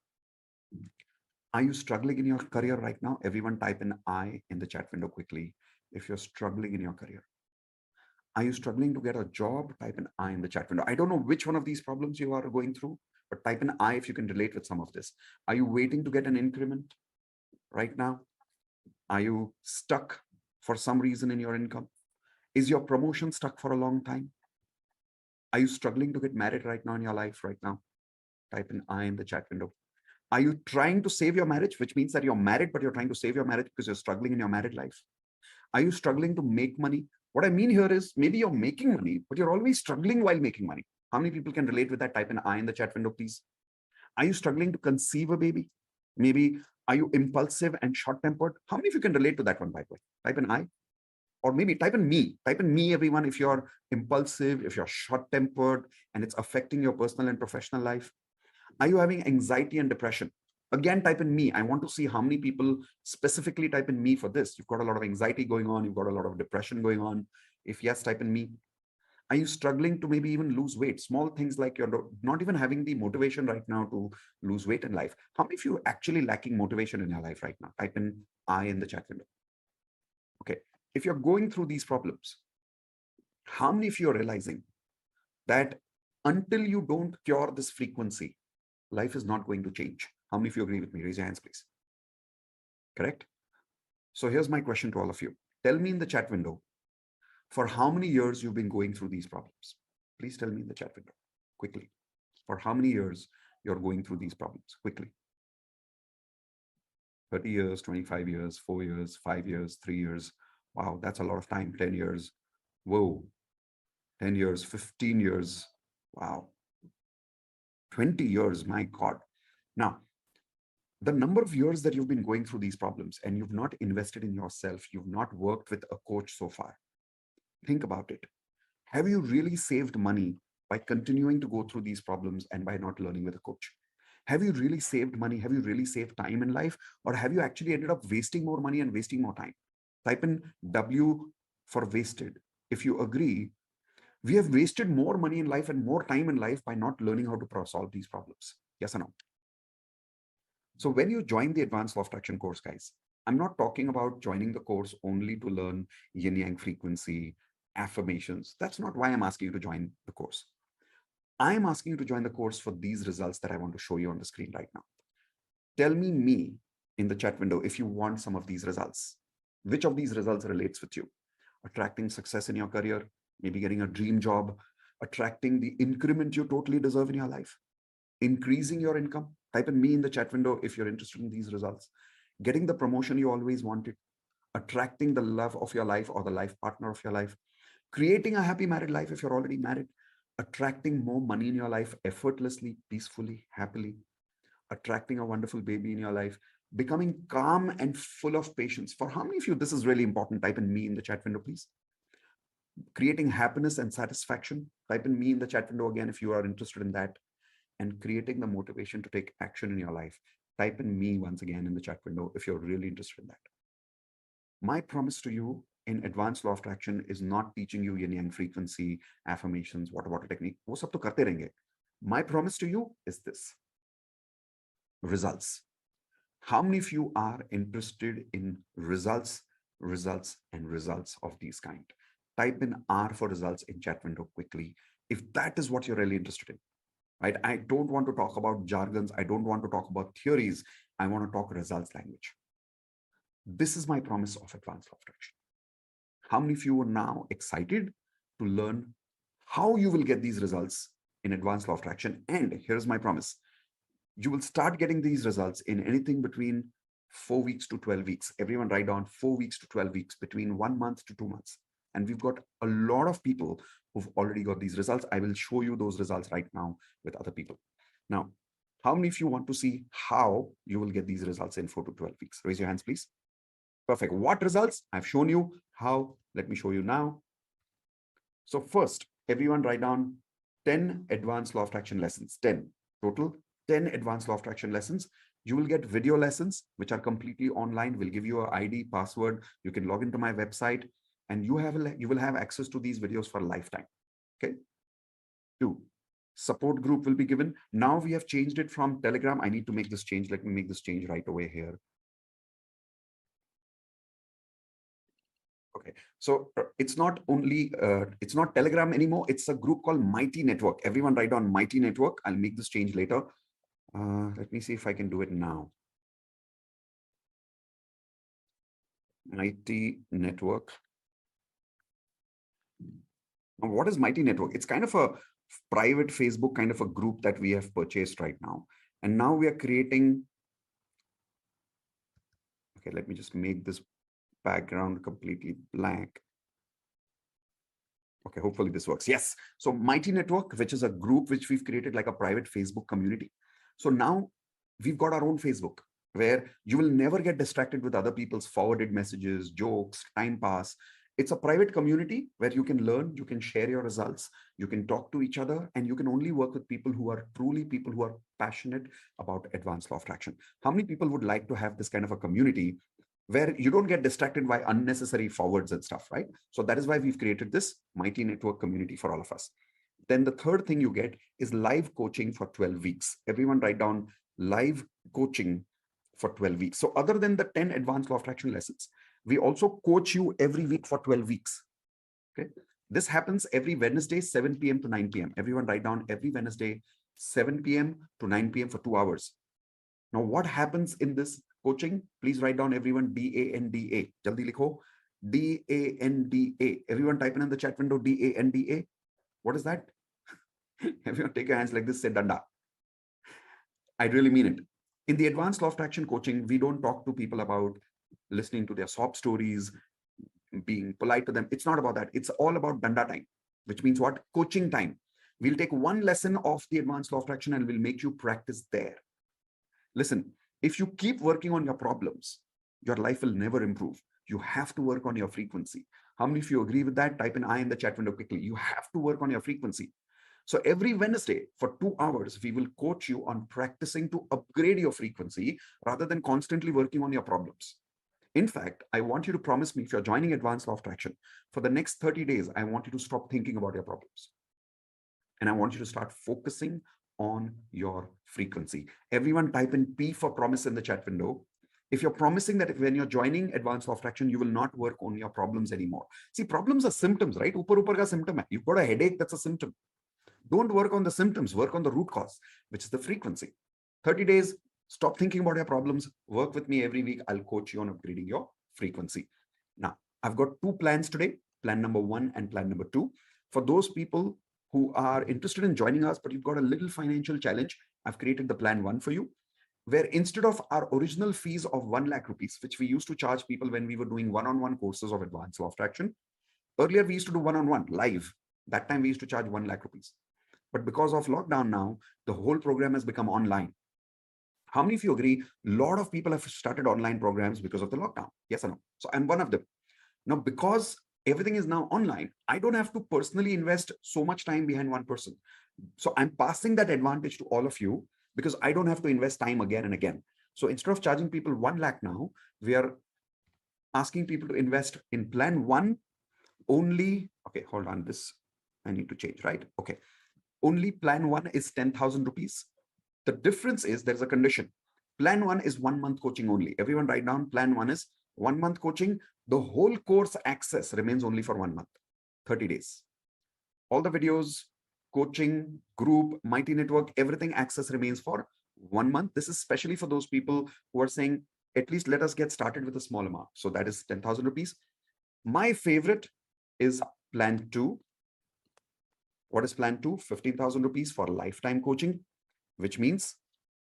Are you struggling in your career right now? Everyone type in I in the chat window quickly if you're struggling in your career. Are you struggling to get a job? Type in I in the chat window. I don't know which one of these problems you are going through, but type in I if you can relate with some of this. Are you waiting to get an increment right now? Are you stuck for some reason in your income? Is your promotion stuck for a long time? Are you struggling to get married right now in your life right now? Type in I in the chat window. Are you trying to save your marriage, which means that you're married, but you're trying to save your marriage because you're struggling in your married life? Are you struggling to make money? What I mean here is, maybe you're making money, but you're always struggling while making money. How many people can relate with that? Type in I in the chat window, please. Are you struggling to conceive a baby? Maybe are you impulsive and short-tempered? How many of you can relate to that one, by the way? Type in I. Or maybe type in me. Type in me, everyone, if you're impulsive, if you're short-tempered, and it's affecting your personal and professional life. Are you having anxiety and depression? Again, type in me. I want to see how many people specifically type in me for this. You've got a lot of anxiety going on. You've got a lot of depression going on. If yes, type in me. Are you struggling to maybe even lose weight? Small things like you're not even having the motivation right now to lose weight in life. How many of you are actually lacking motivation in your life right now? Type in I in the chat window. Okay. If you're going through these problems, how many of you are realizing that until you don't cure this frequency, life is not going to change? How many of you agree with me? Raise your hands, please. Correct? So here's my question to all of you. Tell me in the chat window, for how many years you've been going through these problems? Please tell me in the chat window, quickly. For how many years you're going through these problems? Quickly. 30 years, 25 years, 4 years, 5 years, 3 years. Wow, that's a lot of time. 10 years. Whoa. 10 years, 15 years. Wow. 20 years, my God. Now, The number of years that you've been going through these problems and you've not invested in yourself, you've not worked with a coach so far. Think about it. Have you really saved money by continuing to go through these problems and by not learning with a coach? Have you really saved money? Have you really saved time in life? Or have you actually ended up wasting more money and wasting more time? Type in W for wasted. If you agree, we have wasted more money in life and more time in life by not learning how to solve these problems. Yes or no? So when you join the Advanced Law of Attraction course, guys, I'm not talking about joining the course only to learn yin yang frequency, affirmations. That's not why I'm asking you to join the course. I'm asking you to join the course for these results that I want to show you on the screen right now. Tell me in the chat window if you want some of these results. Which of these results relates with you? Attracting success in your career, maybe getting a dream job, attracting the increment you totally deserve in your life, increasing your income. Type in me in the chat window if you're interested in these results. Getting the promotion you always wanted, attracting the love of your life or the life partner of your life, creating a happy married life if you're already married, attracting more money in your life effortlessly, peacefully, happily, attracting a wonderful baby in your life, becoming calm and full of patience. For how many of you this is really important? Type in me in the chat window, please. Creating happiness and satisfaction. Type in me in the chat window again if you are interested in that. And creating the motivation to take action in your life. Type in me once again in the chat window if you're really interested in that. My promise to you in Advanced Law of Attraction is not teaching you yin yang frequency, affirmations, water technique. वो सब तो करते रहेंगे. My promise to you is this. Results. How many of you are interested in results and results of these kind? Type in R for results in chat window quickly if that is what you're really interested in. Right? I don't want to talk about jargons. I don't want to talk about theories. I want to talk results language. This is my promise of Advanced Law of Attraction. How many of you are now excited to learn how you will get these results in Advanced Law of Attraction? And here's my promise. You will start getting these results in anything between 4 weeks to 12 weeks. Everyone write down 4 weeks to 12 weeks, between 1 month to 2 months. And we've got a lot of people who've already got these results. I will show you those results right now with other people. Now, how many of you want to see how you will get these results in 4 to 12 weeks? Raise your hands, please. Perfect. What results? I've shown you how. Let me show you now. So first, everyone write down 10 Advanced Law of Attraction lessons. 10 total. 10 Advanced Law of Attraction lessons. You will get video lessons, which are completely online. We'll give you an ID, password. You can log into my website and you will have access to these videos for a lifetime. Okay. 2, support group will be given. Now we have changed it from Telegram. I need to make this change. Let me make this change right away here. Okay, so it's not only, it's not Telegram anymore. It's a group called Mighty Network. Everyone write down Mighty Network. I'll make this change later. Let me see if I can do it now. Mighty Network. Now, what is Mighty Network? It's kind of a private Facebook kind of a group that we have purchased right now. And now we are creating. Okay, let me just make this background completely blank. Okay, hopefully this works. Yes. So Mighty Network, which is a group which we've created like a private Facebook community. So now we've got our own Facebook where you will never get distracted with other people's forwarded messages, jokes, time pass. It's a private community where you can learn, you can share your results, you can talk to each other, and you can only work with people who are truly people who are passionate about Advanced Law of Attraction. How many people would like to have this kind of a community where you don't get distracted by unnecessary forwards and stuff, right? So that is why we've created this Mighty Network community for all of us. Then the third thing you get is live coaching for 12 weeks. Everyone write down live coaching for 12 weeks. So other than the 10 Advanced Law of Attraction lessons, we also coach you every week for 12 weeks. Okay. This happens every Wednesday, 7 p.m. to 9 p.m. Everyone write down every Wednesday, 7 p.m. to 9 p.m. for 2 hours. Now, what happens in this coaching? Please write down everyone DANDA. Jaldi likho. DANDA. Everyone type in the chat window DANDA. What is that? Everyone take your hands like this, say danda. I really mean it. In the Advanced Law of Attraction coaching, we don't talk to people about listening to their sob stories, being polite to them. It's not about that. It's all about danda time, which means what? Coaching time. We'll take one lesson of the Advanced Law of Attraction and we'll make you practice there. Listen, If you keep working on your problems, your life will never improve. You have to work on your frequency. How many of you agree with that? Type in I in the chat window quickly. You have to work on your frequency. So every Wednesday for 2 hours, we will coach you on practicing to upgrade your frequency rather than constantly working on your problems. In fact, I want you to promise me, if you're joining Advanced Law of Attraction, for the next 30 days, I want you to stop thinking about your problems. And I want you to start focusing on your frequency. Everyone type in P for promise in the chat window. If you're promising that when you're joining Advanced Law of Attraction, you will not work on your problems anymore. See, problems are symptoms, right? Upar upar ka symptom hai. You've got a headache, that's a symptom. Don't work on the symptoms, work on the root cause, which is the frequency. 30 days, stop thinking about your problems. Work with me every week. I'll coach you on upgrading your frequency. Now, I've got 2 plans today, plan number 1 and plan number 2. For those people who are interested in joining us, but you've got a little financial challenge, I've created the plan 1 for you, where instead of our original fees of 1 lakh rupees, which we used to charge people when we were doing one-on-one courses of Advanced Law of Attraction, earlier we used to do one-on-one live. That time we used to charge 1 lakh rupees. But because of lockdown now, the whole program has become online. How many of you agree? A lot of people have started online programs because of the lockdown. Yes or no? So I'm one of them. Now, because everything is now online, I don't have to personally invest so much time behind one person. So I'm passing that advantage to all of you because I don't have to invest time again and again. So instead of charging people 1 lakh now, we are asking people to invest in plan 1 only. Okay, hold on. This I need to change, right? Okay. Only plan 1 is 10,000 rupees. The difference is there's a condition. Plan 1 is 1 month coaching only. Everyone write down plan 1 is 1 month coaching. The whole course access remains only for 1 month, 30 days. All the videos, coaching, group, Mighty Network, everything access remains for 1 month. This is especially for those people who are saying, at least let us get started with a small amount. So that is 10,000 rupees. My favorite is plan 2. What is plan 2? 15,000 rupees for lifetime coaching, which means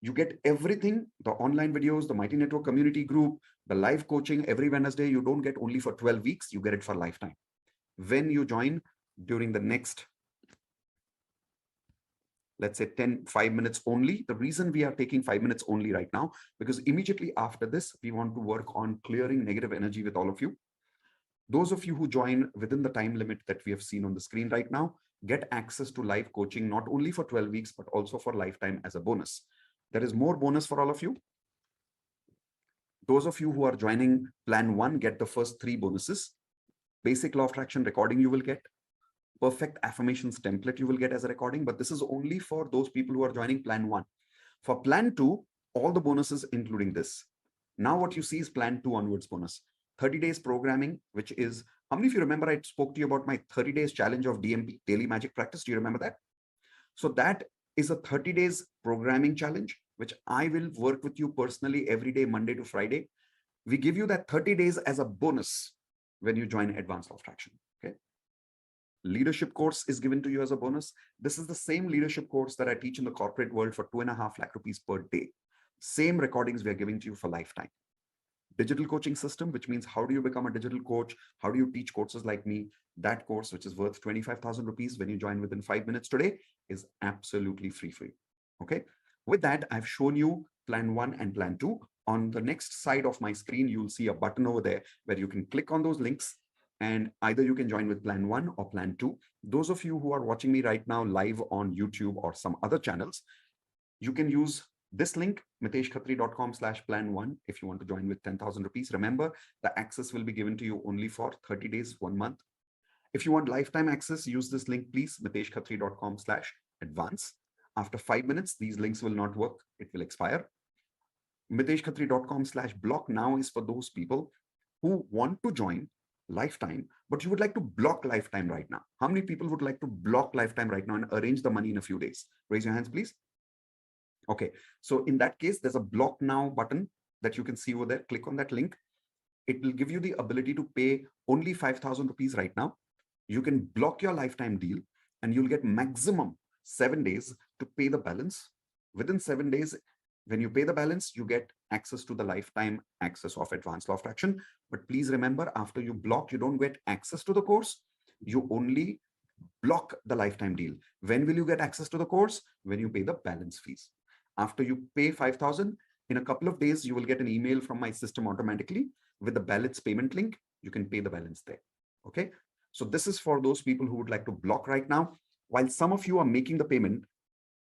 you get everything, the online videos, the Mighty Network community group, the live coaching every Wednesday. You don't get only for 12 weeks, you get it for lifetime. When you join during the next, let's say 5 minutes only. The reason we are taking 5 minutes only right now, because immediately after this, we want to work on clearing negative energy with all of you. Those of you who join within the time limit that we have seen on the screen right now, get access to live coaching, not only for 12 weeks, but also for lifetime as a bonus. There is more bonus for all of you. Those of you who are joining plan 1, get the first 3 bonuses. Basic Law of Attraction recording you will get. Perfect affirmations template you will get as a recording, but this is only for those people who are joining plan 1. For plan 2, all the bonuses including this. Now what you see is plan 2 onwards bonus. 30 days programming, which is, how many of you remember I spoke to you about my 30 days challenge of DMP, Daily Magic Practice? Do you remember that? So that is a 30 days programming challenge, which I will work with you personally every day, Monday to Friday. We give you that 30 days as a bonus when you join Advanced Law of Attraction. Okay. Leadership course is given to you as a bonus. This is the same leadership course that I teach in the corporate world for 2.5 lakh rupees per day. Same recordings we are giving to you for lifetime. Digital coaching system, which means how do you become a digital coach? How do you teach courses like me? That course, which is worth 25,000 rupees when you join within 5 minutes today, is absolutely free for you. Okay. With that, I've shown you plan 1 and plan 2. On the next side of my screen, you'll see a button over there where you can click on those links and either you can join with plan 1 or plan 2. Those of you who are watching me right now live on YouTube or some other channels, you can use this link, miteshkhatri.com/plan1, if you want to join with 10,000 rupees. Remember, the access will be given to you only for 30 days, 1 month. If you want lifetime access, use this link, please, miteshkhatri.com/advance. After 5 minutes, these links will not work. It will expire. miteshkhatri.com/block now is for those people who want to join lifetime, but you would like to block lifetime right now. How many people would like to block lifetime right now and arrange the money in a few days? Raise your hands, please. Okay, so in that case, there's a block now button that you can see over there. Click on that link. It will give you the ability to pay only 5,000 rupees right now. You can block your lifetime deal and you'll get maximum 7 days to pay the balance. Within 7 days, when you pay the balance, you get access to the lifetime access of Advanced Law of Attraction. But please remember, after you block, you don't get access to the course. You only block the lifetime deal. When will you get access to the course? When you pay the balance fees. After you pay 5,000, In a couple of days, you will get an email from my system automatically with the balance payment link. You can pay the balance there. Okay. So this is for those people who would like to block right now. While some of you are making the payment,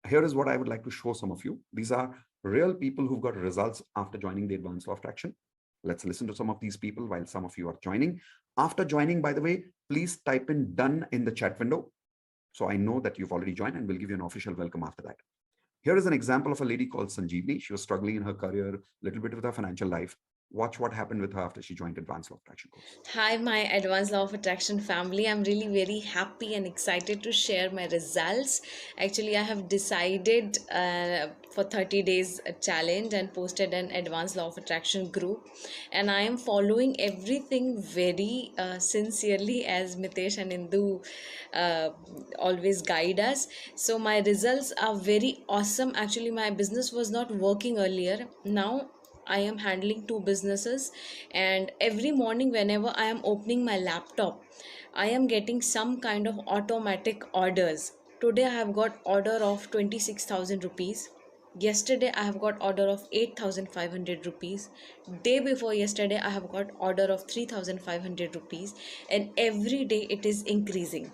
here is what I would like to show some of you. These are real people who've got results after joining the advanced law of attraction. Let's listen to some of these people while some of you are joining. After joining, by the way, please type in done in the chat window. So I know that you've already joined, and we'll give you an official welcome after that. Here is an example of a lady called Sanjeevni. She was struggling in her career, a little bit with her financial life. Watch what happened with her after she joined Advanced Law of Attraction course. Hi, my Advanced Law of Attraction family. I'm really very happy and excited to share my results. Actually, I have decided for 30 days challenge and posted an Advanced Law of Attraction group. And I am following everything very sincerely as Mitesh and Indu always guide us. So my results are very awesome. Actually, my business was not working earlier. Now I am handling two businesses, and every morning whenever I am opening my laptop, I am getting some kind of automatic orders. Today I have got order of 26,000 rupees. Yesterday I have got order of 8,500 rupees. Day before yesterday I have got order of 3,500 rupees, and every day it is increasing.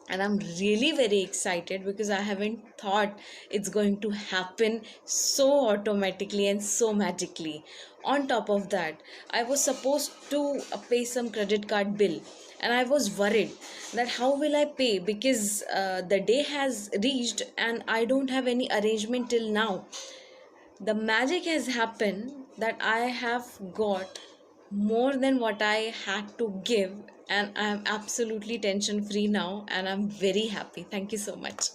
And I'm really very excited because I haven't thought it's going to happen so automatically and so magically. On top of that, I was supposed to pay some credit card bill, and I was worried that how will I pay, because the day has reached and I don't have any arrangement till now. The magic has happened that I have got more than what I had to give, and I'm absolutely tension free now, and I'm very happy. Thank you so much.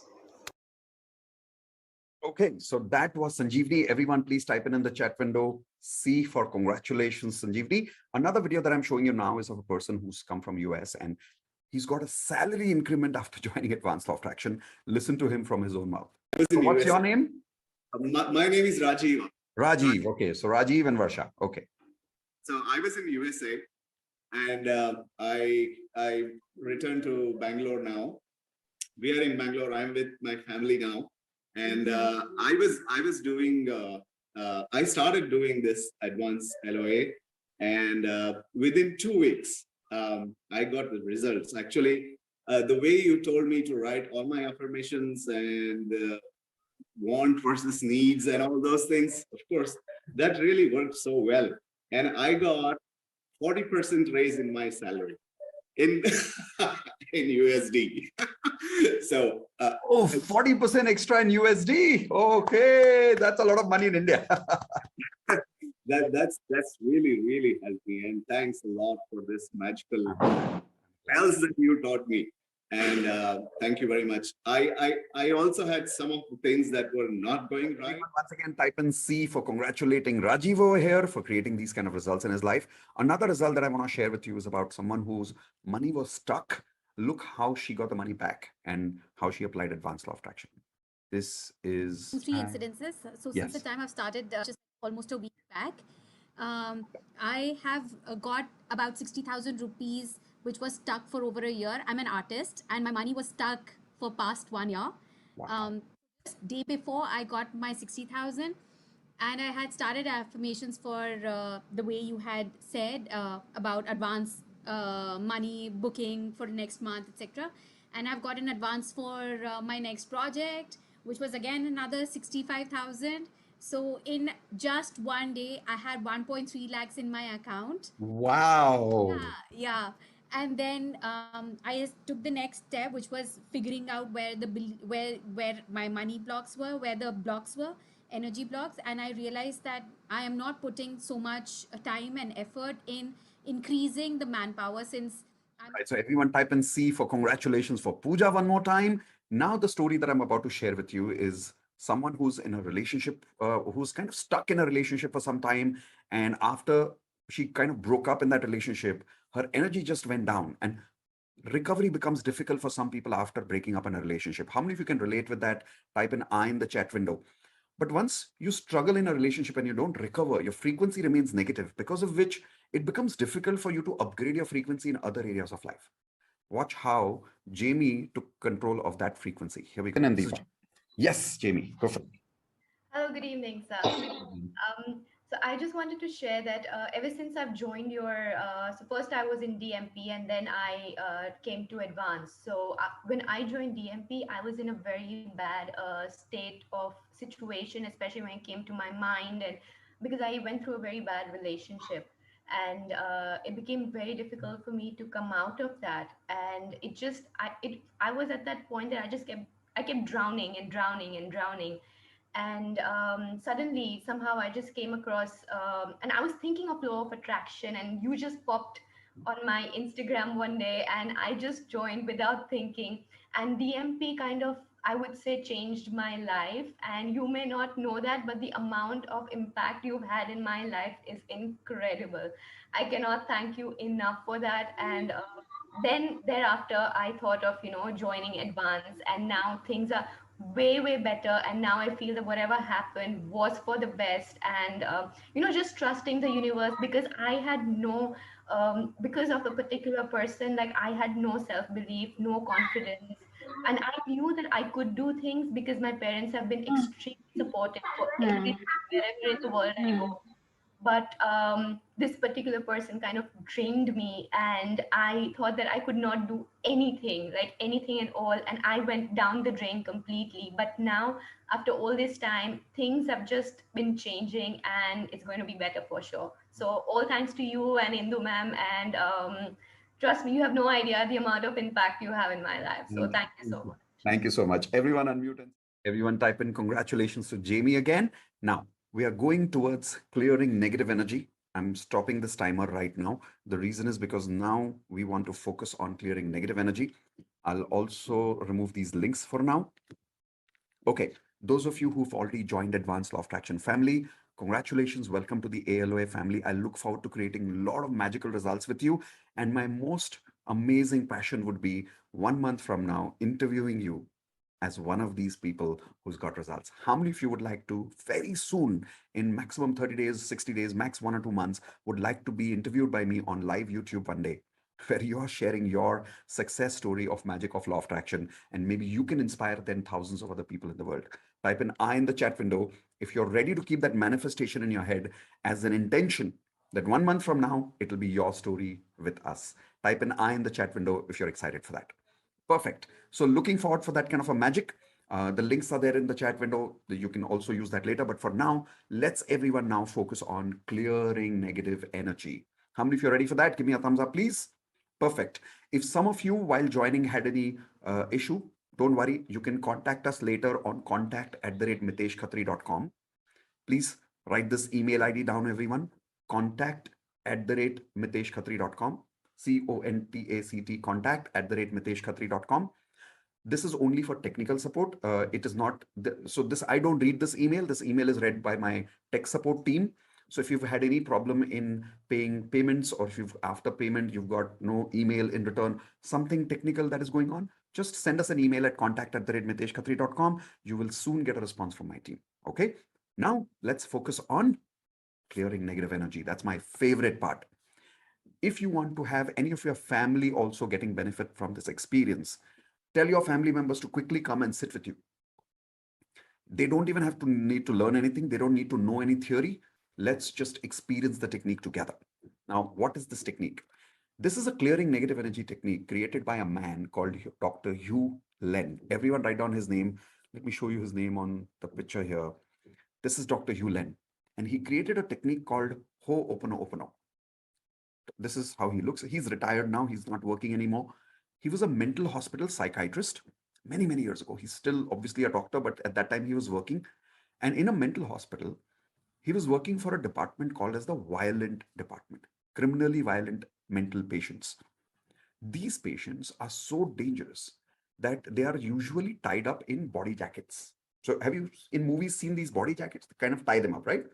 Okay, so that was Sanjeevni. Everyone, please type in the chat window C for congratulations, Sanjeevni. Another video that I'm showing you now is of a person who's come from US, and he's got a salary increment after joining Advanced Law of Attraction. Listen to him from his own mouth. So what's your name? My name is Rajiv. Rajiv. Okay, so Rajiv and Varsha. Okay. So I was in USA, and I returned to Bangalore now. We are in Bangalore. I'm with my family now, and I was doing. I started doing this advanced LOA, and within 2 weeks, I got the results. Actually, the way you told me to write all my affirmations and want versus needs and all those things, of course, that really worked so well. And I got 40% raise in my salary in in USD. So 40% extra in USD. Okay, that's a lot of money in India. that's really helped me, and thanks a lot for this magical spells that you taught me. And thank you very much. I also had some of the things that were not going right. Once again, type in C for congratulating Rajiv over here for creating these kind of results in his life. Another result that I want to share with you is about someone whose money was stuck. Look how she got the money back and how she applied Advanced Law of Attraction. This is 3 incidences. So since the time I've started, just almost a week back, I have got about 60,000 rupees, which was stuck for over a year. I'm an artist, and my money was stuck for past 1 year. Wow. Just day before I got my 60,000, and I had started affirmations for the way you had said about advance money booking for next month, etc. And I've got an advance for my next project, which was again another 65,000. So in just 1 day, I had 1.3 lakhs in my account. Wow. Yeah. And then I took the next step, which was figuring out where my money blocks were, where the blocks were, energy blocks. And I realized that I am not putting so much time and effort in increasing the manpower, since Right, so everyone type in C for congratulations for Pooja one more time. Now the story that I'm about to share with you is someone who's in a relationship, who's kind of stuck in a relationship for some time. And after she kind of broke up in that relationship, her energy just went down, and recovery becomes difficult for some people after breaking up in a relationship. How many of you can relate with that? Type in I in the chat window. But once you struggle in a relationship and you don't recover, your frequency remains negative, because of which it becomes difficult for you to upgrade your frequency in other areas of life. Watch how Jamie took control of that frequency. Here we go. Yes, Jamie, go for it. Hello, good evening, sir. So I just wanted to share that ever since I've joined your, so first I was in DMP and then I came to advanced. So when I joined DMP, I was in a very bad state of situation, especially when it came to my mind, and because I went through a very bad relationship, and it became very difficult for me to come out of that. And I was at that point that I kept drowning and drowning and drowning, and suddenly somehow I just came across, and I was thinking of law of attraction, and you just popped on my Instagram one day, and I just joined without thinking. And DMP kind of, I would say, changed my life, and you may not know that, but the amount of impact you've had in my life is incredible. I cannot thank you enough for that. And then thereafter I thought of, joining advance, and now things are way better, and now I feel that whatever happened was for the best. And just trusting the universe, because I had no because of a particular person, like I had no self belief, no confidence, and I knew that I could do things because my parents have been extremely supportive for everything wherever in the world I go. But this particular person kind of drained me, and I thought that I could not do anything, like anything at all, and I went down the drain completely. But now, after all this time, things have just been changing, and it's going to be better for sure. So all thanks to you and Indu ma'am, and trust me, you have no idea the amount of impact you have in my life. So thank you so much. Thank you so much. Everyone unmute and everyone type in congratulations to Jamie again. Now, we are going towards clearing negative energy. I'm stopping this timer right now. The reason is because now we want to focus on clearing negative energy. I'll also remove these links for now. Okay, those of you who've already joined Advanced Law of Attraction family, congratulations. Welcome to the ALOA family. I look forward to creating a lot of magical results with you. And my most amazing passion would be 1 month from now interviewing you as one of these people who's got results. How many of you would like to very soon, in maximum 30 days, 60 days, max 1 or 2 months, would like to be interviewed by me on live YouTube one day, where you are sharing your success story of magic of law of attraction, and maybe you can inspire then thousands of other people in the world. Type in I in the chat window if you're ready to keep that manifestation in your head as an intention that 1 month from now, it'll be your story with us. Type in I in the chat window if you're excited for that. Perfect. So looking forward for that kind of a magic. The links are there in the chat window. You can also use that later. But for now, let's everyone now focus on clearing negative energy. How many of you are ready for that? Give me a thumbs up, please. Perfect. If some of you while joining had any issue, don't worry. You can contact us later on contact@miteshkhatri.com. Please write this email ID down, everyone. Contact@miteshkhatri.com. CONTACT, contact@miteshkhatri.com. This is only for technical support. It is not, so this, I don't read this email. This email is read by my tech support team. So if you've had any problem in paying payments, or if you've after payment, you've got no email in return, something technical that is going on, just send us an email at contact@miteshkhatri.com. You will soon get a response from my team. Okay. Now let's focus on clearing negative energy. That's my favorite part. If you want to have any of your family also getting benefit from this experience, tell your family members to quickly come and sit with you. They don't even have to need to learn anything. They don't need to know any theory. Let's just experience the technique together. Now, what is this technique? This is a clearing negative energy technique created by a man called Dr. Hugh Len. Everyone write down his name. Let me show you his name on the picture here. This is Dr. Hugh Len, and he created a technique called Ho'oponopono. This is how he looks. He's retired now. He's not working anymore. He was a mental hospital psychiatrist many years ago. He's still obviously a doctor, but at that time he was working. And in a mental hospital, he was working for a department called as the violent department, criminally violent mental patients. These patients are so dangerous that they are usually tied up in body jackets. So have you in movies seen these body jackets? They kind of tie them up, right?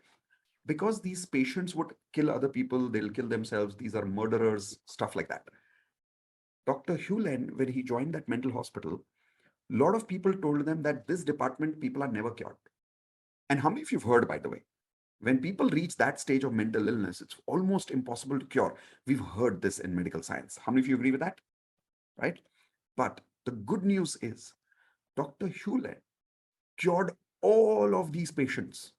Because these patients would kill other people, they'll kill themselves, these are murderers, stuff like that. Dr. Hewland, when he joined that mental hospital, a lot of people told them that this department, people are never cured. And how many of you have heard, by the way, when people reach that stage of mental illness, it's almost impossible to cure. We've heard this in medical science. How many of you agree with that? Right? But the good news is Dr. Hewland cured all of these patients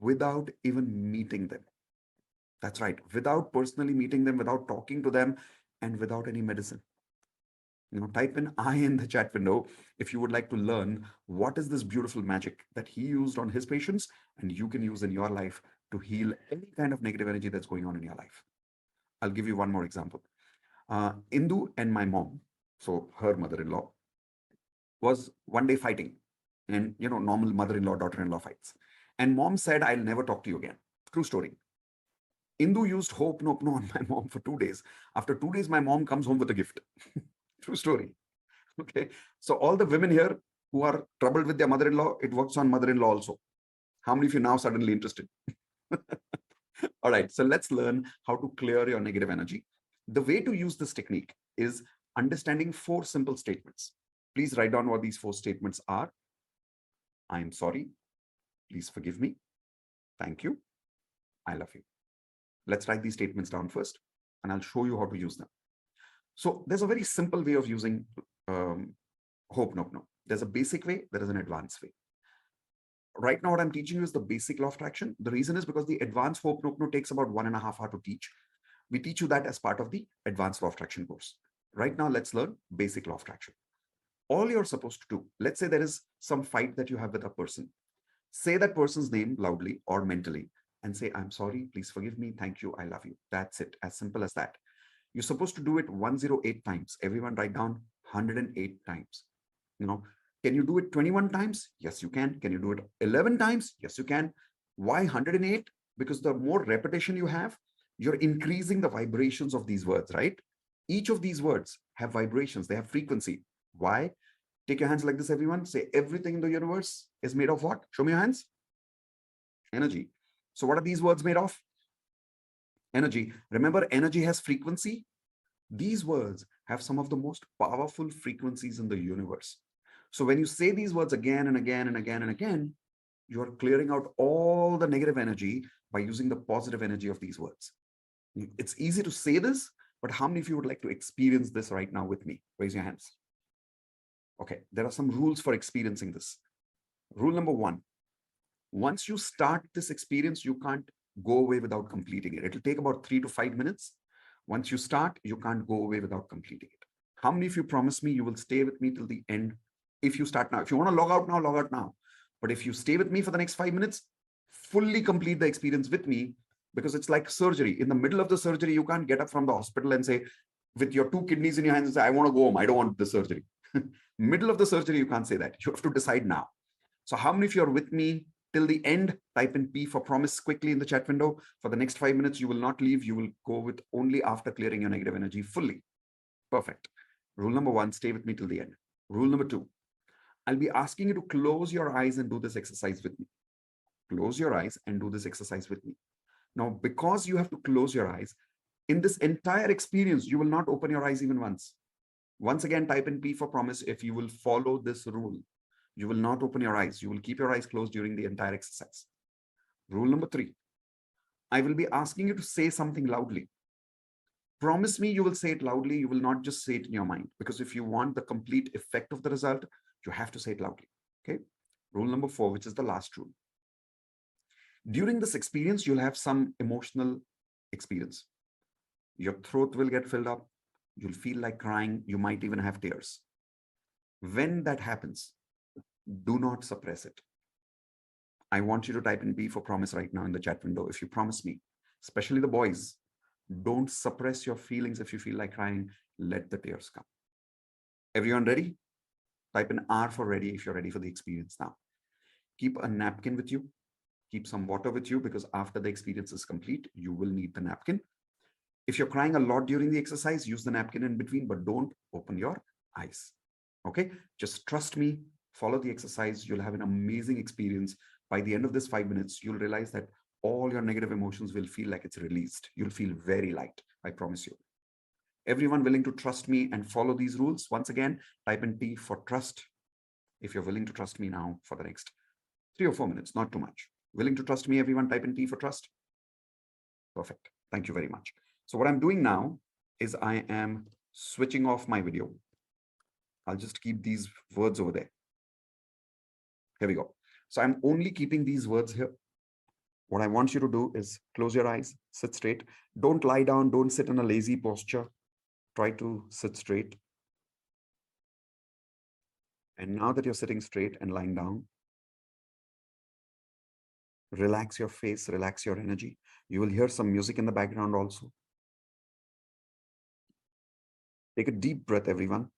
without even meeting them. That's right, without personally meeting them, without talking to them, and without any medicine. Type in I in the chat window if you would like to learn what is this beautiful magic that he used on his patients and you can use in your life to heal any kind of negative energy that's going on in your life. I'll give you one more example. Indu and my mom, so her mother-in-law, was one day fighting, and normal mother-in-law daughter-in-law fights, and mom said, I'll never talk to you again. True story. Indu used hope no on my mom for 2 days. After 2 days, my mom comes home with a gift. True story. Okay, so all the women here who are troubled with their mother-in-law, it works on mother-in-law also. How many of you now suddenly interested? All right, so let's learn how to clear your negative energy. The way to use this technique is understanding 4 simple statements. Please write down what these 4 statements are. I am sorry. Please forgive me. Thank you. I love you. Let's write these statements down first, and I'll show you how to use them. So there's a very simple way of using hope no. There's a basic way, there is an advanced way. Right now, what I'm teaching you is the basic law of attraction. The reason is because the advanced hope no takes about 1.5 hours to teach. We teach you that as part of the advanced law of attraction course. Right now, let's learn basic law of attraction. All you're supposed to do, let's say there is some fight that you have with a person. Say that person's name loudly or mentally and say, I'm sorry, please forgive me, thank you, I love you. That's it, as simple as that. You're supposed to do it 108 times. Everyone write down 108 times. Can you do it 21 times? Yes, you can. Can you do it 11 times? Yes, you can. Why 108? Because the more repetition you have, you're increasing the vibrations of these words, right? Each of these words have vibrations. They have frequency. Why? Take your hands like this, everyone. Say, everything in the universe is made of what? Show me your hands. Energy. So what are these words made of? Energy. Remember, energy has frequency. These words have some of the most powerful frequencies in the universe. So when you say these words again and again and again and again, you are clearing out all the negative energy by using the positive energy of these words. It's easy to say this, but how many of you would like to experience this right now with me? Raise your hands. Okay, there are some rules for experiencing this. Rule number 1, once you start this experience, you can't go away without completing it. It'll take about 3 to 5 minutes. Once you start, you can't go away without completing it. How many of you promise me you will stay with me till the end? If you start now, if you want to log out now, log out now. But if you stay with me for the next 5 minutes, fully complete the experience with me, because it's like surgery. In the middle of the surgery, you can't get up from the hospital and say, with your 2 kidneys in your hands and say, I want to go home. I don't want the surgery. Middle of the surgery, you can't say that. You have to decide now. So how many of you are with me till the end? Type in P for promise quickly in the chat window. For the next 5 minutes, you will not leave. You will go with only after clearing your negative energy fully. Perfect. Rule number 1, stay with me till the end. Rule number 2, I'll be asking you to close your eyes and do this exercise with me. Close your eyes and do this exercise with me. Now, because you have to close your eyes, in this entire experience, you will not open your eyes even once. Once again, type in P for promise if you will follow this rule. You will not open your eyes. You will keep your eyes closed during the entire exercise. Rule number 3, I will be asking you to say something loudly. Promise me you will say it loudly. You will not just say it in your mind, because if you want the complete effect of the result, you have to say it loudly. Okay. Rule number 4, which is the last rule. During this experience, you'll have some emotional experience. Your throat will get filled up. You'll feel like crying. You might even have tears. When that happens, do not suppress it. I want you to type in B for promise right now in the chat window. If you promise me, especially the boys, don't suppress your feelings. If you feel like crying, let the tears come. Everyone ready? Type in R for ready if you're ready for the experience now. Keep a napkin with you. Keep some water with you, because after the experience is complete, you will need the napkin. If you're crying a lot during the exercise, use the napkin in between, but don't open your eyes. Okay, just trust me, follow the exercise. You'll have an amazing experience. By the end of this 5 minutes, you'll realize that all your negative emotions will feel like it's released. You'll feel very light, I promise you. Everyone willing to trust me and follow these rules? Once again, type in T for trust. If you're willing to trust me now for the next 3 or 4 minutes, not too much. Willing to trust me, everyone, type in T for trust. Perfect. Thank you very much. So what I'm doing now is I am switching off my video. I'll just keep these words over there. Here we go. So I'm only keeping these words here. What I want you to do is close your eyes, sit straight. Don't lie down. Don't sit in a lazy posture. Try to sit straight. And now that you're sitting straight and lying down, relax your face, relax your energy. You will hear some music in the background also. Take a deep breath, everyone.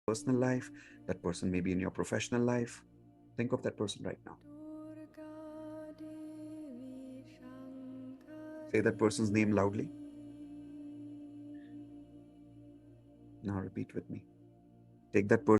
personal life, that person may be in your professional life. Think of that person right now. Say that person's name loudly. Now repeat with me. Take that person.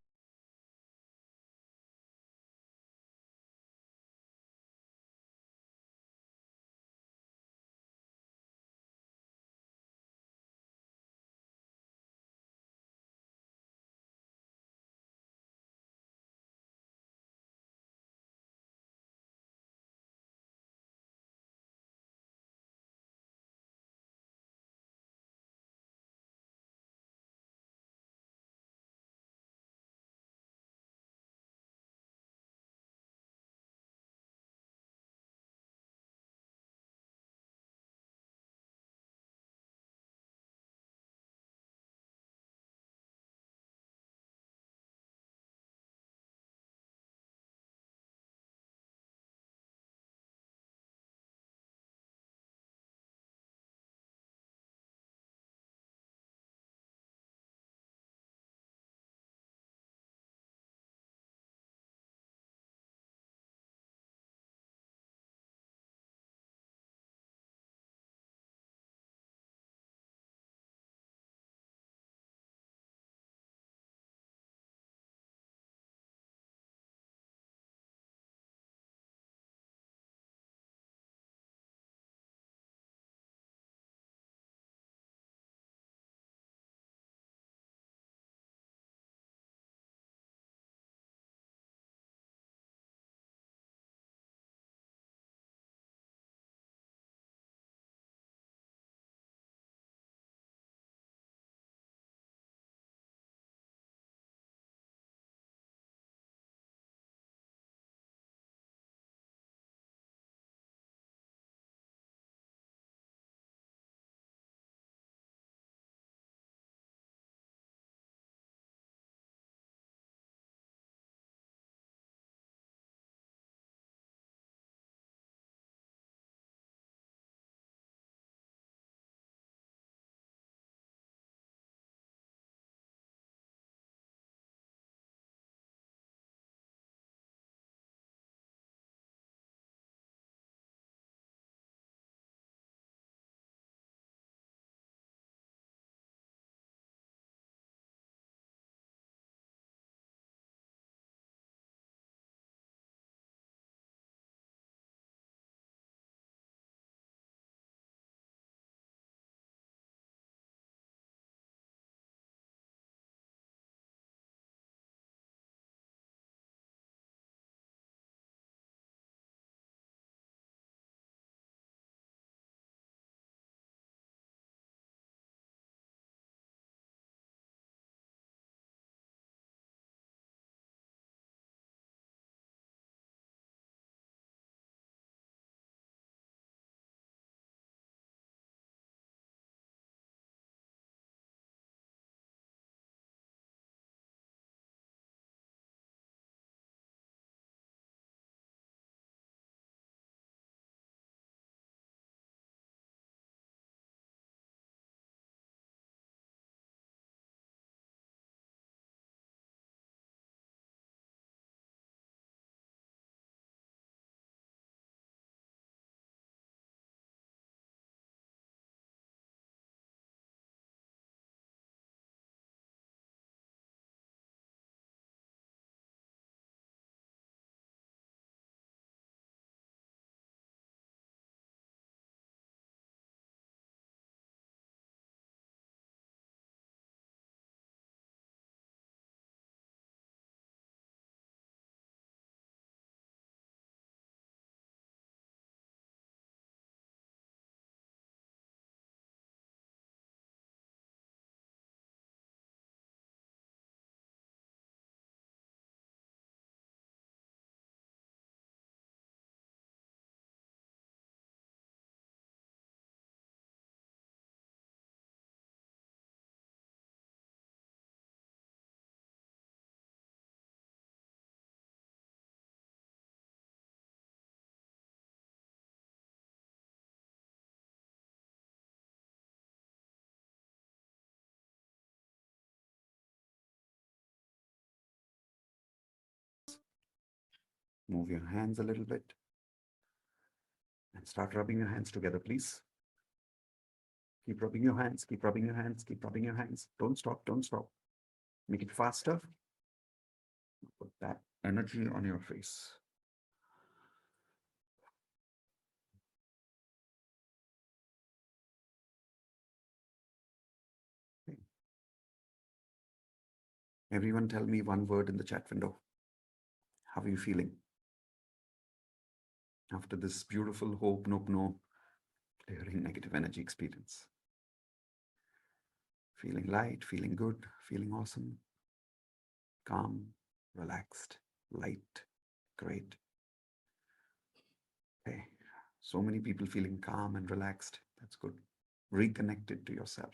Move your hands a little bit. And start rubbing your hands together, please. Keep rubbing your hands, keep rubbing your hands, keep rubbing your hands. Don't stop, don't stop. Make it faster. Put that energy on your face. Okay. Everyone tell me one word in the chat window. How are you feeling? After this beautiful hope, no, clearing negative energy experience. Feeling light, feeling good, feeling awesome, calm, relaxed, light, great. Okay, so many people feeling calm and relaxed. That's good. Reconnected to yourself,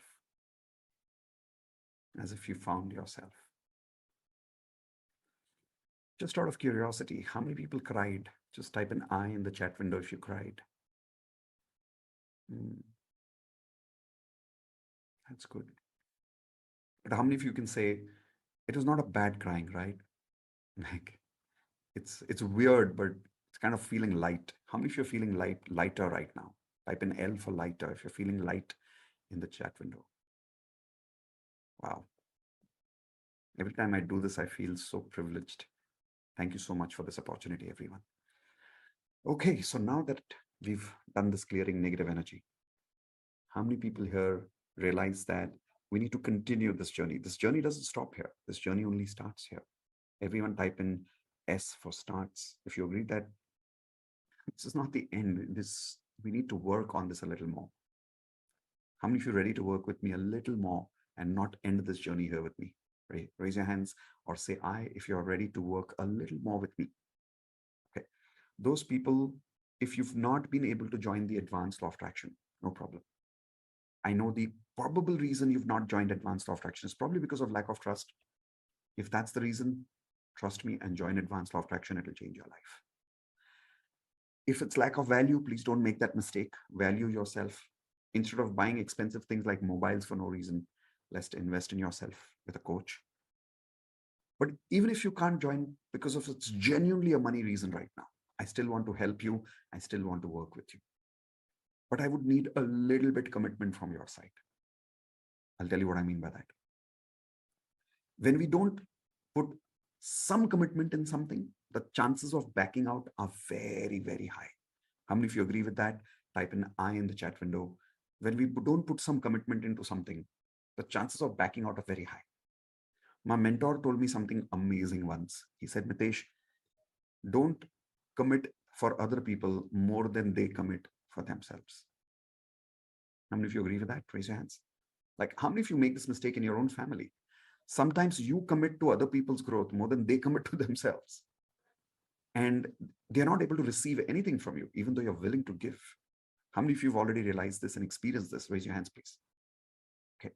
as if you found yourself. Just out of curiosity, how many people cried? Just type an I in the chat window if you cried. That's good. But how many of you can say, it was not a bad crying, right? Like, it's weird, but it's kind of feeling light. How many of you are feeling lighter right now? Type in L for lighter if you're feeling light in the chat window. Wow. Every time I do this, I feel so privileged. Thank you so much for this opportunity, everyone. Okay, so now that we've done this clearing negative energy, how many people here realize that we need to continue this journey? This journey doesn't stop here. This journey only starts here. Everyone type in S for starts. If you agree that this is not the end, we need to work on this a little more. How many of you are ready to work with me a little more and not end this journey here with me? Raise your hands or say I if you're ready to work a little more with me. Okay. Those people, if you've not been able to join the advanced law of attraction, no problem. I know the probable reason you've not joined advanced law of attraction is probably because of lack of trust. If that's the reason, trust me and join advanced law of attraction. It'll change your life. If it's lack of value, please don't make that mistake. Value yourself. Instead of buying expensive things like mobiles for no reason, let's invest in yourself with a coach. But even if you can't join because of it's genuinely a money reason right now, I still want to help you. I still want to work with you. But I would need a little bit commitment from your side. I'll tell you what I mean by that. When we don't put some commitment in something, the chances of backing out are very, very high. How many of you agree with that? Type an I in the chat window. When we don't put some commitment into something, the chances of backing out are very high. My mentor told me something amazing once. He said, Mitesh, don't commit for other people more than they commit for themselves. How many of you agree with that? Raise your hands. Like, how many of you make this mistake in your own family? Sometimes you commit to other people's growth more than they commit to themselves. And they're not able to receive anything from you, even though you're willing to give. How many of you have already realized this and experienced this? Raise your hands, please. Okay.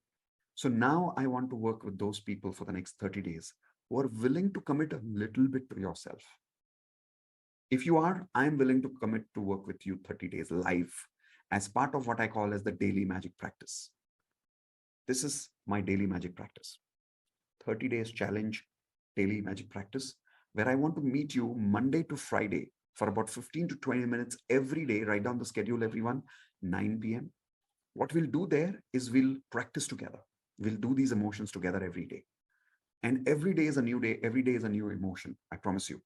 So now I want to work with those people for the next 30 days who are willing to commit a little bit to yourself. If you are, I'm willing to commit to work with you 30 days live as part of what I call as the daily magic practice. This is my daily magic practice. 30 days challenge, daily magic practice, where I want to meet you Monday to Friday for about 15 to 20 minutes every day. Write down the schedule, everyone, 9 p.m. What we'll do there is we'll practice together. We'll do these emotions together every day. And every day is a new day. Every day is a new emotion, I promise you.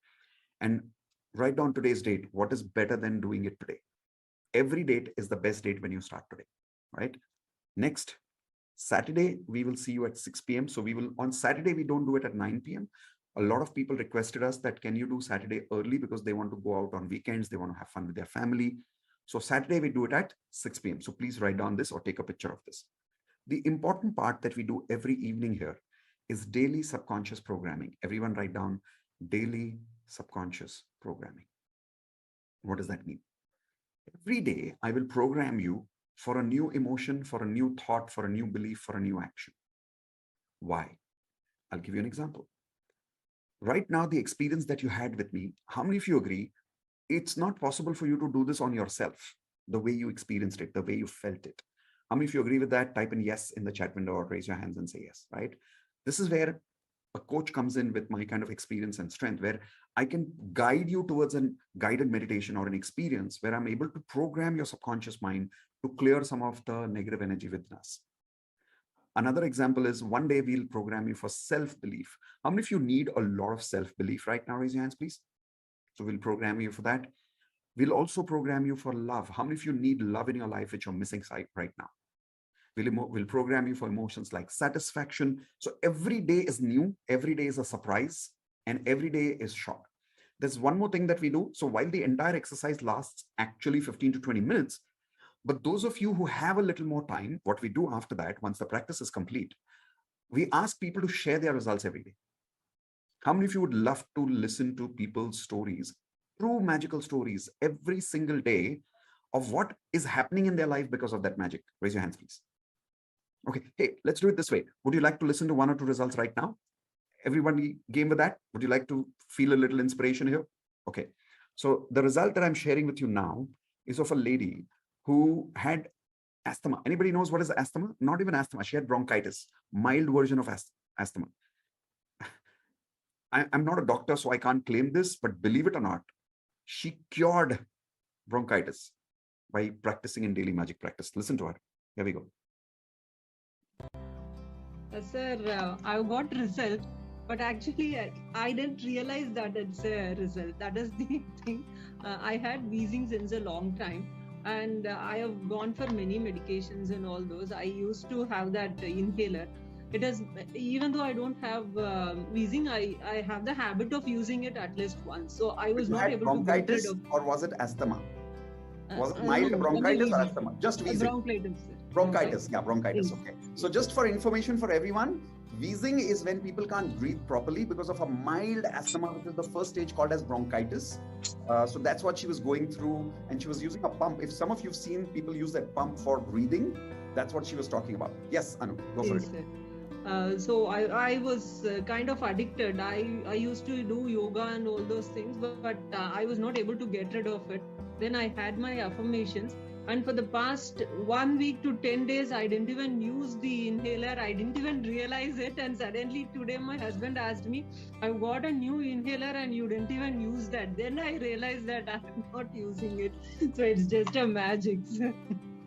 And write down today's date. What is better than doing it today? Every date is the best date when you start today, right? Next, Saturday, we will see you at 6 p.m. So we will, on Saturday, we don't do it at 9 p.m. A lot of people requested us that, can you do Saturday early because they want to go out on weekends. They want to have fun with their family. So Saturday, we do it at 6 p.m. So please write down this or take a picture of this. The important part that we do every evening here is daily subconscious programming. Everyone write down daily subconscious programming. What does that mean? Every day, I will program you for a new emotion, for a new thought, for a new belief, for a new action. Why? I'll give you an example. Right now, the experience that you had with me, how many of you agree it's not possible for you to do this on yourself, the way you experienced it, the way you felt it? How many of you agree with that? Type in yes in the chat window or raise your hands and say yes, right? This is where a coach comes in with my kind of experience and strength, where I can guide you towards a guided meditation or an experience where I'm able to program your subconscious mind to clear some of the negative energy within us. Another example is one day we'll program you for self-belief. How many of you need a lot of self-belief right now? Raise your hands, please. So we'll program you for that. We'll also program you for love. How many of you need love in your life, which you're missing right now? We'll program you for emotions like satisfaction. So every day is new, every day is a surprise, and every day is shock. There's one more thing that we do. So while the entire exercise lasts actually 15 to 20 minutes, but those of you who have a little more time, what we do after that, once the practice is complete, we ask people to share their results every day. How many of you would love to listen to people's stories, true magical stories, every single day of what is happening in their life because of that magic? Raise your hands, please. Okay, hey, let's do it this way. Would you like to listen to one or two results right now? Everybody game with that? Would you like to feel a little inspiration here? Okay, so the result that I'm sharing with you now is of a lady who had asthma. Anybody knows what is asthma? Not even asthma. She had bronchitis, mild version of asthma. I'm not a doctor, so I can't claim this, but believe it or not, she cured bronchitis by practicing in daily magic practice. Listen to her. Here we go. Sir, I got result, but actually I didn't realize that it's a result. That is the thing. I had wheezing since a long time, and I have gone for many medications and all those. I used to have that inhaler. It is, even though I don't have wheezing, I have the habit of using it at least once. So I was not able to get rid of. Or was it asthma? Was it mild bronchitis or asthma? Just wheezing. Bronchitis. Bronchitis, yeah, bronchitis. Okay. So just for information for everyone, wheezing is when people can't breathe properly because of a mild asthma, which is the first stage called as bronchitis. So that's what she was going through, and she was using a pump. If some of you've seen people use that pump for breathing, that's what she was talking about. Yes, Anu, go for it. So I was kind of addicted. I used to do yoga and all those things, but I was not able to get rid of it. Then I had my affirmations, and for the past 1 week to 10 days, I didn't even use the inhaler. I didn't even realize it, and suddenly today my husband asked me, "I've got a new inhaler and you didn't even use that." Then I realized that I'm not using it. So it's just a magic.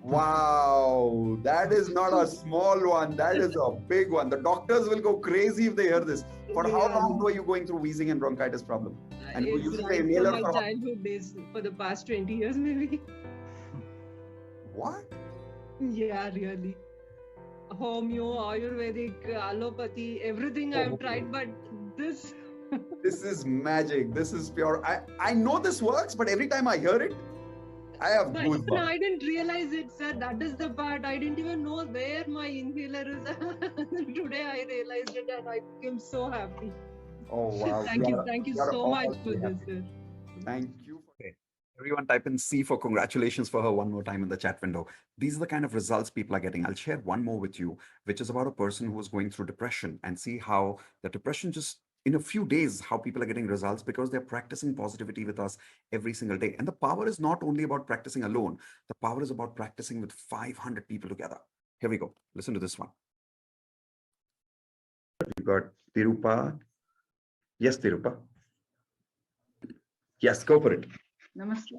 Wow, that is not a small one. That is a big one. The doctors will go crazy if they hear this. For how long were you going through wheezing and bronchitis problem? And you were using the inhaler for my childhood days, for the past 20 years maybe. What? Yeah, really. Homeo, Ayurvedic, allopathy, everything I've tried, but this... This is magic. This is pure. I know this works, but every time I hear it, I have goosebumps. I didn't realize it, sir. That is the part. I didn't even know where my inhaler is. Today I realized it and I became so happy. Oh, wow. Thank you so much for this, sir. Thank you. Okay. Everyone type in C for congratulations for her one more time in the chat window. These are the kind of results people are getting. I'll share one more with you, which is about a person who was going through depression, and see how the depression just in a few days, how people are getting results because they're practicing positivity with us every single day. And the power is not only about practicing alone. The power is about practicing with 500 people together. Here we go. Listen to this one. You got Tirupa. Yes, Tirupa. Yes, go for it. नमस्ते।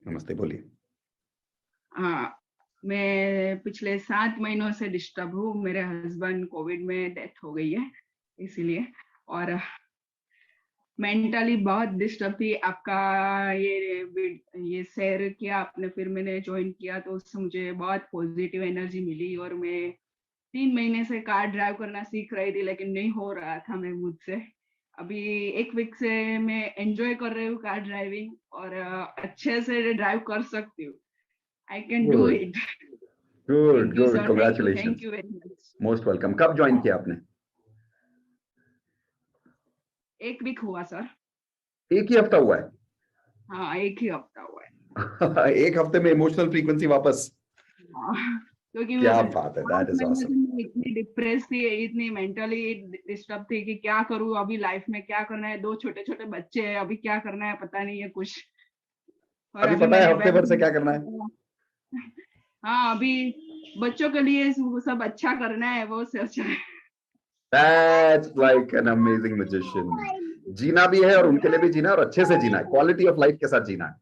नमस्ते, बोलिए। मैं पिछले 7 महीनों से disturb हूँ। मेरे husband Covid में डेथ हो गई है, इसीलिए, और मेंटली बहुत डिस्टर्ब थी। आपका ये शेयर किया आपने, फिर मैंने ज्वाइन किया, तो उससे मुझे बहुत पॉजिटिव एनर्जी मिली। और मैं 3 महीने से कार ड्राइव करना सीख रही थी, लेकिन नहीं हो रहा था मैं मुझसे। अभी 1 वीक से मैं एंजॉय कर रही हूँ कार ड्राइविंग, और अच्छे से ड्राइव कर सकती हूँ। I can do it. Good good, congratulations. Thank you very much. Most welcome. कब ज्वाइन किया आपने? 1 वीक हुआ सर। 1 ही हफ्ता हुआ है? हाँ, 1 ही हफ्ता हुआ है। 1 हफ्ते में इमोशनल फ्रीक्वेंसी वापस? क्योंकि क्या बात है, दैट इज ऑसम। इतनी डिप्रेस थी, इतनी मेंटली डिस्टर्ब थी कि क्या करूँ अभी, लाइफ में क्या करना है। 2 छोटे छोटे बच्चे हैं, अभी क्या करना है पता नहीं है कुछ। अभी पता है हफ्ते भर से क्या करना है? हाँ, अभी बच्चों के लिए सब अच्छा करना है, वो सोच रहे हैं। That's like an amazing magician. जीना भी है और उनके लिए भी जीना है और अच्छे से जीना है. Quality of life के साथ जीना है.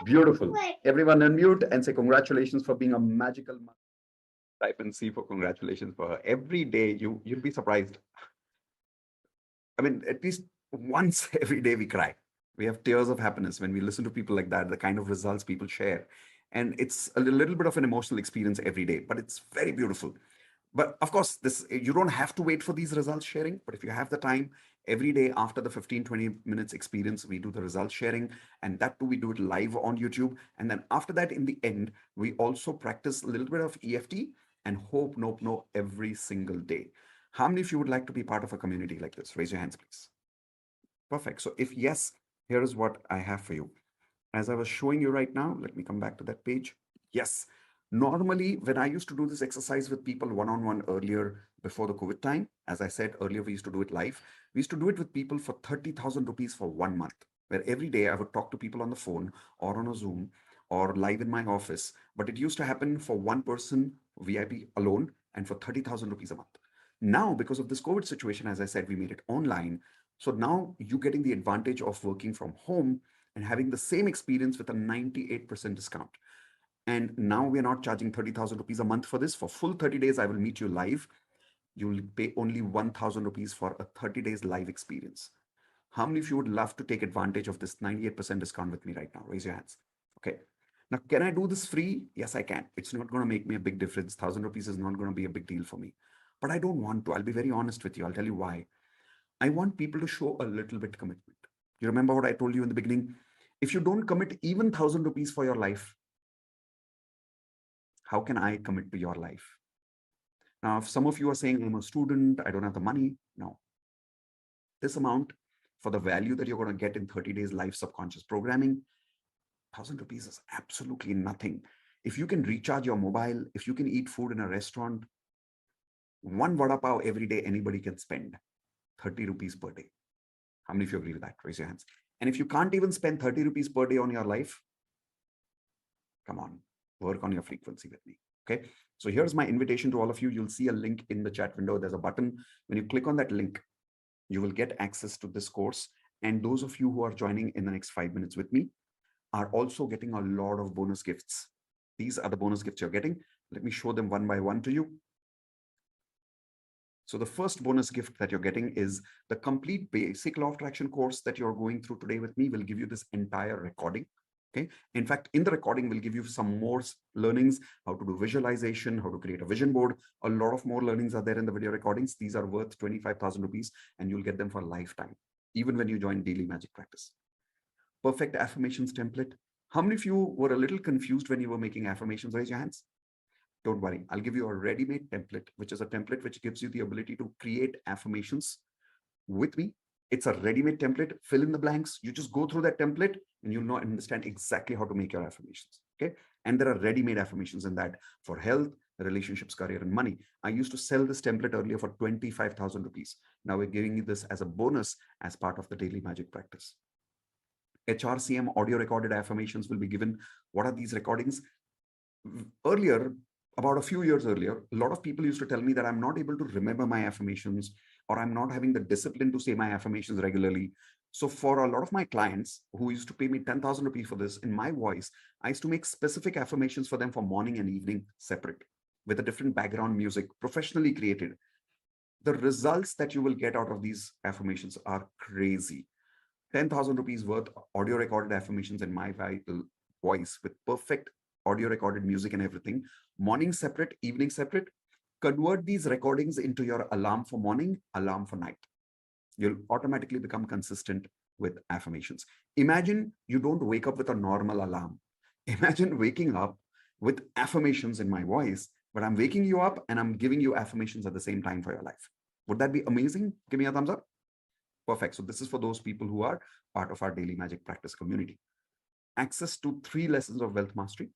Beautiful. Everyone unmute and say congratulations for being a magical mother. Type and see for congratulations for her. Every day you'll be surprised. I mean, at least once every day we cry. We have tears of happiness when we listen to people like that, the kind of results people share. And it's a little bit of an emotional experience every day, but it's very beautiful. But of course, this you don't have to wait for these results sharing. But if you have the time, every day after the 15-20 minutes experience, we do the results sharing. And that too, we do it live on YouTube. And then after that, in the end, we also practice a little bit of EFT and hope, nope, no, every single day. How many of you would like to be part of a community like this? Raise your hands, please. Perfect. So if yes, here is what I have for you. As I was showing you right now, let me come back to that page. Yes. Normally, when I used to do this exercise with people one-on-one earlier before the COVID time, as I said earlier, we used to do it live. We used to do it with people for 30,000 rupees for 1 month, where every day I would talk to people on the phone or on a Zoom or live in my office. But it used to happen for one person, VIP alone, and for 30,000 rupees a month. Now, because of this COVID situation, as I said, we made it online. So now you're getting the advantage of working from home and having the same experience with a 98% discount. And now we're not charging 30,000 rupees a month for this. For full 30 days, I will meet you live. You'll pay only 1,000 rupees for a 30 days live experience. How many of you would love to take advantage of this 98% discount with me right now? Raise your hands. Okay. Now, can I do this free? Yes, I can. It's not going to make me a big difference. 1,000 rupees is not going to be a big deal for me. But I don't want to. I'll be very honest with you. I'll tell you why. I want people to show a little bit commitment. You remember what I told you in the beginning? If you don't commit even 1,000 rupees for your life, how can I commit to your life? Now, if some of you are saying, I'm a student, I don't have the money. No. This amount for the value that you're going to get in 30 days live subconscious programming, 1,000 rupees is absolutely nothing. If you can recharge your mobile, if you can eat food in a restaurant, one vada pav every day, anybody can spend 30 rupees per day. How many of you agree with that? Raise your hands. And if you can't even spend 30 rupees per day on your life, come on, work on your frequency with me. Okay. So here's my invitation to all of you. You'll see a link in the chat window. There's a button. When you click on that link, you will get access to this course. And those of you who are joining in the next 5 minutes with me are also getting a lot of bonus gifts. These are the bonus gifts you're getting. Let me show them one by one to you. So the first bonus gift that you're getting is the complete basic law of attraction course that you're going through today with me will give you this entire recording. Okay. In fact, in the recording, we'll give you some more learnings, how to do visualization, how to create a vision board. A lot of more learnings are there in the video recordings. These are worth 25,000 rupees and you'll get them for a lifetime, even when you join daily magic practice. Perfect affirmations template. How many of you were a little confused when you were making affirmations? Raise your hands. Don't worry. I'll give you a ready-made template, which is a template which gives you the ability to create affirmations with me. It's a ready-made template. Fill in the blanks. You just go through that template and you'll know and understand exactly how to make your affirmations. Okay. And there are ready-made affirmations in that for health, relationships, career, and money. I used to sell this template earlier for 25,000 rupees. Now we're giving you this as a bonus as part of the daily magic practice. HRCM audio recorded affirmations will be given. What are these recordings? Earlier, about a few years earlier, a lot of people used to tell me that I'm not able to remember my affirmations or I'm not having the discipline to say my affirmations regularly. So for a lot of my clients who used to pay me 10,000 rupees for this in my voice, I used to make specific affirmations for them for morning and evening separate with a different background music, professionally created. The results that you will get out of these affirmations are crazy. 10,000 rupees worth audio recorded affirmations in my voice with perfect audio recorded music and everything. Morning separate, evening separate. Convert these recordings into your alarm for morning, alarm for night. You'll automatically become consistent with affirmations. Imagine you don't wake up with a normal alarm. Imagine waking up with affirmations in my voice, but I'm waking you up and I'm giving you affirmations at the same time for your life. Would that be amazing? Give me a thumbs up. Perfect. So this is for those people who are part of our daily magic practice community. Access to 3 lessons of wealth mastery.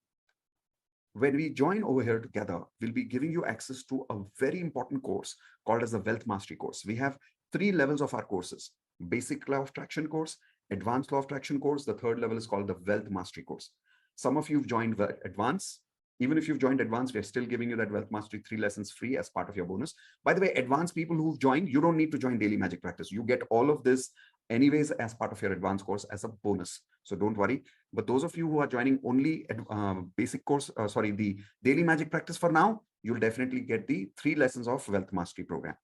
When we join over here together, we'll be giving you access to a very important course called as the Wealth Mastery course. We have 3 levels of our courses: Basic Law of Attraction course, Advanced Law of Attraction course. The 3rd level is called the Wealth Mastery course. Some of you have joined Advanced, Even if you've joined advanced, we're still giving you that Wealth Mastery 3 lessons free as part of your bonus. By the way, advanced people who've joined, you don't need to join Daily Magic Practice. You get all of this anyways as part of your advanced course as a bonus. So don't worry. But those of you who are joining only basic course, the Daily Magic Practice for now, you'll definitely get the 3 lessons of Wealth Mastery program.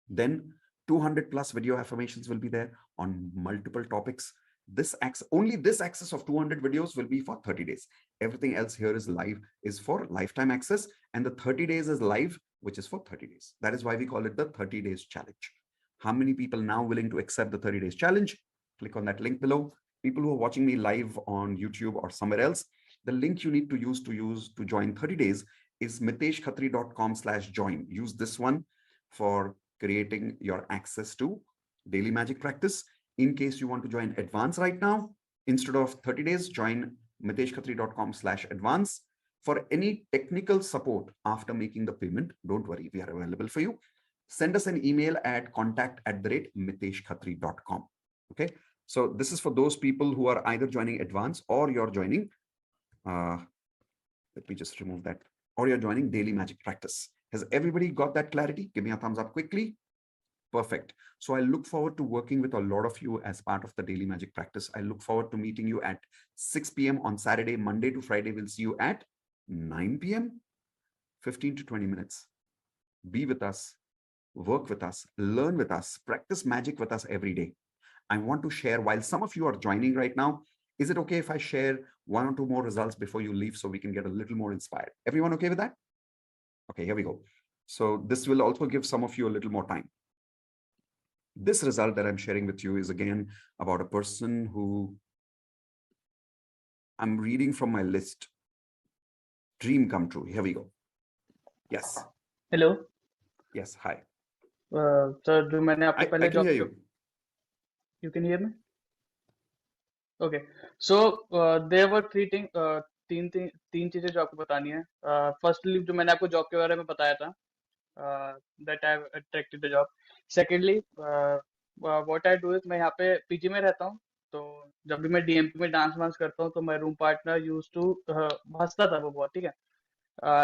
Then 200 plus video affirmations will be there on multiple topics. This access of 200 videos will be for 30 days. Everything else here is live, is for lifetime access, and the 30 days is live, which is for 30 days. That is why we call it the 30 days challenge. How many people now willing to accept the 30 days challenge? Click on that link below. People who are watching me live on YouTube or somewhere else, the link you need to use to join 30 days is miteshkhatri.com/join. Use this one for creating your access to Daily Magic Practice. In case you want to join advance right now, instead of 30 days, join miteshkhatri.com/advance. For any technical support after making the payment, don't worry, we are available for you. Send us an email at contact@miteshkhatri.com. Okay, so this is for those people who are either joining advance or you're joining, let me just remove that, or you're joining Daily Magic Practice. Has everybody got that clarity? Give me a thumbs up quickly. Perfect. So I look forward to working with a lot of you as part of the Daily Magic Practice. I look forward to meeting you at 6 p.m. on Saturday. Monday to Friday, we'll see you at 9 p.m. 15 to 20 minutes. Be with us, work with us, learn with us, practice magic with us every day. I want to share, while some of you are joining right now, is it okay if I share 1 or 2 more results before you leave so we can get a little more inspired? Everyone okay with that? Okay, here we go. So this will also give some of you a little more time. This result that I'm sharing with you is again about a person who I'm reading from my list. Dream come true. Here we go. Yes. Hello. Yes. Hi. Sir, जो मैंने आपको पहले I can hear you. You can hear me? Okay. So there were three things. तीन चीजें जो आपको बतानी है. Firstly, जो मैंने आपको जॉब के बारे में बताया था, that I have attracted the job. Secondly, what I do is मैं यहाँ पे पीजी में रहता हूँ, तो जब भी मैं डीएमपी में डांस वांस करता हूँ तो my room partner used to हंसता था वो बहुत, ठीक है.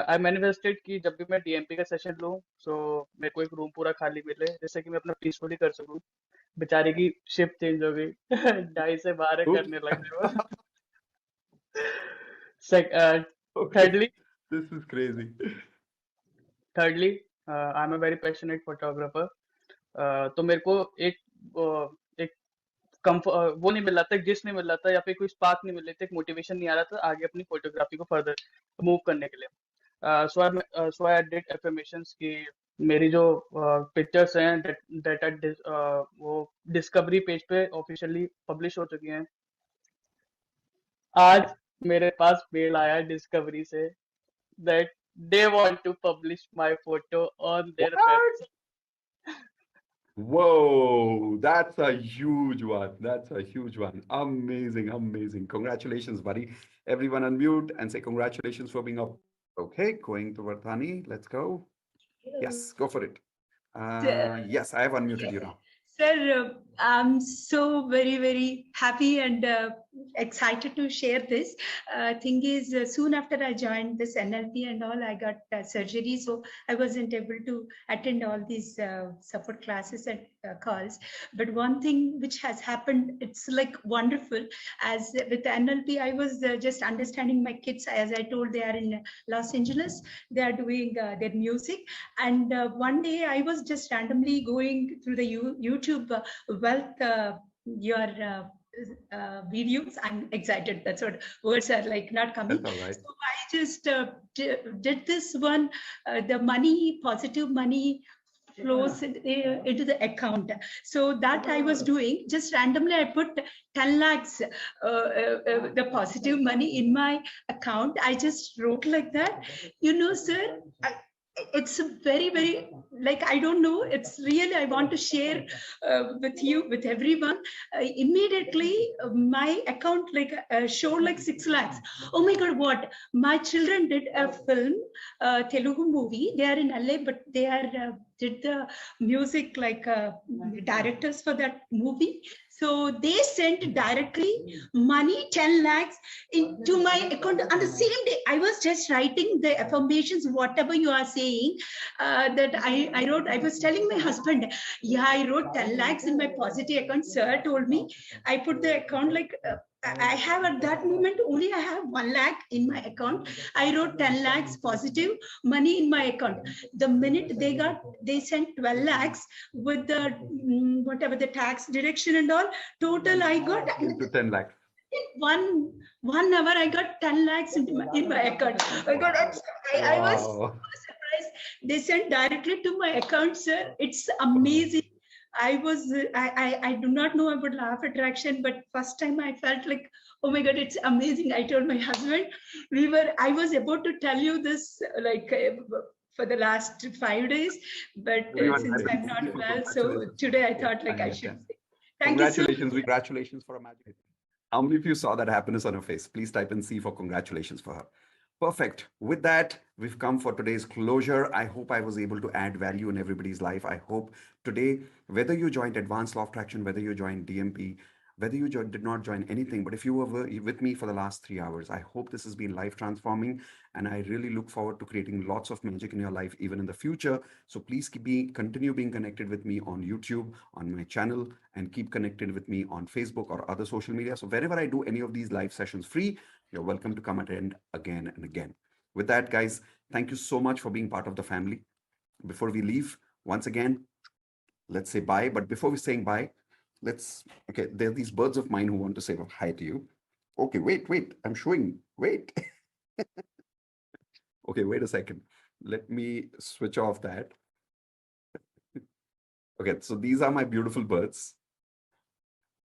I manifested कि जब भी मैं डीएमपी का सेशन लूँ, so मेरे को एक रूम पूरा खाली मिले जिससे कि मैं अपना पीसफुली कर सकूँ. बेचारे की शिफ्ट चेंज हो गई, 2:30 से 12 करने लग गए वो. Thirdly, this is crazy. Thirdly, I'm a very passionate photographer. तो मेरे को एक वो नहीं मिल रहा था, जिस नहीं मिल रहा था, या फिर कोई स्पार्क नहीं मिल रही थी, एक मोटिवेशन नहीं आ रहा था आगे अपनी फोटोग्राफी को फर्दर मूव करने के लिए. सो आई डिड एफर्मेशंस कि मेरी जो पिक्चर्स हैं वो डिस्कवरी पेज पे ऑफिशियली पब्लिश हो चुकी हैं. आज मेरे पास मेल आया डिस्कवरी से that they want to publish my photo on their website. Whoa, that's a huge one. That's a huge one. Amazing, amazing. Congratulations, buddy. Everyone unmute and say congratulations for being up. Okay, going to Vardhani. Let's go. Yes, go for it. Yes, I have unmuted you now. Sir, I'm so very, very happy and excited to share this. Thing is, soon after I joined this NLP and all, I got surgery, so I wasn't able to attend all these support classes and calls. But one thing which has happened, it's like wonderful. As with NLP, I was just understanding my kids. As I told, they are in Los Angeles. They are doing their music. And one day I was just randomly going through the YouTube wealth your videos. I'm excited. That's what words are like not coming. That's all right. So I just did this one, the money, positive money flows into the account. So that I was doing, just randomly I put 10 lakhs, the positive money in my account. I just wrote like that. You know, sir, it's a very, very, like, I don't know, it's really, I want to share with you, with everyone. Immediately my account like showed like 6 lakhs. Oh my God, what? My children did a film, Telugu movie. They are in LA, but they are did the music like directors for that movie. So they sent directly money, 10 lakhs into my account on the same day. I was just writing the affirmations, whatever you are saying, that I wrote. I was telling my husband, yeah, I wrote 10 lakhs in my positive account. Sir told me, I put the account like, I have at that moment only I have 1 lakh in my account. I wrote 10 lakhs positive money in my account. The minute they sent 12 lakhs with the whatever the tax deduction and all, total I got into 10 lakhs. in one hour I got 10 lakhs in my account. I was so surprised. They sent directly to my account, sir. It's amazing. I do not know about law of attraction, but first time I felt like, oh my God, it's amazing. I told my husband, I was about to tell you this like for the last 5 days, but since I'm not well, so today I thought like I should say. Thank you so much. Congratulations for a magic. How many of you saw that happiness on her face? Please type in C for congratulations for her. Perfect. With that, we've come for today's closure. I hope I was able to add value in everybody's life. I hope today, whether you joined Advanced Law of Attraction, whether you joined DMP, whether you did not join anything, but if you were with me for the last 3 hours, I hope this has been life transforming. And I really look forward to creating lots of magic in your life, even in the future. So please continue being connected with me on YouTube, on my channel, and keep connected with me on Facebook or other social media. So wherever I do any of these live sessions free, you're welcome to come attend again and again. With that, guys, thank you so much for being part of the family. Before we leave, once again, let's say bye. But before we saying bye, okay, there are these birds of mine who want to say hi to you. Okay, wait, I'm showing, wait. Okay, wait a second. Let me switch off that. Okay, so these are my beautiful birds.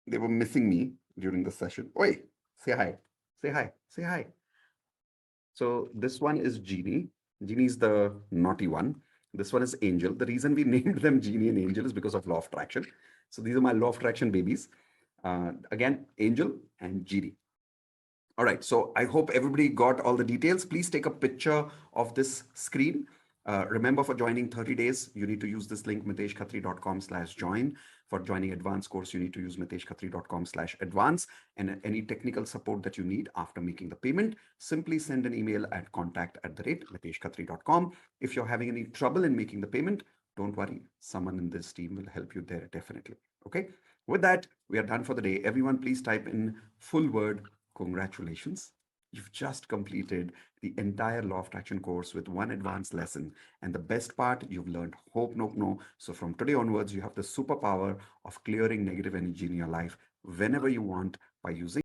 They were missing me during the session. Oi, say hi, say hi, say hi. So this one is Genie. Genie is the naughty one. This one is Angel. The reason we named them Genie and Angel is because of law of attraction. So these are my law of attraction babies. Again, Angel and Genie. All right, so I hope everybody got all the details. Please take a picture of this screen. Remember, for joining 30 days, you need to use this link, miteshkhatri.com/join. For joining advanced course, you need to use miteshkhatri.com/advance. And any technical support that you need after making the payment, simply send an email at contact@miteshkhatri.com. If you're having any trouble in making the payment, don't worry. Someone in this team will help you there definitely. Okay. With that, we are done for the day. Everyone, please type in full word, congratulations. You've just completed the entire Law of Attraction course with one advanced lesson. And the best part, you've learned hope, no. So from today onwards, you have the superpower of clearing negative energy in your life whenever you want by using